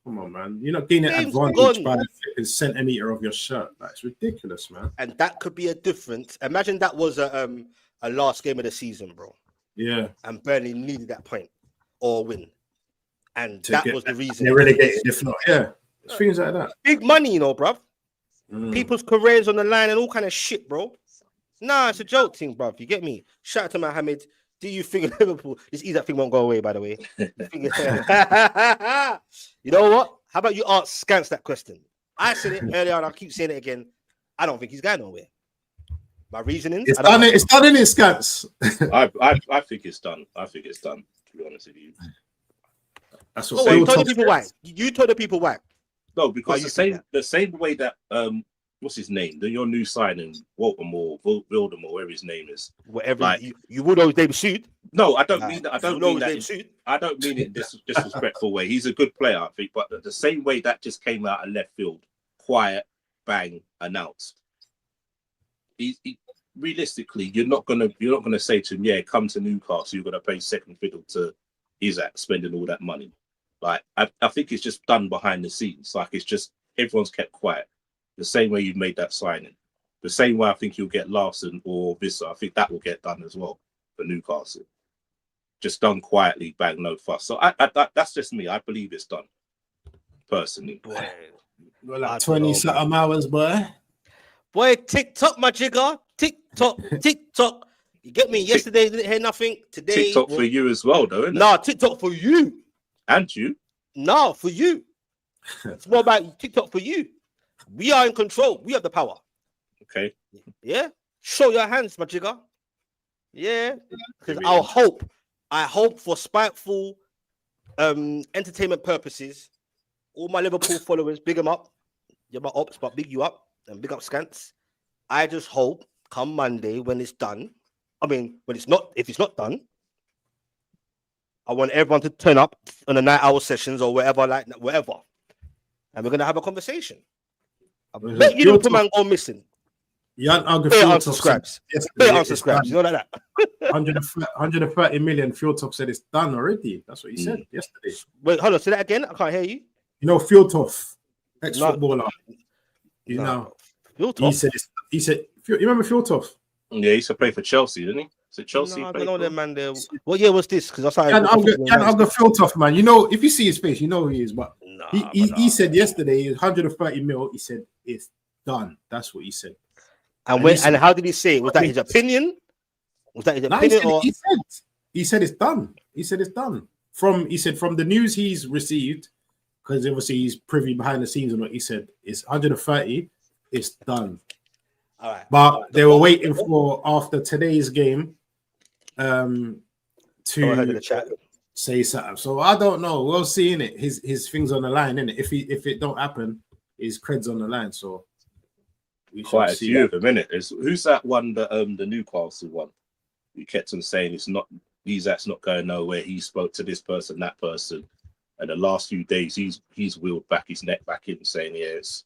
come on, man. You're not gaining advantage by the centimeter of your shirt. That's ridiculous, man. And that could be a difference. Imagine that was a last game of the season, bro. Yeah. And Burnley needed that point or win. And that was the reason. They're relegated, if not. Yeah. It's things like that. Big money, you know, bruv. People's careers on the line and all kind of shit, bro. Nah, it's a joke thing, bruv. You get me? Shout out to Mohammed. Do you think Liverpool? This Isak thing won't go away, by the way. You know what? How about you ask Skants that question? I said it earlier and I keep saying it again. I don't think he's going nowhere. My reasonings. It's done. It's done in his Skants. I think it's done. I think it's done. To be honest with you. That's what. what. You told the people why. You told the people why. No, because the same way that what's his name? Your new signing, Waldemar, whatever his name is. Whatever. Like, you would always David Sued. No, I don't mean that. I don't mean that. I don't mean it in this disrespectful way. He's a good player, I think, but the same way that just came out of left field, quiet, bang, announced. Realistically, you're not gonna say to him, yeah, come to Newcastle. You're gonna play second fiddle to Isak, spending all that money. Like I think it's just done behind the scenes. Like it's just everyone's kept quiet. The same way you made that signing, the same way I think you'll get Larson or Wissa. I think that will get done as well for Newcastle. Just done quietly, bang, no fuss. So that's just me. I believe it's done. Personally, boy, you're like 20-something hours, boy. Boy, TikTok, my jigger. TikTok. You get me? Yesterday didn't hear nothing. Today TikTok for you as well, though, isn't it? No, TikTok for you. And you? No, for you. It's more about TikTok for you. We are in control. We have the power. Okay. Yeah. Show your hands, my jigger. Yeah. Because I hope for spiteful entertainment purposes, all my Liverpool followers, big them up. You're my ops, but big you up and big up Skants. I just hope come Monday when it's done. I mean, if it's not done, I want everyone to turn up on the night-hour sessions or whatever. And we're gonna have a conversation. I bet you Liverpool man go missing. Yeah, Pay unsubscribes. Pay unsubscribes. You know like that. 130 million. Fuel Top said it's done already. That's what he said yesterday. Wait, hold on. Say that again. I can't hear you. You know, Fuel Top, ex-footballer. You know, he said. You remember Fuel Top? Yeah, he used to play for Chelsea, didn't he? Is it Chelsea? No, I don't know that man there. What year was this? Because I started. I'll go Fuel Top, man. You know, if you see his face, you know who he is. But he said yesterday, 130 mil. He said it's done. That's what he said. And how did he say it? Was that his opinion? Was that his opinion? He said it's done. He said it's done. From the news he's received, because obviously he's privy behind the scenes and what he said, it's 130. It's done. All right. But they were waiting for after today's game to say something. So I don't know. We'll see in it. His things on the line, innit? If it don't happen, his cred's on the line. So quite a few of them, innit? Who's that one? The Newcastle one. You kept on saying it's not. Isak's not going nowhere. He spoke to this person, that person, and the last few days he's wheeled back his neck back in, saying yes,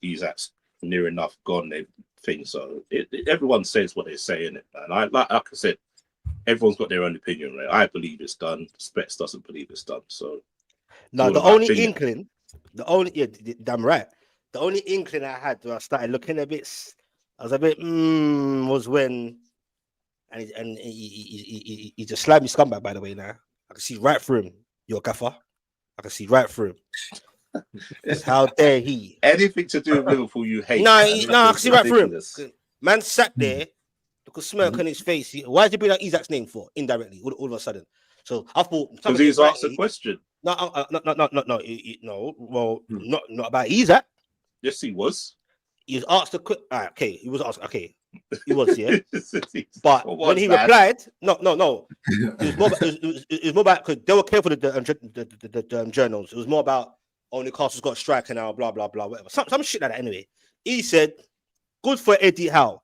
Isak's near enough gone. Thing so everyone says what they say in it, and like I said, everyone's got their own opinion, right? I believe it's done. Specs doesn't believe it's done. So no, the only inkling, damn right. The only inkling I had when I started looking was when and he's a slimy scumbag, by the way. Now I can see right through him. You're a gaffer. I can see right through him. How dare he? Anything to do with Liverpool, you hate. No, I can see right through him. Man sat there, look a smirk on his face. Why did he bring out Isak's name for? Indirectly, all of a sudden. So I thought because he's asked a question. No. Well, not about Isak. Yes, he was. He was asked a quick. Okay, he was asked. Okay, he was, yeah. But when he replied, no. It was more about because they were careful the journals. It was more about Newcastle's got a striker now, blah blah blah, whatever. Some shit like that. Anyway, he said, "Good for Eddie Howe."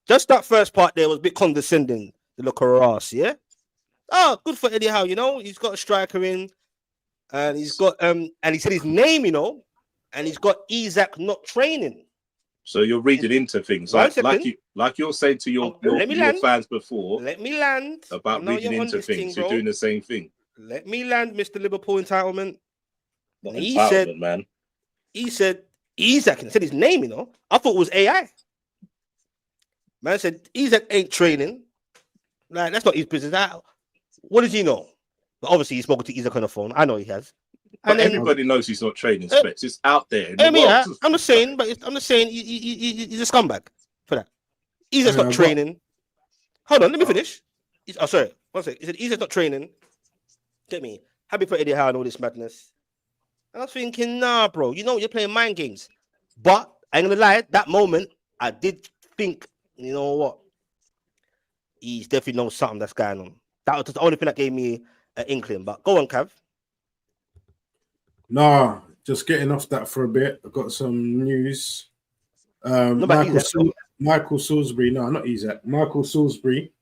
Just that first part there was a bit condescending. The look of ass, yeah. Oh, good for Eddie Howe. You know, he's got a striker in, and he's got and he said his name, you know, and he's got Isak not training. So you're reading into things like you're saying to your fans before. Let me land about reading into things. You're doing the same thing. Let me land, Mr. Liverpool entitlement. He said Isak and said his name. You know, I thought it was AI. Man said Isak ain't training. Like that's not his business. What does he know? But obviously he's spoken to Isak on the phone. I know he has. But everybody knows he's not training Specs. It's out there. I'm not saying, he's a scumbag for that. Isak's not training. Hold on, let me finish. Sorry, one second. He said Isak's not training. Get me. Happy for Eddie Howe and all this madness. I was thinking, nah, bro, you know you're playing mind games. But I ain't gonna lie, that moment I did think, you know what? He's definitely knows something that's going on. That was the only thing that gave me an inkling. But go on, Cav. Nah, just getting off that for a bit. I got some news. Not about Michael Salisbury, no, not Isak. Michael Salisbury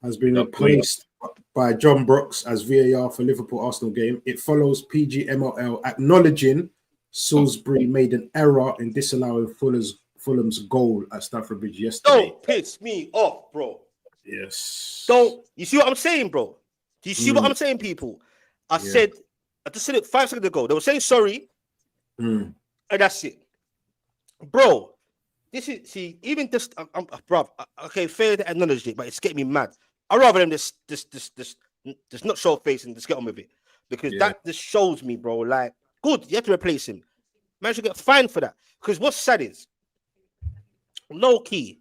has been Yep, replaced by John Brooks as VAR for Liverpool Arsenal game. It follows PGMOL acknowledging Salisbury made an error in disallowing Fulham's goal at Stamford Bridge yesterday. Don't piss me off, bro. Yes. Don't. You see what I'm saying, bro? Do you see what I'm saying, people? I just said it 5 seconds ago. They were saying sorry, and that's it, bro. This is even this, bro. Okay, fair to acknowledge it, but it's getting me mad. I'd rather them just not show face and just get on with it, because that just shows me, bro. Like, good, you have to replace him. Man should get fined for that. Because what's sad is, low key,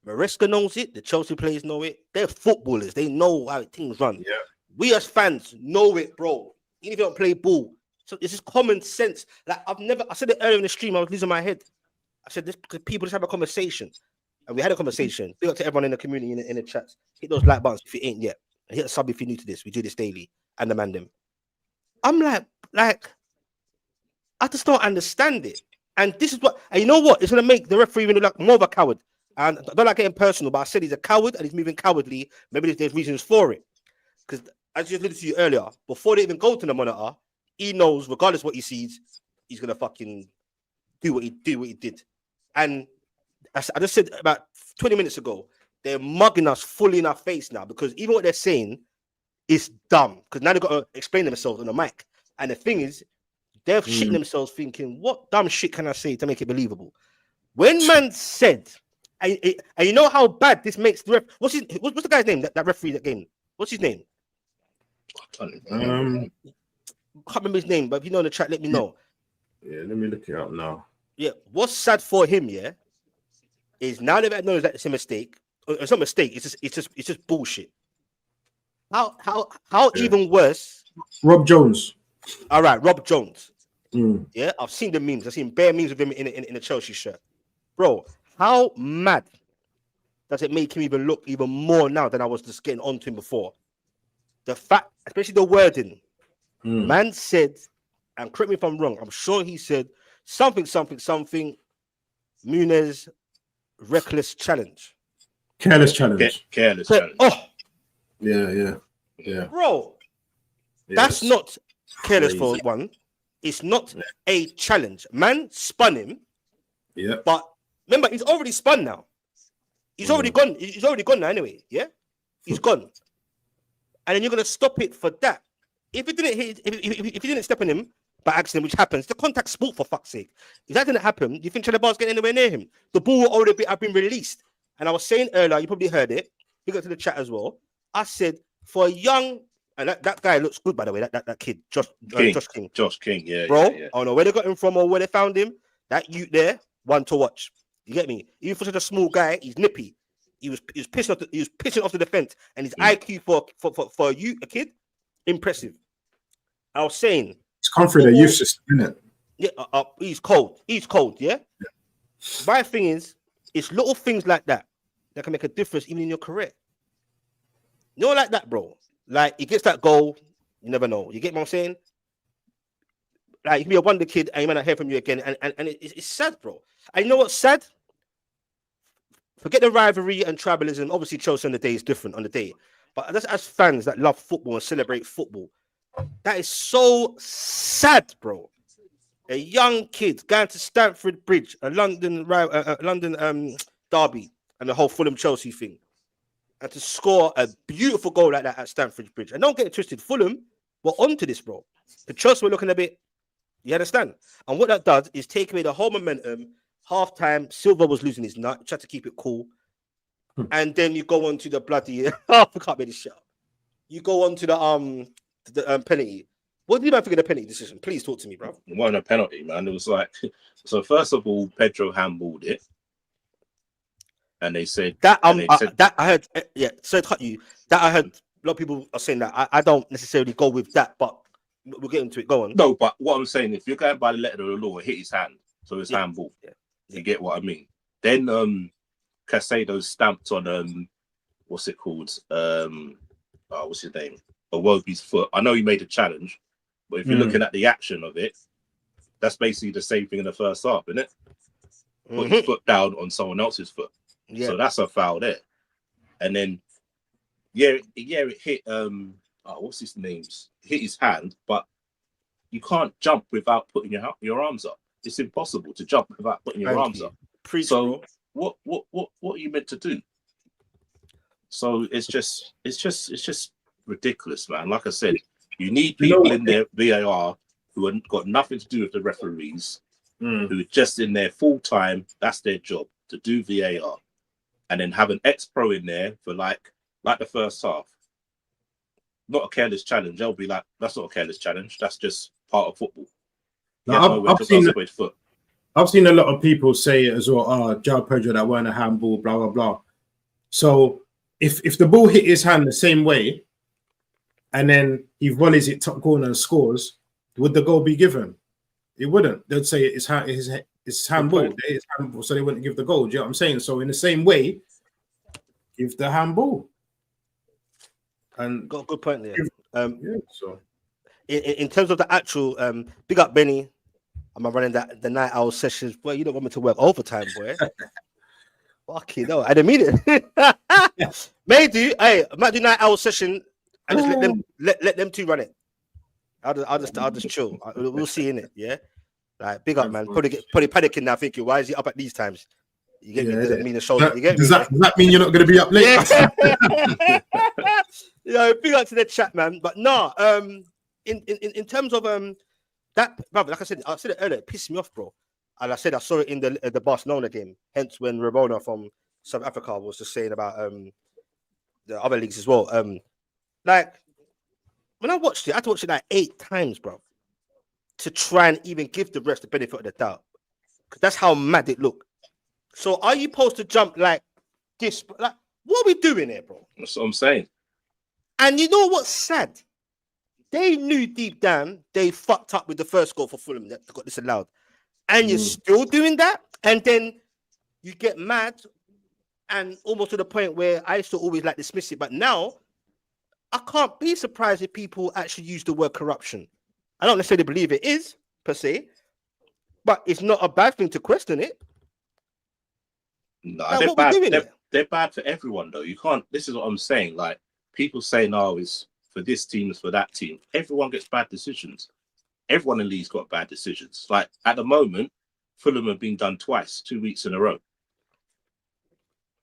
Maresca knows it. The Chelsea players know it. They're footballers. They know how things run. Yeah. We as fans know it, bro. Even if you don't play ball, so it's just common sense. Like I said it earlier in the stream. I was losing my head. I said this because people just have a conversation, and we had a conversation. Big up to everyone in the community in the chats. Hit those like buttons if you ain't yet, and hit a sub if you're new to this. We do this daily, and the man them. I'm like I just don't understand it. And this is what, and you know what? It's gonna make the referee even look like more of a coward. And I don't like getting personal, but I said he's a coward and he's moving cowardly. Maybe there's reasons for it. Because as you alluded to you earlier, before they even go to the monitor, he knows, regardless what he sees, he's gonna fucking do what he did. And I just said about 20 minutes ago, they're mugging us fully in our face now, because even what they're saying is dumb. Because now they've got to explain themselves on the mic. And the thing is, they're shitting themselves thinking, what dumb shit can I say to make it believable? When man said, and you know how bad this makes the ref. What's the guy's name that referee that game? What's his name? I can't remember his name, but if you know in the chat, let me know. Yeah, let me look it up now. Yeah, what's sad for him, is now they've acknowledged that it's a mistake. It's not a mistake. It's just bullshit. How even worse? Rob Jones. All right, Rob Jones. Yeah, I've seen the memes. I've seen bare memes of him in a Chelsea shirt, bro. How mad does it make him even look even more now than I was just getting onto him before? The fact, especially the wording, man said, and correct me if I'm wrong, I'm sure he said something, Muniz reckless challenge. Careless challenge. Careless challenge. Oh. Yeah. Bro, that's not careless for one. It's not a challenge. Man spun him. Yeah. But remember, he's already spun now. He's already gone. He's already gone now anyway. Yeah? He's gone. And then you're gonna stop it for that. If it didn't hit, if you didn't step on him by accident, which happens, the contact sport for fuck's sake. If that didn't happen, you think Chalobah's getting anywhere near him? The ball will already have been released. And I was saying earlier, you probably heard it. You got to the chat as well. I said for a young, and that guy looks good, by the way. That kid, Josh King. Josh King, yeah, bro. Yeah. I don't know where they got him from or where they found him. That youth there, one to watch. You get me? Even for such a small guy, he's nippy. He was pissing off the defense, and his IQ for a kid, impressive. I was saying, it's come through the youth system, isn't it? Yeah, he's cold. Yeah. My thing is, it's little things like that that can make a difference even in your career. You know, like that, bro. Like he gets that goal, you never know. You get what I'm saying? Like you can be a wonder kid, and you might not hear from you again, and it's sad, bro. And you know what's sad? Forget the rivalry and tribalism. Obviously, Chelsea on the day is different on the day, but that's as fans that love football and celebrate football. That is so sad, bro. A young kid going to Stamford Bridge, a London derby, and the whole Fulham Chelsea thing, and to score a beautiful goal like that at Stamford Bridge. And don't get it twisted, Fulham were onto this, bro. The Chelsea were looking a bit, you understand? And what that does is take away the whole momentum. Half-time, Silva was losing his nut, tried to keep it cool. And then you go on to the bloody, I can't make this shit up. You go on to the penalty. What do you think of the penalty decision? Please talk to me, bro. It wasn't a penalty, man. It was like, so first of all, Pedro handballed it. And they said that that I heard, yeah, so to cut you, that I heard a lot of people are saying that. I don't necessarily go with that, but We'll get into it. Go on. No, but what I'm saying, if you're going by the letter of the law, it hit his hand, so it's handball. Yeah. You get what I mean? Then Casado's stamped on what's it called? What's his name? Iwobi's foot. I know he made a challenge, but if you're looking at the action of it, that's basically the same thing in the first half, isn't it? Put his foot down on someone else's foot. Yeah. So that's a foul there. And then it hit what's his name's? Hit his hand, but you can't jump without putting your arms up. It's impossible to jump without putting your arms up. So what are you meant to do? So it's just ridiculous, man. Like I said, you need people in there, VAR, who have got nothing to do with the referees, who are just in there full time. That's their job, to do VAR, and then have an ex-pro in there for like the first half. Not a careless challenge. They'll be like, that's not a careless challenge. That's just part of football. Now, I've seen a lot of people say it as well. Joao Pedro, that weren't a handball, blah blah blah. So if the ball hit his hand the same way, and then he volleys it top corner and scores, would the goal be given? It wouldn't. They'd say it's handball. It's handball, so they wouldn't give the goal. Do you know what I'm saying? So in the same way, give the handball. And got a good point there. So in terms of the actual big up Benny, I'm running the night owl sessions. Boy, you don't want me to work overtime, boy. Fucking no, I didn't mean it. Maybe I might do night owl session and just let them two run it. I'll just chill. We'll see in it. Yeah, like big up, man. Probably panicking now, thinking, why is he up at these times? You get me? Does that mean the shoulder? Does that mean you're not going to be up late? Big up to the chat, man. But no, in terms of that, brother, like I said it earlier, it pissed me off, bro. And I said I saw it in the Barcelona game. Hence, when Ramona from South Africa was just saying about the other leagues as well. Like when I watched it, I had to watch it like 8 times, bro, to try and even give the rest the benefit of the doubt, because that's how mad it looked. So are you supposed to jump like this? Like, what are we doing here, bro? That's what I'm saying. And you know what's sad? They knew deep down they fucked up with the first goal for Fulham that got disallowed. And you're still doing that? And then you get mad and almost to the point where I used to always like dismiss it. But now, I can't be surprised if people actually use the word corruption. I don't necessarily believe it is, per se. But it's not a bad thing to question it. No, they're bad. They're bad for everyone, though. You can't. This is what I'm saying. Like, people say, no, it's for this team, it's for that team. Everyone gets bad decisions. Everyone in the league's got bad decisions. Like, at the moment, Fulham have been done twice, 2 weeks in a row.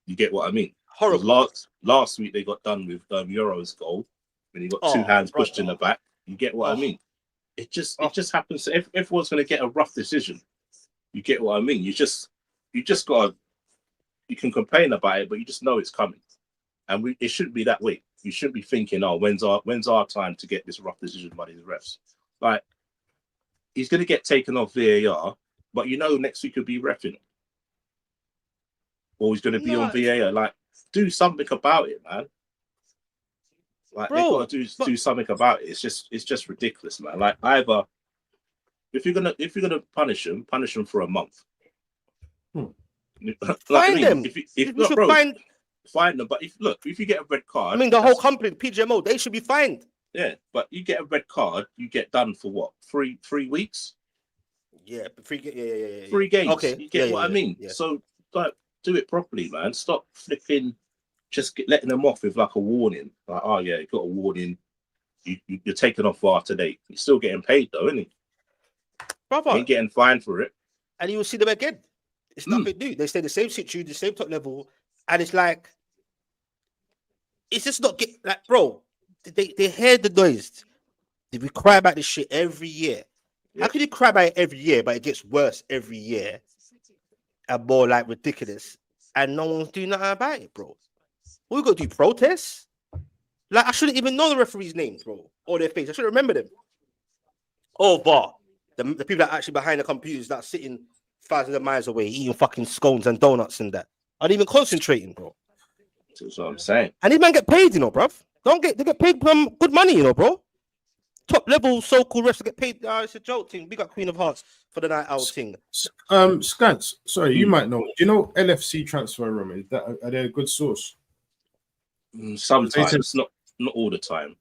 You get what I mean? Horrible. Last week, they got done with Euro's goal when he got 2 hands pushed in the back. You get what I mean? It just happens. Everyone's going to get a rough decision. You get what I mean? You just got to. You can complain about it, but you just know it's coming, and it shouldn't be that way. You shouldn't be thinking, "Oh, when's our time to get this rough decision by these refs?" Like, he's going to get taken off VAR, but you know next week he'll be reffing, or he's going to be on VAR. Like, do something about it, man. Like, they've got to do something about it. It's just ridiculous, man. Like, either if you're gonna punish him for a month. Find them. Find them. But if you get a red card, I mean, the whole company, PGMO, they should be fined. Yeah, but you get a red card, you get done for what? 3 weeks? Yeah, 3 games. Okay, you get what I mean. Yeah. So, like, do it properly, man. Stop flipping. Just letting them off with like a warning. Like, oh yeah, you got a warning. You're taken off VAR today. You're still getting paid though, isn't he? Brother, you ain't getting fined for it. And you will see them again. It's nothing new. They stay the same situation, the same top level, and it's like, it's just not like, bro. They hear the noise. We cry about this shit every year. Yeah. How can you cry about it every year, but it gets worse every year and more like ridiculous, and no one's doing nothing about it, bro? What we got to do? Protests? Like, I shouldn't even know the referees' names, bro, or their face. I should remember them. Oh, VAR, the people that are actually behind the computers that are sitting thousands of miles away eating fucking scones and donuts and that. Aren't even concentrating, bro. That's what I'm saying. And these men get paid, you know, bruv. They get paid good money, you know, bro. Top level so-called refs get paid. It's a joke thing. Big up Queen of Hearts for the night out thing. Skants, sorry, you might know. Do you know LFC transfer room? Are they a good source? Sometimes, not all the time.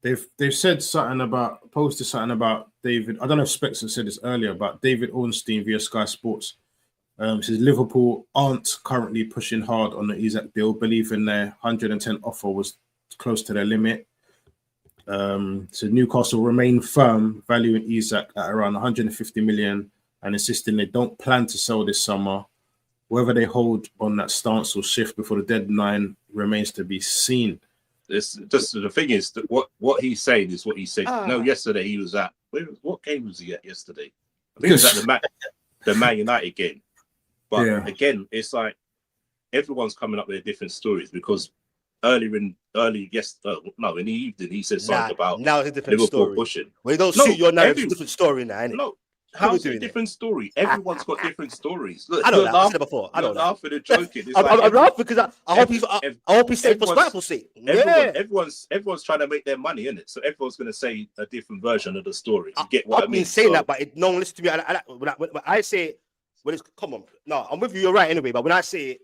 They've said something about posted something about David. I don't know if Spexer said this earlier about David Ornstein via Sky Sports. Says Liverpool aren't currently pushing hard on the Isak deal, believing their 110 offer was close to their limit. So Newcastle remain firm, valuing Isak at around 150 million and insisting they don't plan to sell this summer. Whether they hold on that stance or shift before the deadline remains to be seen. It's just the thing is that what he's saying is what he said. No, yesterday he was at what game was he at yesterday? I think it was at the Man United game. But again, it's like everyone's coming up with different stories because in the evening he said something about now it's a different Liverpool story. pushing. Well, you don't suit your narrative. It's a different story now, isn't it? No, how's it a different story? Everyone's got different stories. Look, I don't know. I said it before. I don't know. Laughing and joking. I'm laughing because I hope he's saying for spiteful's sake. Everyone's trying to make their money, innit? So everyone's going to say a different version of the story. You get what I mean? I've been saying that, but no one listens to me. When I say it, come on. No, I'm with you. You're right anyway. But when I say it,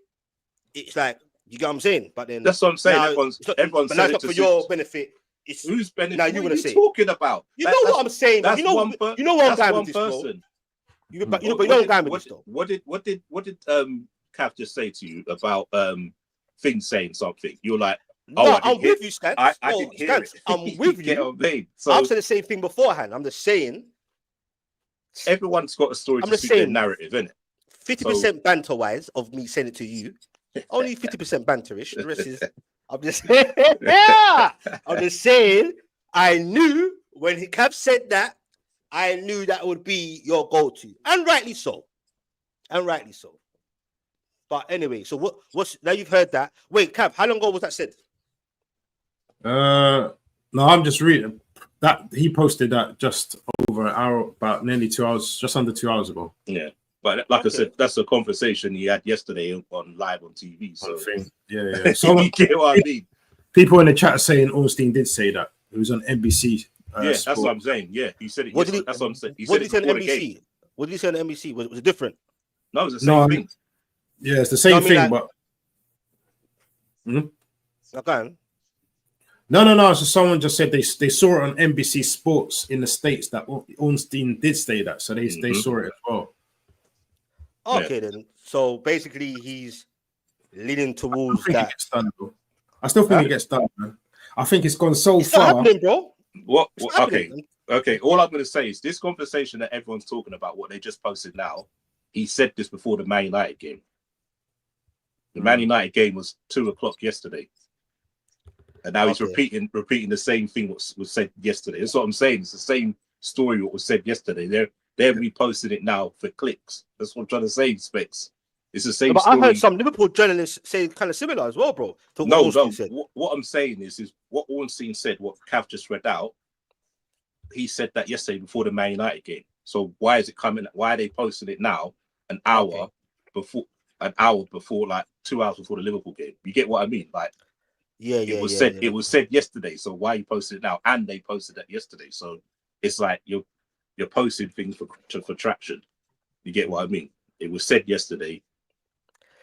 it's like, you get what I'm saying? But then that's what I'm saying. Now, everyone's but that's not for your benefit. It's whose benefit? Now you want to say talking about? You know what I'm saying? You know what I'm going with this, bro. You know what I'm going with this, though. What did Cav just say to you about things saying something? You're like, no, I'm with you, Skants. I didn't hear it. I'm with you. So I've said the same thing beforehand. I'm just saying. Everyone's got a story to suit their narrative, innit? 50% banter-wise of me saying it to you. Only 50% banterish. The rest is. I'm just saying. I knew when Cav said that. I knew that would be your go-to, and rightly so. But anyway, so what's now you've heard that. Wait, Cav, how long ago was that said? No, I'm just reading that he posted that just over an hour, about nearly 2 hours, just under 2 hours ago. Yeah, but like I said, that's a conversation he had yesterday on live on TV. So yeah. So you get what I mean. People in the chat are saying Ornstein did say that it was on NBC. That's what I'm saying. Yeah, he said it. That's what I'm saying. What did he say on NBC? What did he say on NBC? Was it different? No, it's the same thing. Yeah, it's the same thing, but. Okay. No. So someone just said they saw it on NBC Sports in the States that Ornstein did say that, so they saw it as well. Okay, then. So basically, he's leaning towards that. I still think it gets done, man. I think it's gone so far. Happening, bro. Okay. All I'm going to say is this conversation that everyone's talking about, what they just posted now. He said this before the Man United game. The Man United game was 2:00 yesterday. And now he's repeating the same thing what was said yesterday. That's what I'm saying. It's the same story what was said yesterday. They're reposting it now for clicks. That's what I'm trying to say, Specs. It's the same story. I heard some Liverpool journalists say kind of similar as well, bro. No. What I'm saying is what Ornstein said, what Cav just read out, he said that yesterday before the Man United game. So why is it coming? Why are they posting it now an hour before, like 2 hours before the Liverpool game? You get what I mean? Like, it was said yesterday. So why you posted it now? And they posted that yesterday. So it's like you're posting things for traction. You get what I mean? It was said yesterday.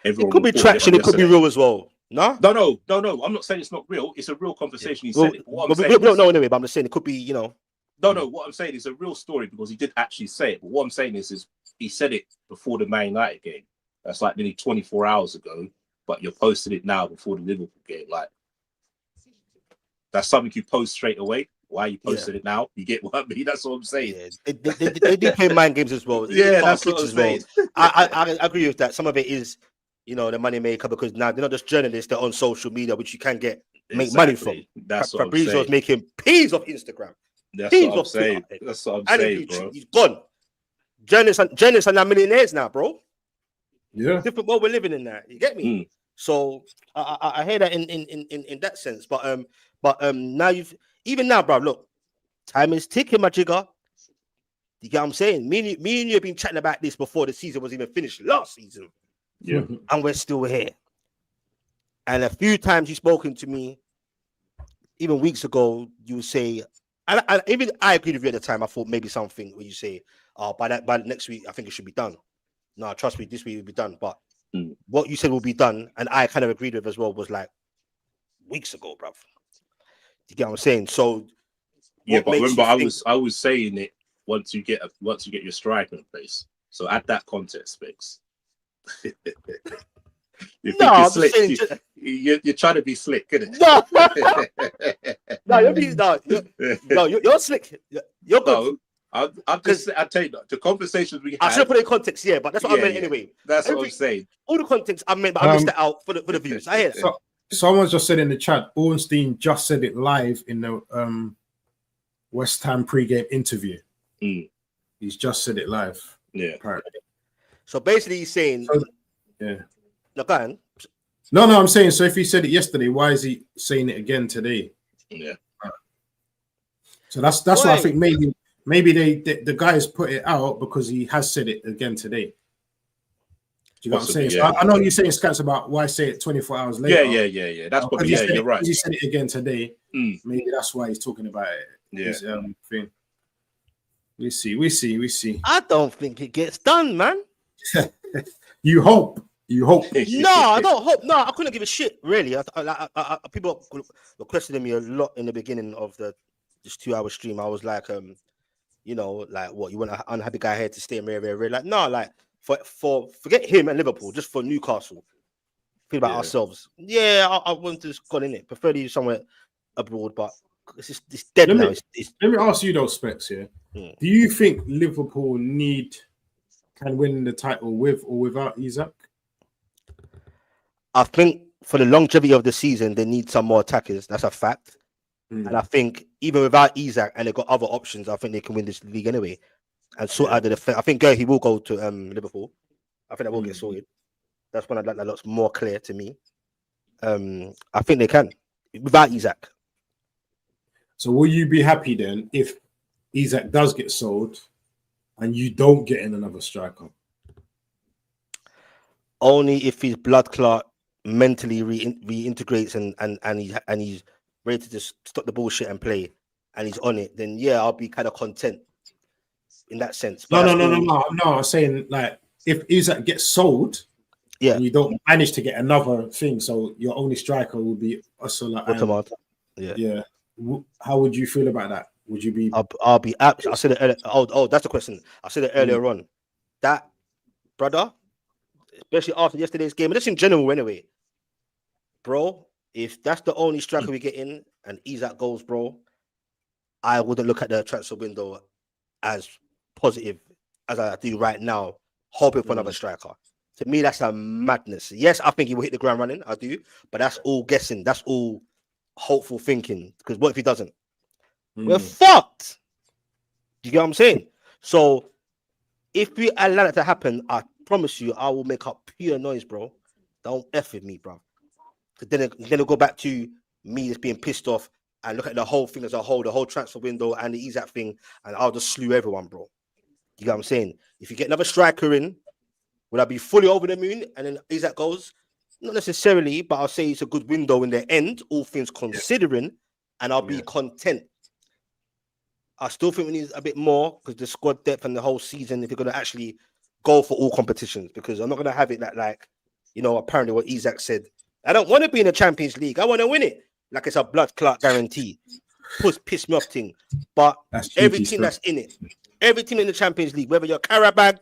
Everyone it could be traction. It could be real as well. No. I'm not saying it's not real. It's a real conversation. He said it. Anyway, but I'm just saying it could be. No. What I'm saying is a real story because he did actually say it. But what I'm saying is he said it before the Man United game. That's like nearly 24 hours ago. But you're posting it now before the Liverpool game. Like that's something you post straight away. Why are you posting it now? You get what I mean? That's what I'm saying. Yeah, they do play mind games as well. Yeah, that's what I'm saying. I agree with that. Some of it is, the money maker because now they're not just journalists; they're on social media, which you can make money from. That's what Fabrizio's making peas off Instagram. That's what I'm saying. That's what I'm saying, bro. He's gone. Journalists are now millionaires now, bro. Yeah, different world we're living in now. You get me? So I hear that in that sense, but now even now, bro. Look, time is ticking, my jigger. You get what I'm saying? Me and you have been chatting about this before the season was even finished last season. Yeah, and we're still here. And a few times you've spoken to me, even weeks ago, you would say, And even I agreed with you at the time. I thought maybe something where you say, by next week, I think it should be done. No, trust me, this week will be done. But what you said will be done, and I kind of agreed with as well, was like weeks ago, bruv. You get what I'm saying? So yeah, but remember, I was saying it once you get your striker in place. So add that context, Specs. You're trying to be slick, isn't it? You're slick. You're good. No, I'm just. I tell you, the conversations we had. I should put it in context, yeah, but that's what I meant anyway. That's what I'm saying. All the context I meant, but I missed it out for the views. I hear that. Someone just said in the chat, Ornstein just said it live in the West Ham pre-game interview. He's just said it live. Yeah. Apparently. So basically, he's saying, yeah. No, go on. No, I'm saying, so if he said it yesterday, why is he saying it again today? Yeah. So that's why I think maybe the guys put it out because he has said it again today. Do you know what I'm saying? Yeah. So I know you're saying Scats about why say it 24 hours later. Yeah. That's probably you're right. He said it again today. Maybe that's why he's talking about it. Yeah. His, thing. We see. I don't think it gets done, man. You hope. No, I don't hope. No, I couldn't give a shit, really. People were questioning me a lot in the beginning of this 2-hour stream. I was like, what, you want an unhappy guy here to stay in very, like, no, like, for forget him and Liverpool, just for Newcastle. Feel about ourselves. Yeah, I want to just gone in it. Prefer to somewhere abroad, but it's dead now. Let me ask you those Specs here. Do you think Liverpool can win the title with or without Isak? I think for the longevity of the season, they need some more attackers. That's a fact. And I think even without Isak, and they've got other options, I think they can win this league anyway. And sort out the defense. I think he will go to Liverpool. I think that will get sorted. That's one that looks more clear to me. I think they can without Isak. So will you be happy then if Isak does get sold and you don't get in another striker? Only if his blood clot mentally reintegrates and he's ready to just stop the bullshit and play, and he's on it, then yeah, I'll be kind of content in that sense. But no. I'm saying like if Isak gets sold, and you don't manage to get another thing, so your only striker will be Ursula. Yeah. How would you feel about that? Would you be? I'll be. I said it earlier. Oh, that's the question. I said it earlier on. That brother, especially after yesterday's game, and just in general anyway, bro. If that's the only striker we get in and Isak goes, bro, I wouldn't look at the transfer window as positive as I do right now, hoping for another striker. To me, that's a madness. Yes, I think he will hit the ground running. I do, but that's all guessing. That's all hopeful thinking. Because what if he doesn't? We're fucked. Do you get what I'm saying? So if we allow that to happen, I promise you, I will make up pure noise, bro. Don't F with me, bro. Then it'll go back to me just being pissed off and look at the whole thing as a whole, the whole transfer window and the Isak thing, and I'll just slew everyone, bro. You get what I'm saying? If you get another striker in, would I be fully over the moon? And then Isak goes, not necessarily, but I'll say it's a good window in the end, all things considering, and I'll be content. I still think we need a bit more because the squad depth and the whole season, if you're going to actually go for all competitions, because I'm not going to have it that, like, apparently what Isak said, I don't want to be in the Champions League. I want to win it. Like it's a blood clot guarantee. Piss me off thing. But every team that's in it, every team in the Champions League, whether you're Karabag,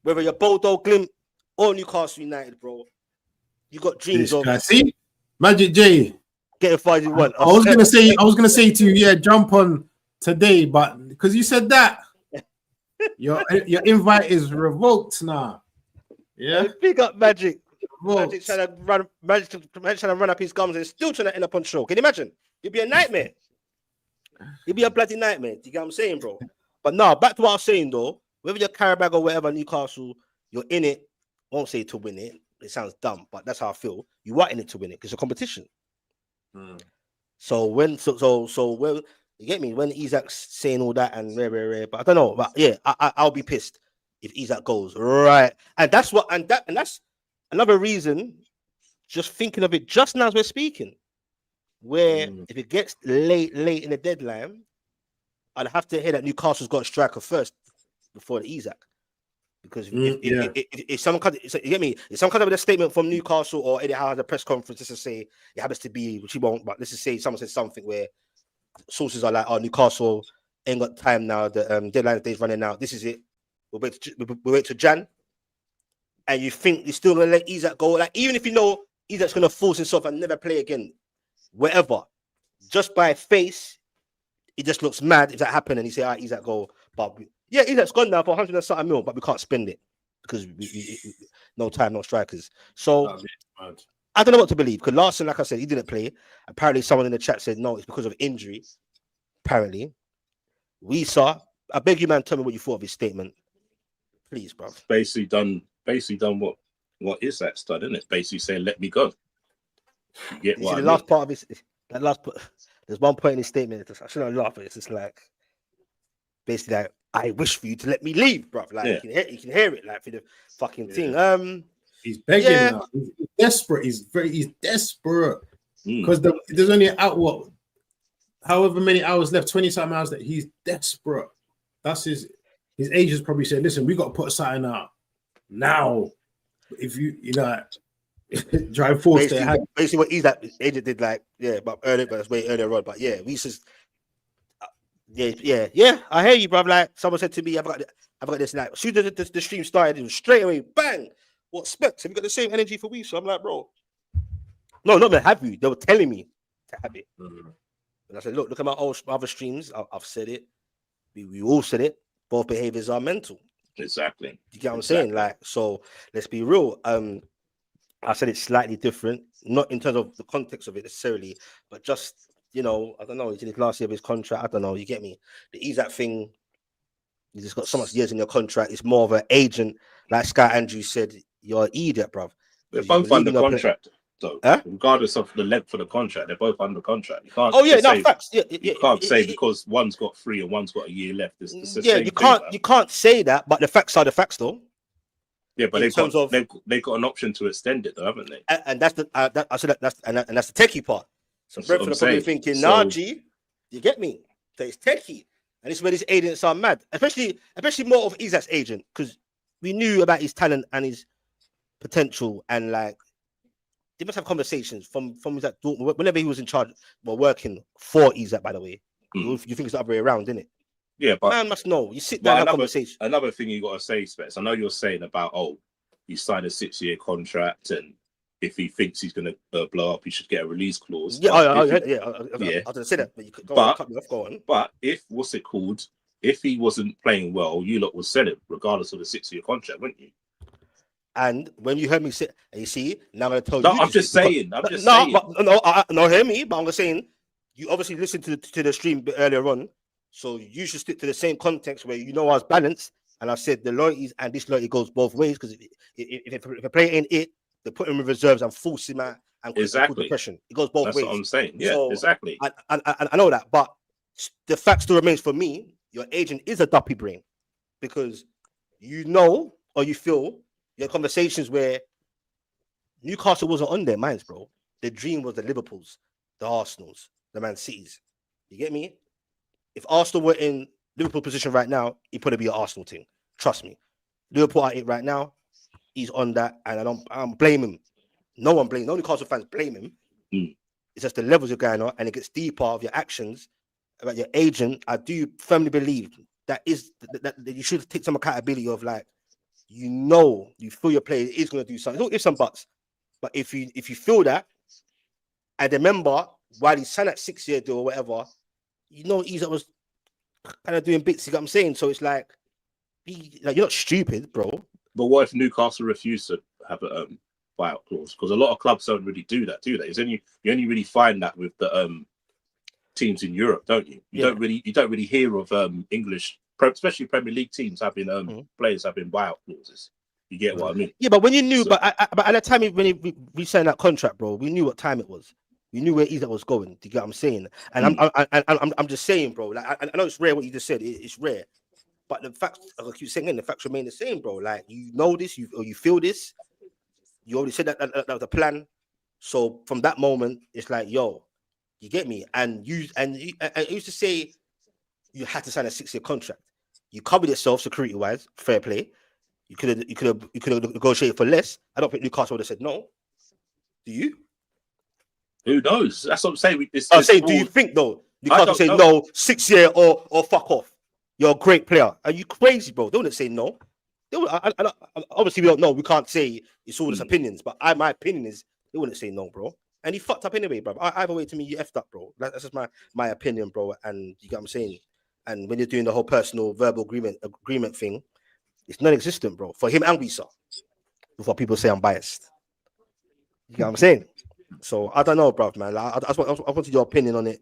whether you're Bodo Glimt or Newcastle United, bro, you got dreams of see Magic J getting 5-1. I was gonna say to you, jump on today, but because you said that, your invite is revoked now. Yeah, big up Magic. Magic trying to run up his gums and still trying to end up on show. Can you imagine? You'd be a nightmare. You'd be a bloody nightmare. Do you get what I'm saying, bro? But no, back to what I was saying though. Whether you're Karabag or whatever, Newcastle, you're in it. I won't say to win it. It sounds dumb, but that's how I feel. You are in it to win it because it's a competition. So when you get me? When Isak's saying all that and rare, but I don't know. But yeah, I'll be pissed if Isak goes right. And that's another reason, just thinking of it just now as we're speaking, where if it gets late in the deadline I'd have to hear that Newcastle's got a striker first before the Isak. Because if someone comes, you get me, if someone comes up with a statement from Newcastle or Eddie Howe has a press conference, let's just say it happens to be, which he won't, but let's just say someone says something where sources are like, "Oh, Newcastle ain't got time now. The deadline day's running out. This is it. We'll wait to Jan." And you think you're still gonna let Isak go? Like, even if you know Isak's gonna force himself and never play again, whatever, just by face, it just looks mad if that happened. And you say, "All right, Isak go," but yeah, Isak's gone now for 100 and something mil, but we can't spend it because no time, no strikers. So I don't know what to believe. Because Larson, like I said, he didn't play. Apparently, someone in the chat said no, it's because of injury. Apparently, Wissa, I beg you, man, tell me what you thought of his statement, please, bro. Basically done what Isak's done, isn't it? Basically saying, "Let me go." You see, the last part of his, that last part, there's one point in his statement. I shouldn't laugh, but it's just like basically like, "I wish for you to let me leave, bro." Like you can hear it, like for the fucking thing. He's begging now. He's desperate. He's desperate because there's only however many hours left, 20-something hours, that he's desperate. That's his agents probably said, "Listen, we got to put something out now. If you drive force." Basically, what Isak agent did, like, but it's way earlier on. But yeah, we just. Yeah. I hear you, bro. Like someone said to me, I've got this. Like, as soon as the stream started, it was straight away, bang. What specs? Have you got the same energy for me? So I'm like, bro. No, not that have you. They were telling me to have it. And I said, look at my other streams. I've said it. We all said it. Both behaviors are mental. Exactly. You get what I'm saying? Like, so let's be real. I said it's slightly different, not in terms of the context of it necessarily, but just. I don't know. He did his last year of his contract. I don't know. You get me? The Isak thing, you just got so much years in your contract. It's more of an agent. Like Sky Andrews said, you're an idiot, bruv. They're both under contract, though. Regardless of the length of the contract, they're both under contract. You can't. Facts. You can't say because one's got 3 and one's got a year left. It's the same thing, you can't say that, but the facts are the facts, though. Yeah, but they've got an option to extend it, though, haven't they? And that's the that's the techie part. So Brentford are probably thinking, nah, G, you get me? So it's techie. And this is where these agents are mad. Especially more of Isak's agent, because we knew about his talent and his potential. And like, they must have conversations from Isak whenever he was in charge, working for Isak, by the way. You think it's the other way around, isn't it? Yeah, but man must know. You sit down and have conversation. Another thing you got to say, Specs, I know you're saying about, he signed a 6-year contract and if he thinks he's going to blow up, he should get a release clause. Yeah, I was going to say that, but you could cut me off. Go on. But if if he wasn't playing well, you lot would sell him regardless of the 6-year contract, wouldn't you? And when you heard me say, and you see, now I'm going to tell you. I'm just saying. Hear me. But I'm just saying, you obviously listened to the stream a bit earlier on, so you should stick to the same context where I was balanced, and I said the loyalties and this loyalty goes both ways, because if a player ain't it, they put him in reserves and force him out and cause depression. It goes both ways. That's what I'm saying. Yeah, so, exactly. I know that, but the fact still remains for me, your agent is a duppy brain, because or you feel your conversations where Newcastle wasn't on their minds, bro. The dream was the Liverpools, the Arsenals, the Man Cities. You get me? If Arsenal were in Liverpool position right now, he'd probably be an Arsenal team. Trust me. Liverpool are it right now. He's on that, and I don't blame him. No one blames. No Newcastle fans blame him. It's just the levels you're going on, and it gets deeper of your actions about your agent. I do firmly believe that you should take some accountability of, like, you feel your player is going to do something. Don't give some buts, but if you feel that, and remember while he signed that 6-year deal or whatever, Isak was kind of doing bits. You got what I'm saying? So it's like you're not stupid, bro. But what if Newcastle refused to have a buyout clause? Because a lot of clubs don't really do that, do they? You only really find that with the teams in Europe, don't you? You don't really hear of English, especially Premier League teams having players having buyout clauses. You get what I mean? Yeah, but when you knew, but at the time when we signed that contract, bro, we knew what time it was. We knew where Isak was going. Do you get what I'm saying? And I'm just saying, bro. Like, I know it's rare what you just said. It's rare. But the facts, I keep saying, the facts remain the same, bro. Like, you know this, you feel this. You already said that was the plan. So from that moment, it's like, yo, you get me. And I used to say, you had to sign a 6-year contract. You covered yourself security wise, fair play. You could have negotiated for less. I don't think Newcastle would have said no. Do you? Who knows? That's what I'm saying. I'm saying, do you think though? Newcastle say no, 6 year or fuck off. You're a great player. Are you crazy, bro? They wouldn't say no. They would, obviously we don't know. We can't say it's all his opinions, but my opinion is they wouldn't say no, bro. And he fucked up anyway, bro. Either way, to me, you effed up, bro. That's just my opinion, bro. And you get what I'm saying. And when you're doing the whole personal verbal agreement thing, it's non-existent, bro. For him and Wissa. Before people say I'm biased. You get what I'm saying? So I don't know, bro, man. I wanted your opinion on it.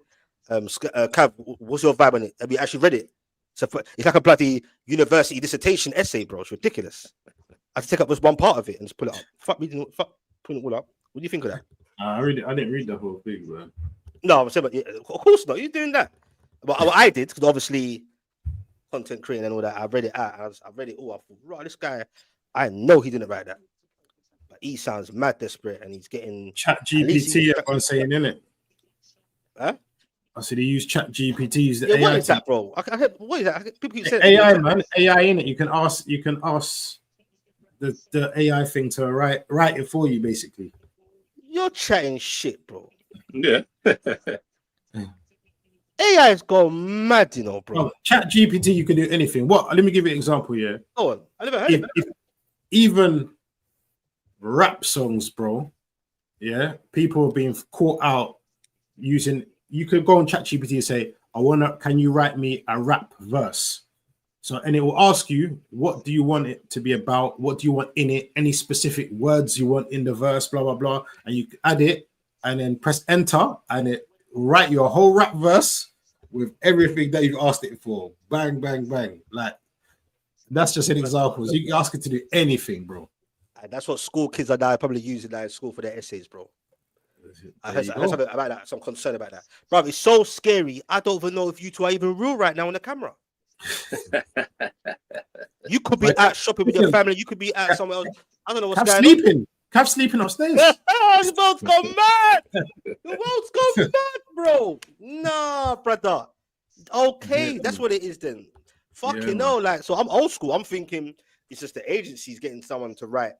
Cav, what's your vibe on it? Have you actually read it? It's like a bloody university dissertation essay, bro. It's ridiculous. I have to take up just one part of it and just pull it up. Fuck putting it all up. What do you think of that? I didn't read the whole thing, bro. No, I'm saying, but of course not. You're doing that. But what I did, because obviously content creating and all that, I read it out. I read it all. I thought, right, this guy, I know he didn't write that. But he sounds mad desperate and he's getting Chat GPT, everyone's saying, innit? Huh? I said he used Chat GPT. Yeah, what is that, bro? I heard, what is that? People keep saying AI, man. AI in it. You can ask the AI thing to write it for you, basically. You're chatting shit, bro. Yeah. AI has gone mad, you know, bro. Oh, Chat GPT, you can do anything. What? Let me give you an example here. Go on. I never heard of it. Even rap songs, bro. Yeah, people are being caught out using. You could go on ChatGPT and say, can you write me a rap verse? So, and it will ask you, what do you want it to be about? What do you want in it? Any specific words you want in the verse, blah, blah, blah. And you add it and then press enter and it write your whole rap verse with everything that you've asked it for. Bang, bang, bang. Like, that's just an example. So you can ask it to do anything, bro. And that's what school kids are now probably using that in school for their essays, bro. I heard something about that, some concern about that. Bro, it's so scary. I don't even know if you two are even real right now on the camera. You could be out shopping with your family. You could be out somewhere else. I don't know what's going on. Cav's sleeping upstairs. The world's gone mad. The world's gone mad, bro. Nah, brother. Okay, that's what it is then. Fucking no, like, so I'm old school. I'm thinking it's just the agency's getting someone to write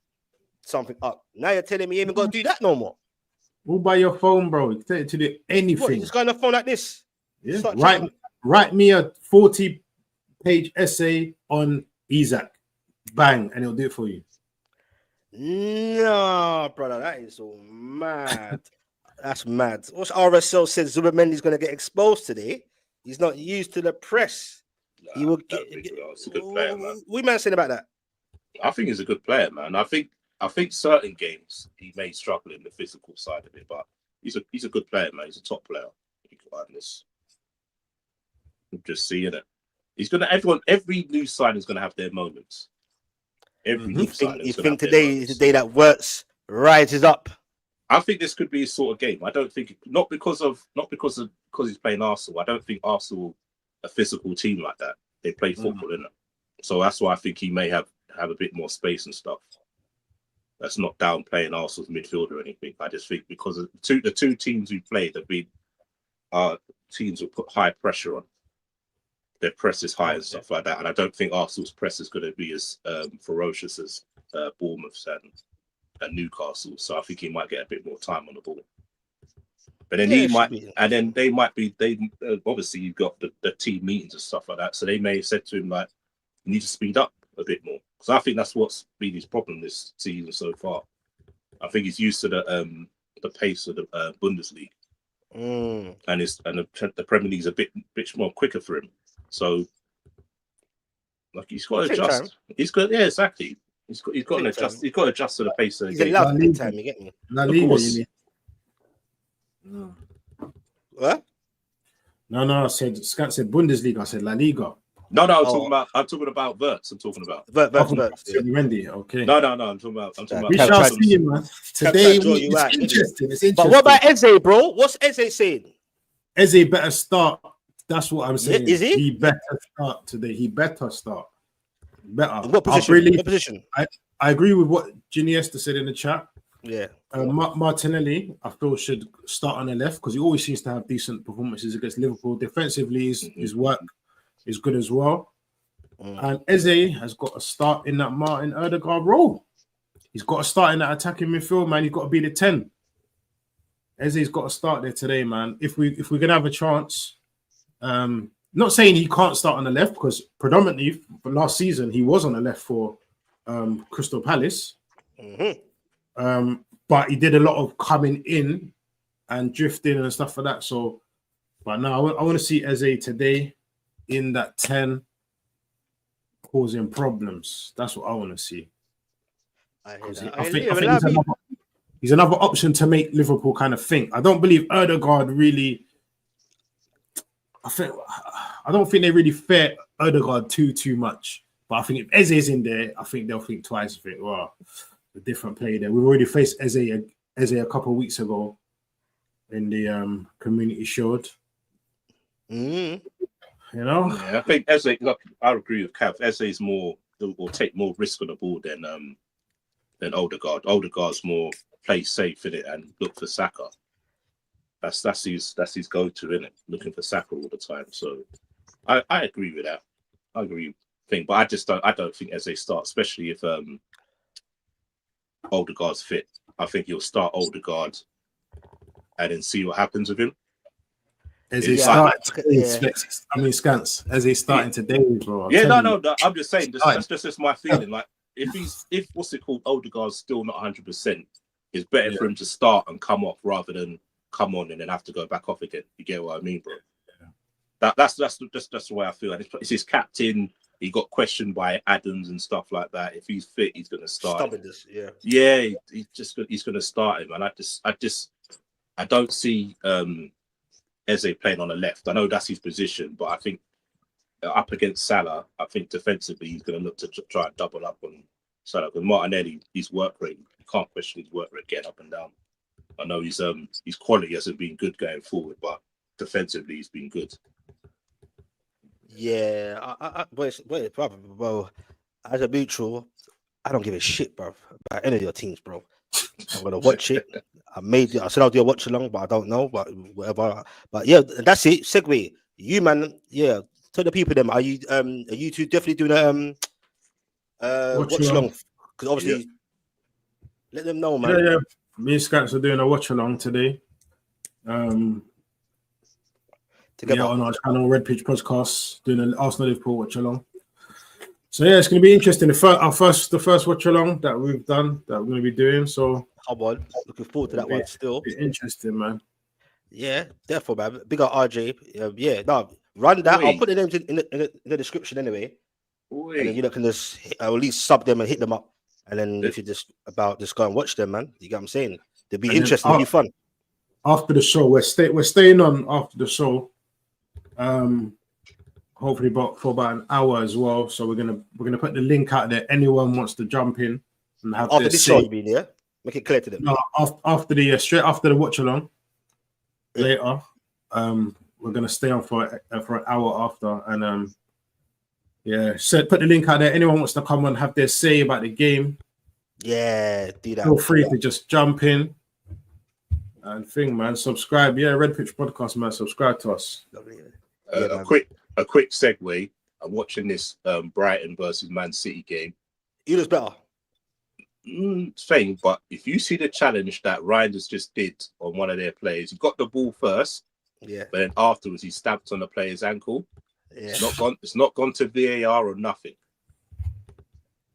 something up. Now you're telling me you ain't got to do that no more. All by your phone, bro. You tell it to do anything. What, you just got on the phone like this? Yeah. Write me a 40-page essay on Isak. Bang, and it'll do it for you. No, brother, that is so mad. That's mad. What's RSL said Zubermendi's going to get exposed today. He's not used to the press. He will get. It's a good player, man. What man saying about that? I think he's a good player, man. I think certain games he may struggle in the physical side of it, but he's a good player, man. He's a top player. You can find this. I'm just seeing it. Every new signing is gonna have their moments. Every new signing. You think today is the day that Wirtz rises up? I think this could be a sort of game. I don't think not because he's playing Arsenal. I don't think Arsenal a physical team like that. They play football, innit? So that's why I think he may have a bit more space and stuff. That's not downplaying Arsenal's midfield or anything. I just think because of the two teams we played have been teams will put high pressure on. Their press is high and stuff like that. And I don't think Arsenal's press is going to be as ferocious as Bournemouth's and Newcastle. So I think he might get a bit more time on the ball. But then obviously you've got the team meetings and stuff like that. So they may have said to him, like, you need to speed up a bit more. Because I think that's what's been his problem this season so far. I think he's used to the pace of the Bundesliga. And the Premier League's a bit more quicker for him. So, like, he's got to adjust. He's got, yeah, exactly. He's got to adjust. He's got to adjust to the pace of the game. He's allowed big time. You get me? La Liga, you mean? What? No. I said Skants said Bundesliga. I said La Liga. No. I'm talking about Wirtz. I'm talking about Wirtz. Wendy. Okay. No. I'm talking about. We shall see you, man. Today it's interesting. It's interesting. But what about Eze, bro? What's Eze saying? Eze better start. That's what I'm saying. Is he? He better start today. He better start. Better. In what position? What position? I agree with what Iniesta said in the chat. Yeah. Martinelli, I feel, should start on the left because he always seems to have decent performances against Liverpool. Defensively, his work is good as well. Mm. And Eze has got to start in that Martin Odegaard role. He's got to start in that attacking midfield, man. He's got to be the 10. Eze's got to start there today, man. If we're gonna have a chance, not saying he can't start on the left, because predominantly for last season he was on the left for Crystal Palace. Mm-hmm. But he did a lot of coming in and drifting and stuff like that. So, but now I want to see Eze today in that 10, causing problems. That's what I want to see. I think he's another option to make Liverpool kind of think. I don't believe Odegaard really. I don't think they really fear Odegaard too much. But I think if Eze's in there, I think they'll think twice. Think, wow, a different player there. We've already faced Eze a couple of weeks ago in the Community Shield. Mm-hmm. You know, yeah, I think Eze. Look, I agree with Cav. Eze's will take more risk on the ball than Odegaard. Odegaard's more play safe in it and look for Saka. That's his go-to, in it, looking for Saka all the time. So I agree with that. I agree with the thing, but I don't think Eze starts, especially if Odegaard's fit. I think he'll start Odegaard and then see what happens with him. Skants. As he's starting today, bro. No. I'm just saying. That's just my feeling. Like if what's it called, Odegaard's still not 100%, it's better for him to start and come off rather than come on and then have to go back off again. You get what I mean, bro? Yeah. That's the way I feel. And it's his captain. He got questioned by Adams and stuff like that. If he's fit, he's going to start. He's going to start him. And I don't see Eze playing on the left. I know that's his position, but I think up against Salah, I think defensively he's going to look to try and double up on Salah. Because Martinelli, his work rate, you can't question his work rate getting up and down. I know his quality hasn't been good going forward, but defensively he's been good. Yeah, bro, as a neutral, I don't give a shit, bro, about any of your teams, bro. I'm gonna watch it. I said I'll do a watch along, but I don't know, but whatever. But yeah, that's it. Segue. You, man, yeah. Tell the people them. Are you two definitely doing watch along? Because obviously, let them know, man. Yeah. Me and Skants are doing a watch along today. Together on our channel, Red Pitch Podcast, doing an Arsenal Liverpool watch along. So yeah, it's going to be interesting. The first watch along that we've done, that we're going to be doing. So come on, looking forward to that one still. Interesting, man. Yeah, therefore, man. Big up RJ. Run that. I'll put the names in the description anyway. And then you can just at least sub them and hit them up. And then if you just go and watch them, man. You get what I'm saying? They'll be interesting, it'll be fun. After the show, we're staying on after the show. Hopefully for about an hour as well. So we're gonna put the link out there. Anyone wants to jump in and have after this show, you mean, yeah? Make it clear to them. No, after straight after the watch along. Later, we're gonna stay on for an hour after, and so put the link out there. Anyone wants to come and have their say about the game? Yeah, do that. Feel free to just jump in and man. Subscribe, Red Pitch Podcast, man. Subscribe to us. Lovely. A quick segue. I'm watching this Brighton versus Man City game. It was better. Same, but if you see the challenge that Reinders just did on one of their players, he got the ball first, but then afterwards he stamped on the player's ankle. Yeah. It's not gone to VAR or nothing,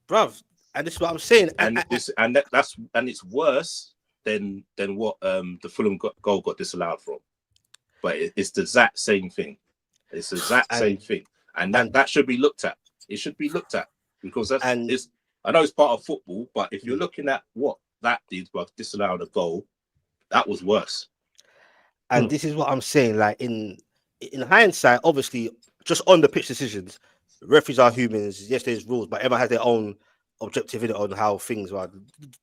bruv. And this is what I'm saying. And it's worse than what the Fulham goal got disallowed from. But it's the exact same thing. It's the exact same thing, and that should be looked at. It should be looked at because I know it's part of football, but if you're looking at what that did, by disallowing a goal, that was worse. And this is what I'm saying. Like in hindsight, obviously, just on the pitch decisions, referees are humans. Yes, there's rules, but everyone has their own objectivity on how things are.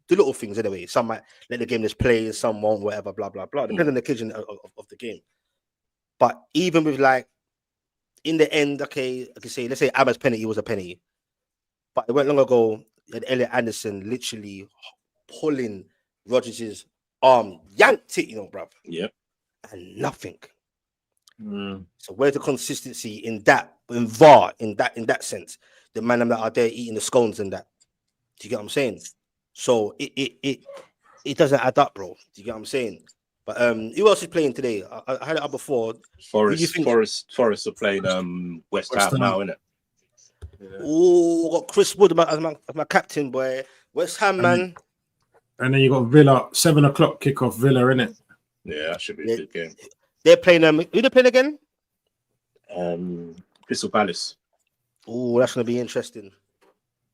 The little things, anyway. Some might let the game just play, some won't, whatever, blah blah blah. Depending on the occasion of the game. But even with in the end, okay, I can say, let's say Ahmed's penalty was a penalty, but it went long ago. And Elliot Anderson literally pulling Rodgers' arm, yanked it, bruv. Yeah. And nothing. So where's the consistency in that, in VAR, in that sense? The man that are there eating the scones and that. Do you get what I'm saying? So it doesn't add up, bro. Do you get what I'm saying? But who else is playing today? I had it up before. Forest are playing West Ham now, innit? Yeah. Oh, got Chris Wood as my captain, boy. West Ham, man. And then you got Villa, 7 o'clock kickoff, Villa, innit? Yeah, that should be a good game. They're playing who they playing again? Crystal Palace. Oh, that's gonna be interesting.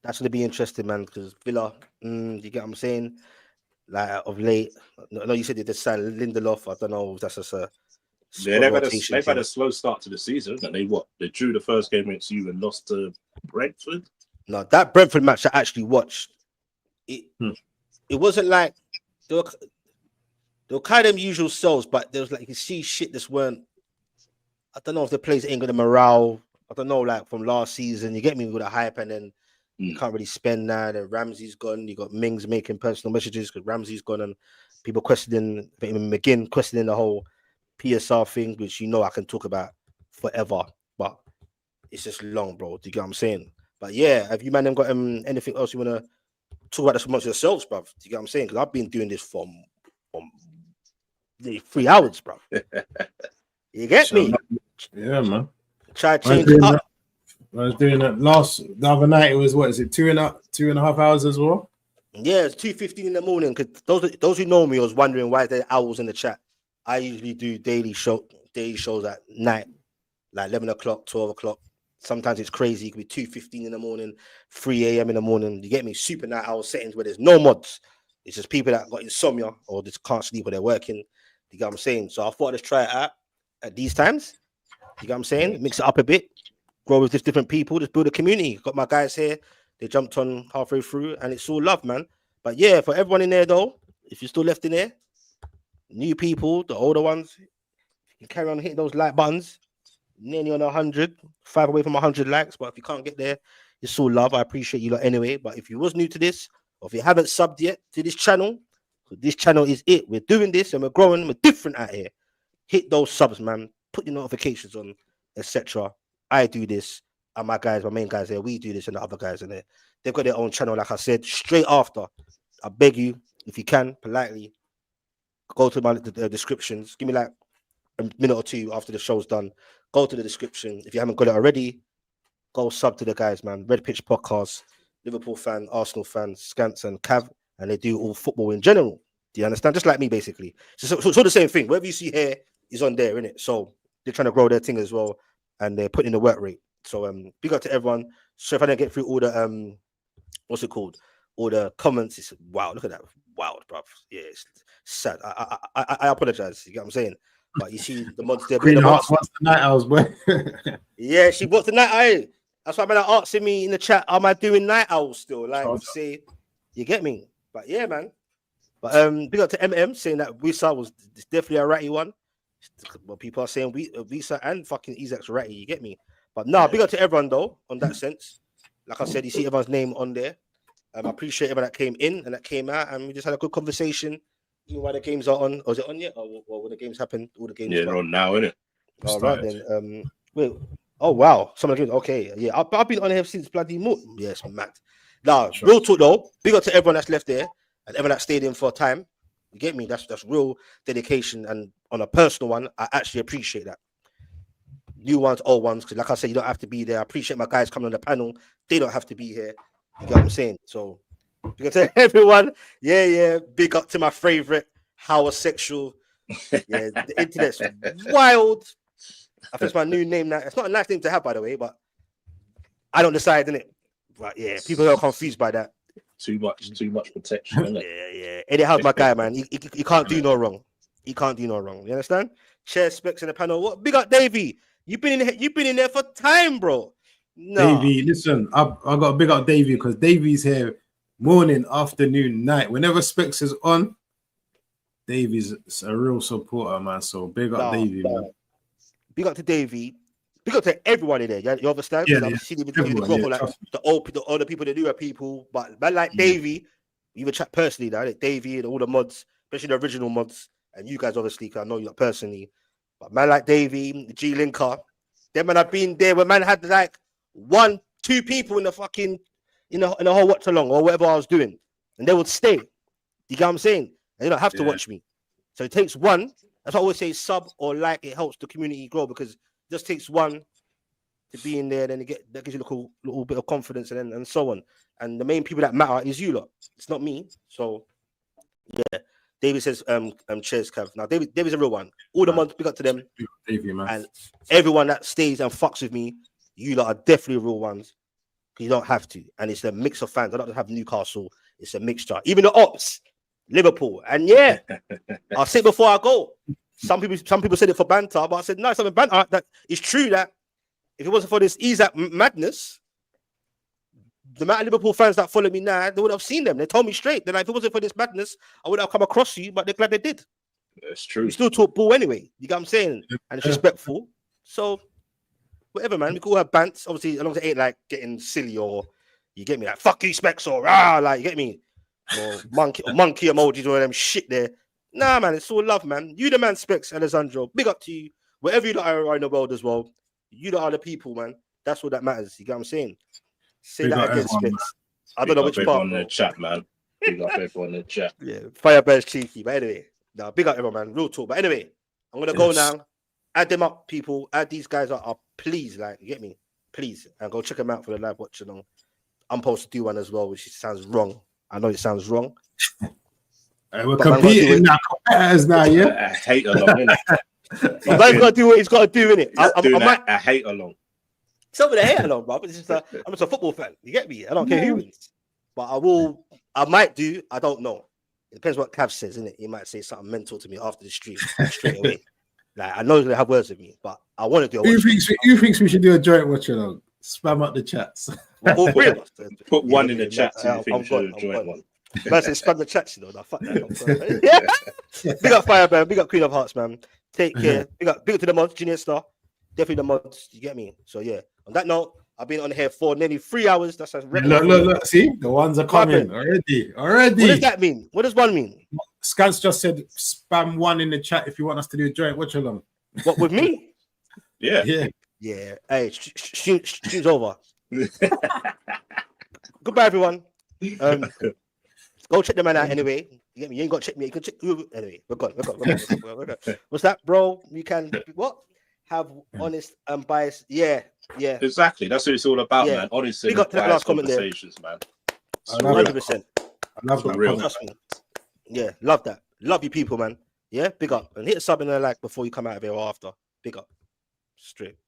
That's gonna be interesting, man, because Villa, you get what I'm saying? Like of late, I know you said they just signed Lindelof. I don't know if that's just a they've had a slow start to the season, and they drew the first game against you and lost to Brentford. No, that Brentford match I actually watched. It wasn't like they were kind of usual selves, but there was like you see shit that's weren't. I don't know if the players ain't got the morale. I don't know, like from last season, you get me with a hype, and then you can't really spend now. Then Ramsey's gone. You got Mings making personal messages because Ramsey's gone, and people questioning McGinn questioning the whole PSR thing, which I can talk about forever, but it's just long, bro. Do you get what I'm saying? But yeah, have you man got anything else you want to talk about this amongst yourselves, bruv? Do you get what I'm saying? Because I've been doing this for nearly 3 hours, bruv. You get me? Yeah, man. Try to change it up. I was doing that the other night. It was what is it, 2.5 hours as well? Yeah, it's 2:15 in the morning. Because those who know me was wondering why there are owls in the chat. I usually do daily shows at night, like 11 o'clock, 12 o'clock. Sometimes it's crazy. It could be 2:15 in the morning, 3 a.m. in the morning. You get me? Super night owl settings where there's no mods. It's just people that got insomnia or just can't sleep or they're working. You get what I'm saying? So I thought let's try it out at these times. You get what I'm saying? Mix it up a bit. Grow with just different people. Just build a community. Got my guys here. They jumped on halfway through and it's all love, man. But yeah, for everyone in there though, if you're still left in there, new people, the older ones, you can carry on hitting those like buttons. Nearly on 100, 5 away from 100 likes. But if you can't get there, it's all love. I appreciate you lot anyway. But if you was new to this, or if you haven't subbed yet to this channel is it. We're doing this and we're growing. We're different out here. Hit those subs, man. Put your notifications on, etc. I do this, and my main guys here, we do this, and the other guys in there. They've got their own channel, like I said, straight after. I beg you, if you can, politely, go to the descriptions. Give me like a minute or two after the show's done. Go to the description. If you haven't got it already, go sub to the guys, man. Red Pitch Podcast, Liverpool fan, Arsenal fan, Skants and Cav, and they do all football in general. Do you understand? Just like me, basically. So the same thing. Whatever you see here is on there, innit? So they're trying to grow their thing as well, and they're putting in the work rate. So big up to everyone. So if I don't get through all the what's it called? All the comments, it's wow. Look at that, wild, bruv. Yeah, it's sad. I apologize. You get what I'm saying? But you see the mods there. Queen Hearts wants the night owls, boy. Yeah, she bought the night owl. That's why man are asking me in the chat, am I doing night owls still? Like, say, you get me? But yeah, man. But big up to MM saying that Wissa was definitely a ratty one. Well, people are saying Wissa and fucking Isak's ratty. You get me? But no, big up to everyone though. On that sense, like I said, you see everyone's name on there. I appreciate everyone that came in and that came out, and we just had a good conversation. Even while the games are on, or is it on yet? Or when the games happen, all the games. Yeah, they're on now, innit? All right then. Wait. Oh wow, some of the games. Okay, yeah, I've been on here since bloody Moot. Yes, mad. Now, real talk though. Big up to everyone that's left there and everyone that stayed in for a time. You get me? That's real dedication, and on a personal one, I actually appreciate that. New ones, old ones, because like I said, you don't have to be there. I appreciate my guys coming on the panel. They don't have to be here. You get what I'm saying? So big up to everyone. Yeah. Big up to my favorite, Howard Sexual. Yeah, the internet's wild. I think it's my new name now. It's not a nice name to have, by the way, but I don't decide, innit? But yeah, people are confused by that. Too much protection, isn't it? Yeah. Eddie Howe's my guy, man. He can't do no wrong. He can't do no wrong. You understand? Chair Specs in the panel. What? Big up, Davey. You've been in there for time, bro. No. Davey, listen, I got to big up Davey because Davey's here morning, afternoon, night. Whenever Specs is on, Davey's a real supporter, man. So big up Davey, man. Big up to Davey. Big up to everyone in there. You understand? Yeah, like all the people, the newer people, but man, like Davey, we would chat personally, Davey and all the mods, especially the original mods, and you guys obviously, because I know you personally. But man like Davey, G Linker, them man have been there when man had like 1-2 people in the fucking in the whole watch along or whatever I was doing, and they would stay. You get what I'm saying? And they don't have to watch me. So it takes one. That's why I always say sub or like. It helps the community grow because it just takes one to be in there. Then that gives you a little bit of confidence and so on. And the main people that matter is you lot. It's not me. So yeah. David says, cheers, Cav. Now, David's a real one. All the months, big up to them. Davey, man. And everyone that stays and fucks with me, you lot are definitely real ones. You don't have to. And it's a mix of fans. I don't have Newcastle. It's a mixture. Even the Ops, Liverpool. And yeah, I'll say it before I go. Some people said it for banter, but I said, no, it's not banter. That it's true that if it wasn't for this Isak madness, the amount of Liverpool fans that follow me now, they would have seen them. They told me straight. Then if it wasn't for this madness, I would have come across you, but they're glad they did. That's true. We still talk ball anyway. You get what I'm saying? And it's respectful. So, whatever, man. We can all have bants. Obviously, as long as it ain't like getting silly or you get me, like fuck you, Specs, or rah, like you get me, or monkey emojis or them shit there. Nah, man, it's all love, man. You the man, Specs, Alessandro. Big up to you. Wherever you are in the world as well, you are the people, man. That's all that matters. You get what I'm saying? Say Big that again, Specs. I don't know which part. On the chat, man. Big up everyone in the chat. Yeah, Firebear's cheeky. But anyway, nah, big up everyone, man. Real talk. But anyway, I'm gonna go now. Add them up, people. Add these guys up, please. Like, you get me? Please, and go check them out for the live watch along. I'm supposed to do one as well, which sounds wrong. I know it sounds wrong. We're competing now, competitors now, yeah. I hate along, innit? He's got to do what he's got to do, innit? I hate along. It's not with a hate along, bro. It's just I'm just a football fan. You get me? I don't care who wins, but I might do. I don't know. It depends what Cav says, innit? He might say something mental to me after the stream straight away. Like I know they have words with me, but I want to do. Who thinks we should do a joint watch along? Spam up the chats. Well, all three of us. Put one in the chat. So you think we should join one. Man says spam the chats, you know. Nah, fuck that. Big up Fireburn. Big up Queen of Hearts, man. Take care. Big up to the mods, Junior Star. Definitely the mods. You get me? So yeah. On that note, I've been on here for nearly 3 hours. That's a record. Look. See, the ones are coming already. What does that mean? What does one mean? Skants just said spam one in the chat if you want us to do a joint watch along. What with me? Yeah. Hey, stream's over. Goodbye, everyone. Go check the man out anyway. You get me? You ain't got to check me. You can check anyway. We're gone. What's that, bro? You can have honest and biased. Yeah. Exactly. That's what it's all about, man. Honest and biased conversations, man. 100%. I love that. Real. Trust me. Yeah, love that. Love you people, man. Yeah, big up. And hit a sub and a like before you come out of here or after. Big up. Straight.